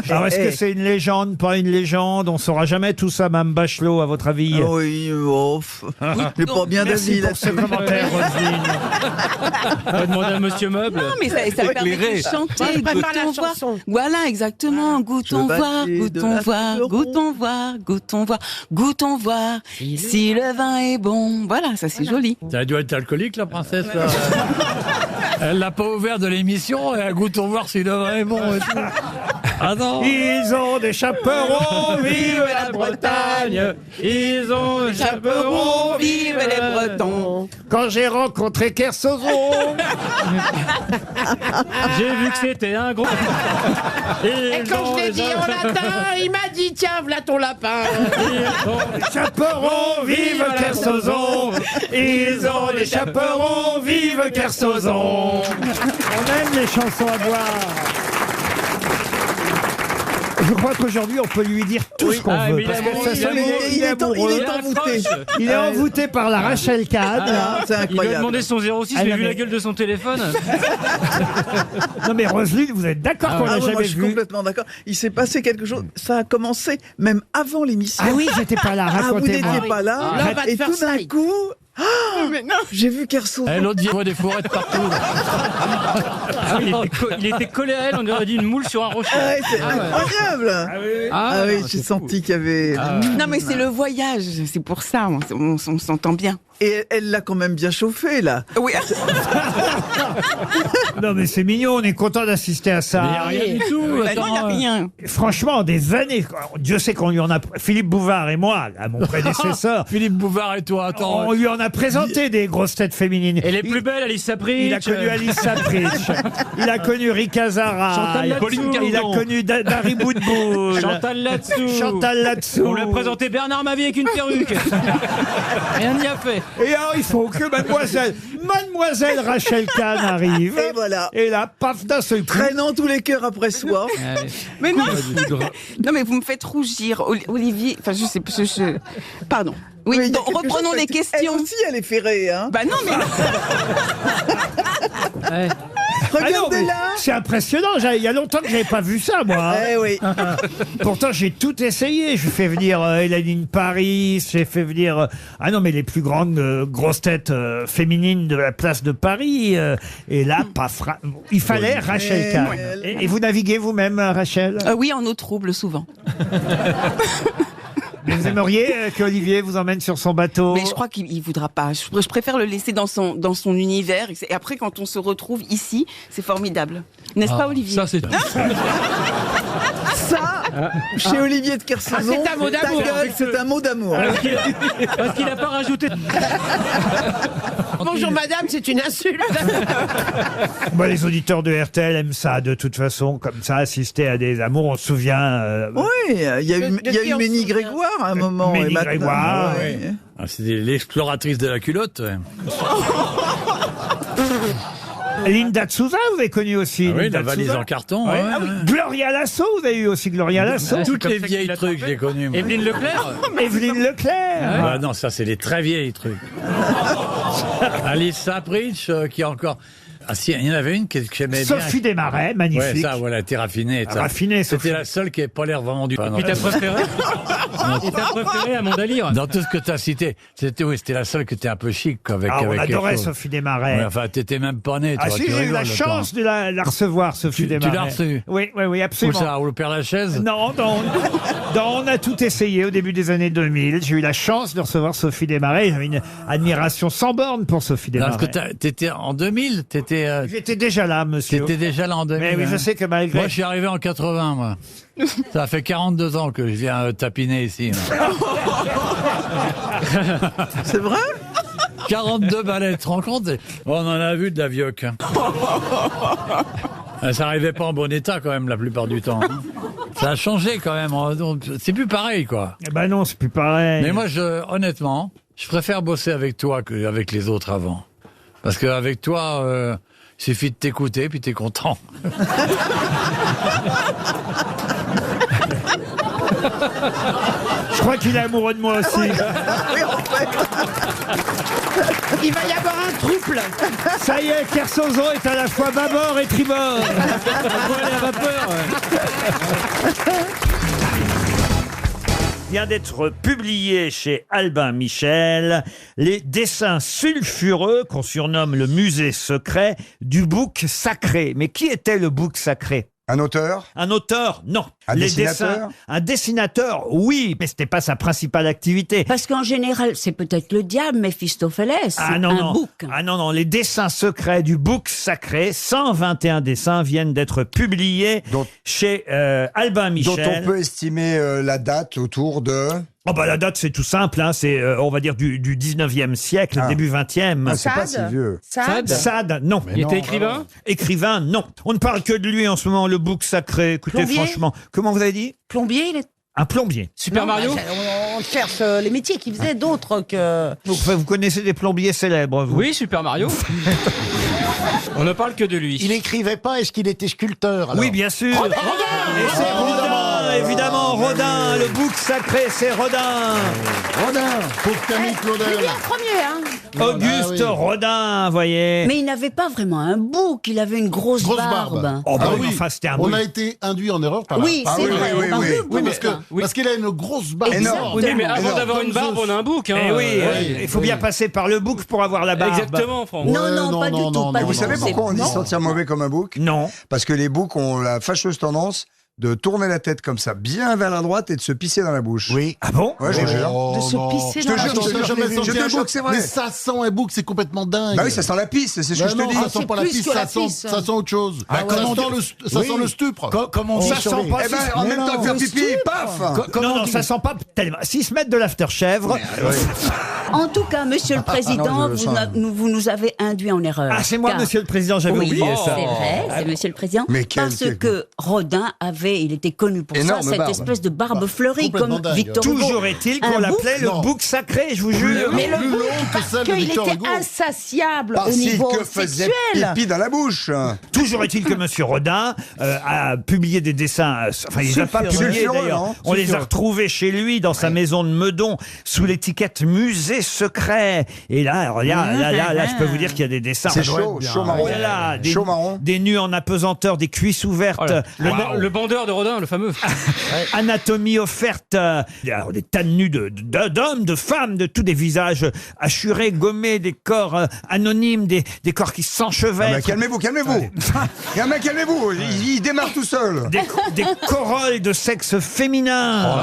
Alors, est-ce que c'est une légende, pas une légende? On saura jamais tout ça, Mme Bachelot, à votre avis? Oui, j'ai pas bien d'avis pour ce commentaire, Roselyne. On va demander à Monsieur Meuble. Non, mais ça permet de chanter. Goûtons voir. Voilà, exactement. Goûtons voir, goûtons voir, goûtons voir, goûtons voir, goûtons voir. Si le vin est bon. Voilà, ça c'est joli. Ça a dû être alcoolique, la princesse. Là. Elle l'a pas ouvert de l'émission et elle goûte voir si le vin est bon et tout. Ah non. Ils ont des chaperons, vive la Bretagne. Ils ont des chaperons, vive les Bretons. Quand j'ai rencontré Kersozon, J'ai vu que c'était un gros. Et quand je l'ai dit en latin, il m'a dit tiens, v'là ton lapin. chaperons, vive Kersozon. Ils ont des chaperons, vive Kersozon. On aime les chansons à boire. Je crois qu'aujourd'hui, on peut lui dire tout ce qu'on veut. Parce que il est amoureux. Il est envoûté par la Rachel Kahn. Il lui a demandé son 06, j'ai vu la gueule de son téléphone. Non mais Roselyne, vous êtes d'accord qu'on l'a moi, jamais je suis vu? complètement d'accord. Il s'est passé quelque chose. Ça a commencé même avant l'émission. Ah oui, j'étais pas là. Vous Racontez-moi. n'étiez pas là. Et tout d'un coup, j'ai vu Kersozon. L'autre dit des fourrettes partout. Il était collé à elle, on aurait dit une moule sur un rocher. C'est incroyable. Ah oui, j'ai senti qu'il y avait. Non, mais c'est le voyage, c'est pour ça, on s'entend bien. Et elle l'a quand même bien chauffé, là. Oui. Non mais c'est mignon, on est content d'assister à ça. Mais il n'y a rien du tout. Non, il n'y a rien. Franchement, des années, Dieu sait qu'on lui en a... Philippe Bouvard et moi, là, mon prédécesseur, Philippe Bouvard et toi, attends. on lui en a présenté des grosses têtes féminines. Et les plus belles, Alice Sapritch. Il a connu Alice Sapritch, il a connu Rika Zara, Chantal Latsou. il a connu Dari Boudboul, Chantal Latsou. On On lui a présenté Bernard Mabie avec une perruque. Rien n'y a fait. Et alors, il faut que mademoiselle Rachel Kahn arrive. Et voilà. Et là, paf, d'un seul coup. Traînant tous les cœurs après soi. Mais non. Non, mais vous me faites rougir, Olivier. Enfin, je sais pas. Pardon. Oui, Mais il y a donc, quelque reprenons chose, les parce que questions. Elle aussi, elle est ferrée, hein. Bah non, mais non. Regardez-la. C'est impressionnant, il y a longtemps que j'avais pas vu ça, moi. Eh oui. Pourtant, j'ai tout essayé. J'ai fait venir Hélène Paris, j'ai fait venir... ah non, mais les plus grandes grosses têtes féminines de la place de Paris. Et là, il fallait Rachel Kahn. Et vous naviguez vous-même, Rachel? Oui, en eau trouble, souvent. Mais vous aimeriez qu'Olivier vous emmène sur son bateau? Mais je crois qu'il voudra pas. Je préfère le laisser dans son univers. Et après, quand on se retrouve ici, c'est formidable. N'est-ce pas, Olivier? Ça, c'est... Ça, chez Olivier de Kersozon, c'est un mot d'amour. C'est un mot d'amour. Parce qu'il n'a pas rajouté... Bonjour madame, c'est une insulte. Bah, les auditeurs de RTL aiment ça, de toute façon, comme ça, assister à des amours. On se souvient... Oui, il y a eu Ménie Grégoire à un moment. Ménie et maintenant, Grégoire, ouais. C'était l'exploratrice de la culotte. Linda de Souza, vous avez connu aussi. Oui, Linda la de valise Souza. en carton. Ouais. Ouais, Ah oui. ouais. Gloria Lasso, vous avez eu aussi Gloria Lasso. Toutes les vieilles trucs, je les connues. moi. Evelyne Leclerc. Evelyne Leclerc. Bah non, ça, c'est les très vieilles trucs. Alice Sapritch, qui a encore... Ah si, il y en avait une que j'aimais bien. Sophie Desmarais, magnifique. Ouais, ça, voilà, t'es raffinée. ça. Raffinée, Sophie. C'était la seule qui n'avait pas l'air vraiment du... Et ta préférée Et ta préférée à Mondalire? Dans tout ce que tu as cité, c'était la seule qui était un peu chic. Avec, Ah, on avec quelque adorait chose. Sophie Desmarais. Ouais, enfin, t'étais même pas né. Ah toi, si, tu j'ai eu rigoles, la le chance temps. de la recevoir, Sophie Tu Desmarais. l'as reçue? Oui, absolument. Où ça, où le Père Lachaise? Non, on a tout essayé au début des années 2000. J'ai eu la chance de recevoir Sophie Desmarais. J'avais une admiration sans borne pour Sophie Non, Desmarais. parce que t'étais en 2000, J'étais déjà là, monsieur. T'étais déjà là en 2000. Mais oui, je hein. sais que malgré... Moi, je suis arrivé en 80, moi. Ça fait 42 ans que je viens tapiner ici. C'est vrai? 42 balais, tu te rends compte? On en a vu de la vioque. hein. Ça n'arrivait pas en bon état quand même la plupart du temps. Ça a changé quand même. C'est plus pareil quoi. Eh ben non, c'est plus pareil. Mais moi, honnêtement, je préfère bosser avec toi qu'avec les autres avant. Parce qu'avec toi, il suffit de t'écouter puis t'es content. Je crois qu'il est amoureux de moi aussi. Il va y avoir un trouble. Ça y est, Kersozon est à la fois bâbord et tribord. Vient d'être publié chez Albin Michel les dessins sulfureux qu'on surnomme le musée secret du bouc sacré. Mais qui était le bouc sacré? Un auteur? Un auteur, non. Un dessinateur? Dessins, un dessinateur, oui, mais c'était pas sa principale activité. Parce qu'en général, c'est peut-être le diable, Méphistophélès. Ah non, un non. bouc. Ah non, non. Les dessins secrets du bouc sacré, 121 dessins viennent d'être publiés chez Albin Michel. Dont on peut estimer la date autour de... Oh bah la date c'est tout simple, hein, c'est on va dire du 19e siècle, début 20e. Ah, c'est pas si vieux. Sade, non. Il était écrivain? Écrivain, non. On ne parle que de lui en ce moment, le bouc sacré. Écoutez, Plombier? franchement, comment vous avez dit? Plombier, il est... Un plombier. Super Mario? On cherche les métiers qu'il faisait d'autres que... Vous connaissez des plombiers célèbres, vous? Oui, Super Mario. On ne parle que de lui. Il écrivait pas, est-ce qu'il était sculpteur alors? Oui, bien sûr. Et c'est Rodin, évidemment, Rodin, le bouc sacré, c'est Rodin. Rodin, pour Camille Claudel. Il est en premier, hein. Auguste Rodin, voyez. Mais il n'avait pas vraiment un bouc, il avait une grosse barbe. Oh bah Ah oui, oui. enfin c'était un On bouc. a été induit en erreur par là. Oui, c'est vrai. oui, on oui. parle Oui, de parce que bouc. parce qu'il a une grosse barbe Énorme. Oui, mais avant Énorme. d'avoir une barbe, on a un bouc. Hein. Eh oui, Ouais. il faut bien passer par le bouc pour avoir la barbe. Exactement, Franck. Non, non, pas du tout. Pas Et vous du savez tout. pourquoi on dit Non. sentir mauvais comme un bouc? Non. Parce que les boucs ont la fâcheuse tendance de tourner la tête comme ça, bien vers la droite et de se pisser dans la bouche. Oui. Ah bon? Ouais, je te jure. De se non. pisser Je dans te la jure, bouche. je te jure, je te jure que c'est vrai. Mais ça sent un bouc, c'est complètement dingue. Bah oui, ça sent la pisse, c'est ce que je te non, dis. ça sent pas la plus pisse, que ça la sent, pisse. ça sent autre chose. Ah, ça comment sent on dit- ça Oui. sent le stupre. Comme on dit Ça sur sent les- pas. Eh ben, en même temps, faire pipi, paf. Non, non, ça sent pas tellement. S'ils se mettent de l'after-chèvre. En tout cas, Monsieur le Président, je le sens. vous nous avez induit en erreur. Ah, c'est moi, Car- Monsieur le Président, j'avais Oui, oublié c'est ça. vrai, c'est Monsieur le Président. Mais parce que Rodin il était connu pour Énorme ça, cette barbe. espèce de barbe fleurie complètement comme dingue. Victor Hugo. Toujours est-il qu'on Un l'appelait le Non. bouc sacré, je vous jure. Mais le Plus bouc, long que parce celle de qu'il Victor était Hugo. insatiable au Parce niveau que faisait sexuel. pipi dans la bouche. Toujours est-il que Monsieur Rodin a publié des dessins. Enfin, il les a pas publiés Sulfureux, d'ailleurs. non On les a retrouvés chez lui dans sa maison de Meudon sous l'étiquette Musée secret. Et là, alors, là, je peux vous dire qu'il y a des dessins. C'est Ça doit chaud, être bien. chaud marron. Oh là là, des, Chaud marron. des nus en apesanteur, des cuisses ouvertes. Oh là. Waouh. Le bandeur de Rodin, le fameux. Anatomie offerte, alors des tas de nus d'hommes, de femmes, de tous des visages hachurés, gommés, des corps anonymes, des corps qui Ah, mais s'enchevêtrent, calmez-vous. Calmez-vous, il démarre tout seul. des corolles de sexe féminin.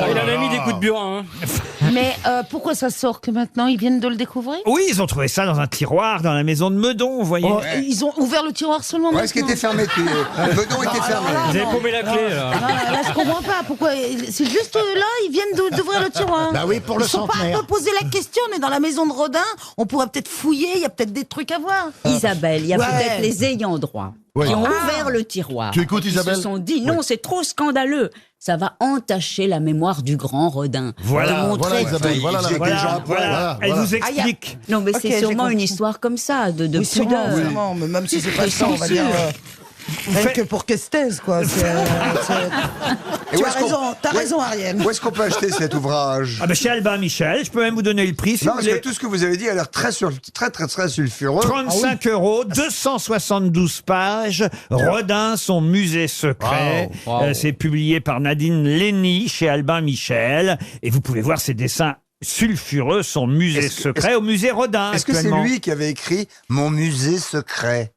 Il avait mis des coups de burin. Hein. Mais pourquoi ça sort que maintenant ils viennent de le découvrir? Oui, ils ont trouvé ça dans un tiroir dans la maison de Meudon, vous voyez. Oh, ils ont ouvert le tiroir seulement Ouais, maintenant. est-ce qu'il était fermé? Le bedon était fermé. Vous avez paumé la clé, là. Là, je comprends pas. Pourquoi? C'est juste là, ils viennent d'ouvrir le tiroir. Bah oui, pour le Ils sont pas centenaire. un peu posé la question. On est dans la maison de Rodin. On pourrait peut-être fouiller. Il y a peut-être des trucs à voir. Isabelle, il y a Ouais. peut-être les ayants droit Oui. qui ont Ah. ouvert le tiroir. Tu écoutes, Ils Isabelle se sont dit, non, c'est trop scandaleux. Ça va entacher la mémoire du grand Rodin. Voilà, De montrer voilà, tout. Isabelle, voilà la Voilà, réponse. voilà. Elle vous explique. Non, mais Ok, c'est j'ai sûrement compris. une histoire comme ça, de Oui, pudeur. sûrement, mais même si c'est pas Je ça, on suis va dire. sûre. Rien que pour Questez, quoi. Et Tu où as est-ce qu'on- raison, t'as où- raison, Ariel. Où est-ce qu'on peut acheter cet ouvrage? Ah ben chez Albin Michel, je peux même vous donner le prix si Non, vous parce que voulez. tout ce que vous avez dit a l'air très sulfureux. 35 €, 272 pages, Rodin, son musée secret. Wow, wow. C'est publié par Nadine Lenny chez Albin Michel. Et vous pouvez voir ses dessins sulfureux, son musée secret, au musée Rodin. Est-ce que c'est actuellement. lui qui avait écrit Mon musée secret?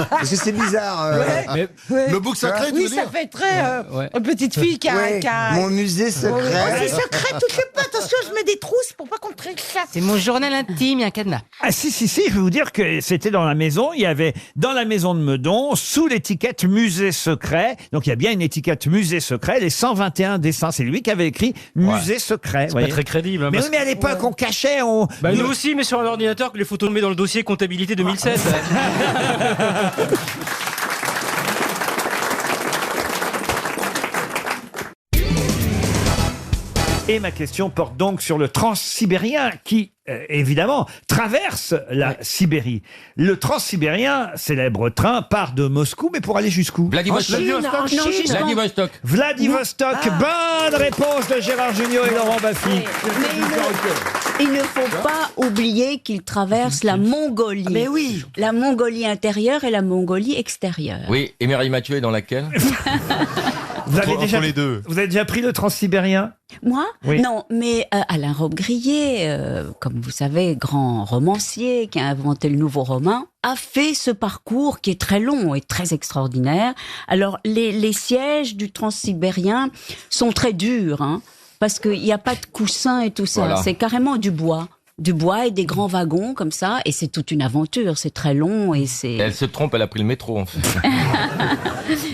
Parce que c'est bizarre. Mais Le bouc sacré, tu Oui, veux ça dire? fait très Ouais. une petite fille qui a. Ouais, mon musée Oh, secret. c'est secret, touchez pas. Attention, je mets des trousses pour pas qu'on te ça. C'est mon journal intime, il y a un cadenas. Ah si, je vais vous dire que c'était dans la maison, il y avait dans la maison de Meudon, sous l'étiquette musée secret, donc il y a bien une étiquette musée secret, les 121 dessins, c'est lui qui avait écrit musée secret. c'est pas voyez. très crédible. Hein, Mais parce oui, mais à l'époque, on cachait, Bah, nous aussi, mais sur un ordinateur que les photos met dans le dossier comptabilité 2007. Et ma question porte donc sur le transsibérien qui, évidemment, traverse la Sibérie. Le transsibérien, célèbre train, part de Moscou, mais pour aller jusqu'où? Vladivostok. En Chine. Vladivostok. Vladivostok. Bonne réponse de Gérard Jugnot et Laurent Baffy. Mais il ne faut pas oublier qu'il traverse la Mongolie. Mais oui. La Mongolie intérieure et la Mongolie extérieure. Oui, et Mireille Mathieu est dans laquelle Vous avez, Entre les deux. vous avez déjà pris le transsibérien? Moi Oui. Non, mais Alain Robbe-Grillet, comme vous savez, grand romancier qui a inventé le nouveau roman, a fait ce parcours qui est très long et très extraordinaire. Alors, les sièges du transsibérien sont très durs, hein, parce qu'il n'y a pas de coussin et tout ça. Voilà. C'est carrément du bois. Du bois et des grands wagons comme ça, et c'est toute une aventure, c'est très long et c'est... Elle se trompe, elle a pris le métro en fait.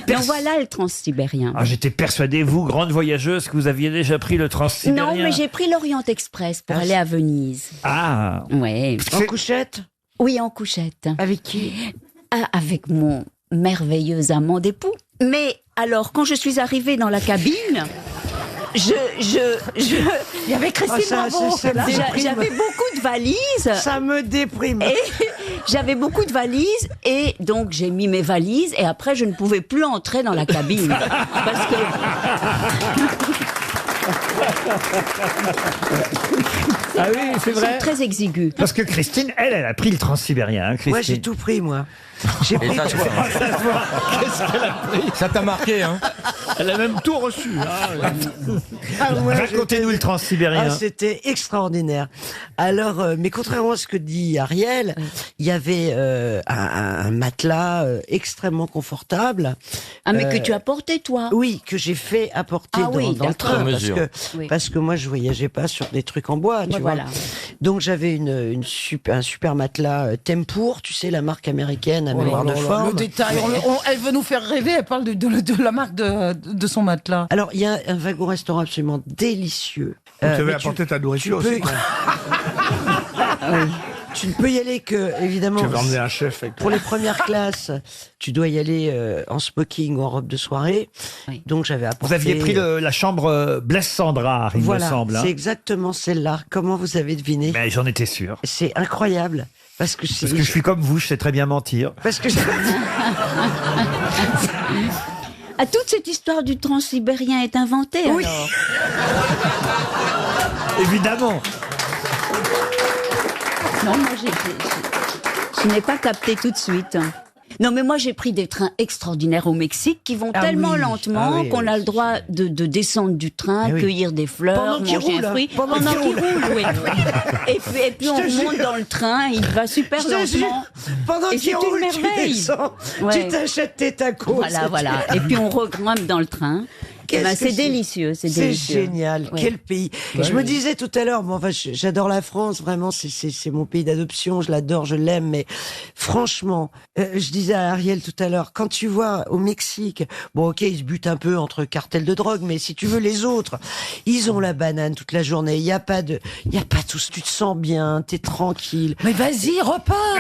Donc voilà le transsibérien. Ah, j'étais persuadé, vous, grande voyageuse, que vous aviez déjà pris le transsibérien. Non, mais j'ai pris l'Orient Express pour aller à Venise. Ah. Ouais. En couchette? Oui, en couchette. Avec qui? Avec mon merveilleux amant d'époux. Mais alors, quand je suis arrivée dans la cabine, Il y avait Christine Bravo. j'avais beaucoup de valises. Ça me déprime. Et j'avais beaucoup de valises et donc j'ai mis mes valises et après je ne pouvais plus entrer dans la cabine parce que Ah oui, c'est ils sont vrai. très exigus. Parce que Christine, elle a pris le transsibérien. Hein, Christine. Moi, j'ai tout pris, moi. J'ai pris. ça se voit. Qu'est-ce qu'elle a pris? Ça t'a marqué, hein? Elle a même tout reçu. Racontez-nous le transsibérien. Ah, c'était extraordinaire. Alors, mais contrairement à ce que dit Ariel, il y avait un matelas extrêmement confortable. Ah, mais que tu as porté, toi? Oui, que j'ai fait apporter Ah oui, dans le d'accord. train. Mesure. Oui. Parce que moi, je voyageais pas sur des trucs en bois, tu vois. Voilà. Donc, j'avais un super matelas Tempour, tu sais, la marque américaine à mémoire de forme. Le détail, elle veut nous faire rêver, elle parle de la marque de son matelas. Alors, il y a un wagon-restaurant absolument délicieux. Tu avais mais apporté ta nourriture tu peux- aussi. Tu ne peux y aller que, évidemment, Tu avais emmené un chef avec pour toi. les premières classes, tu dois y aller en smoking ou en robe de soirée. Oui. Donc, j'avais apporté... Vous aviez pris la chambre Blaise Sandrard, il Voilà, me semble. Hein. c'est exactement celle-là. Comment vous avez deviné? Mais j'en étais sûr. C'est incroyable. Parce que Parce que je suis comme vous, je sais très bien mentir. Parce que Ah, toute cette histoire du transsibérien est inventée, Oui. alors? Évidemment. Non, moi, je n'ai pas capté tout de suite. Non, mais moi, j'ai pris des trains extraordinaires au Mexique qui vont Ah tellement oui. lentement Ah oui, qu'on a oui. le droit de descendre du train, Ah oui. cueillir des fleurs, Pendant qu'il manger roule, un fruit. hein. Pendant qu'il qu'il roule, oui. Et puis Je on te remonte jure. dans le train, il va super Je te jure, lentement. pendant Et qu'il c'est roule, une tu merveille. descends, Ouais. tu t'achètes tes tacos. Voilà. Et puis on regrimpe dans le train. Eh ben, Qu'est-ce que c'est délicieux, c'est C'est délicieux. génial, Ouais. quel pays. Ouais. Je me disais tout à l'heure, bon, enfin, j'adore la France, vraiment, c'est mon pays d'adoption, je l'adore, je l'aime, mais franchement, je disais à Ariel tout à l'heure, quand tu vois au Mexique, bon, ok, ils se butent un peu entre cartels de drogue, mais si tu veux les autres, ils ont la banane toute la journée, il y a pas tout, tu te sens bien, t'es tranquille. Mais vas-y, repars.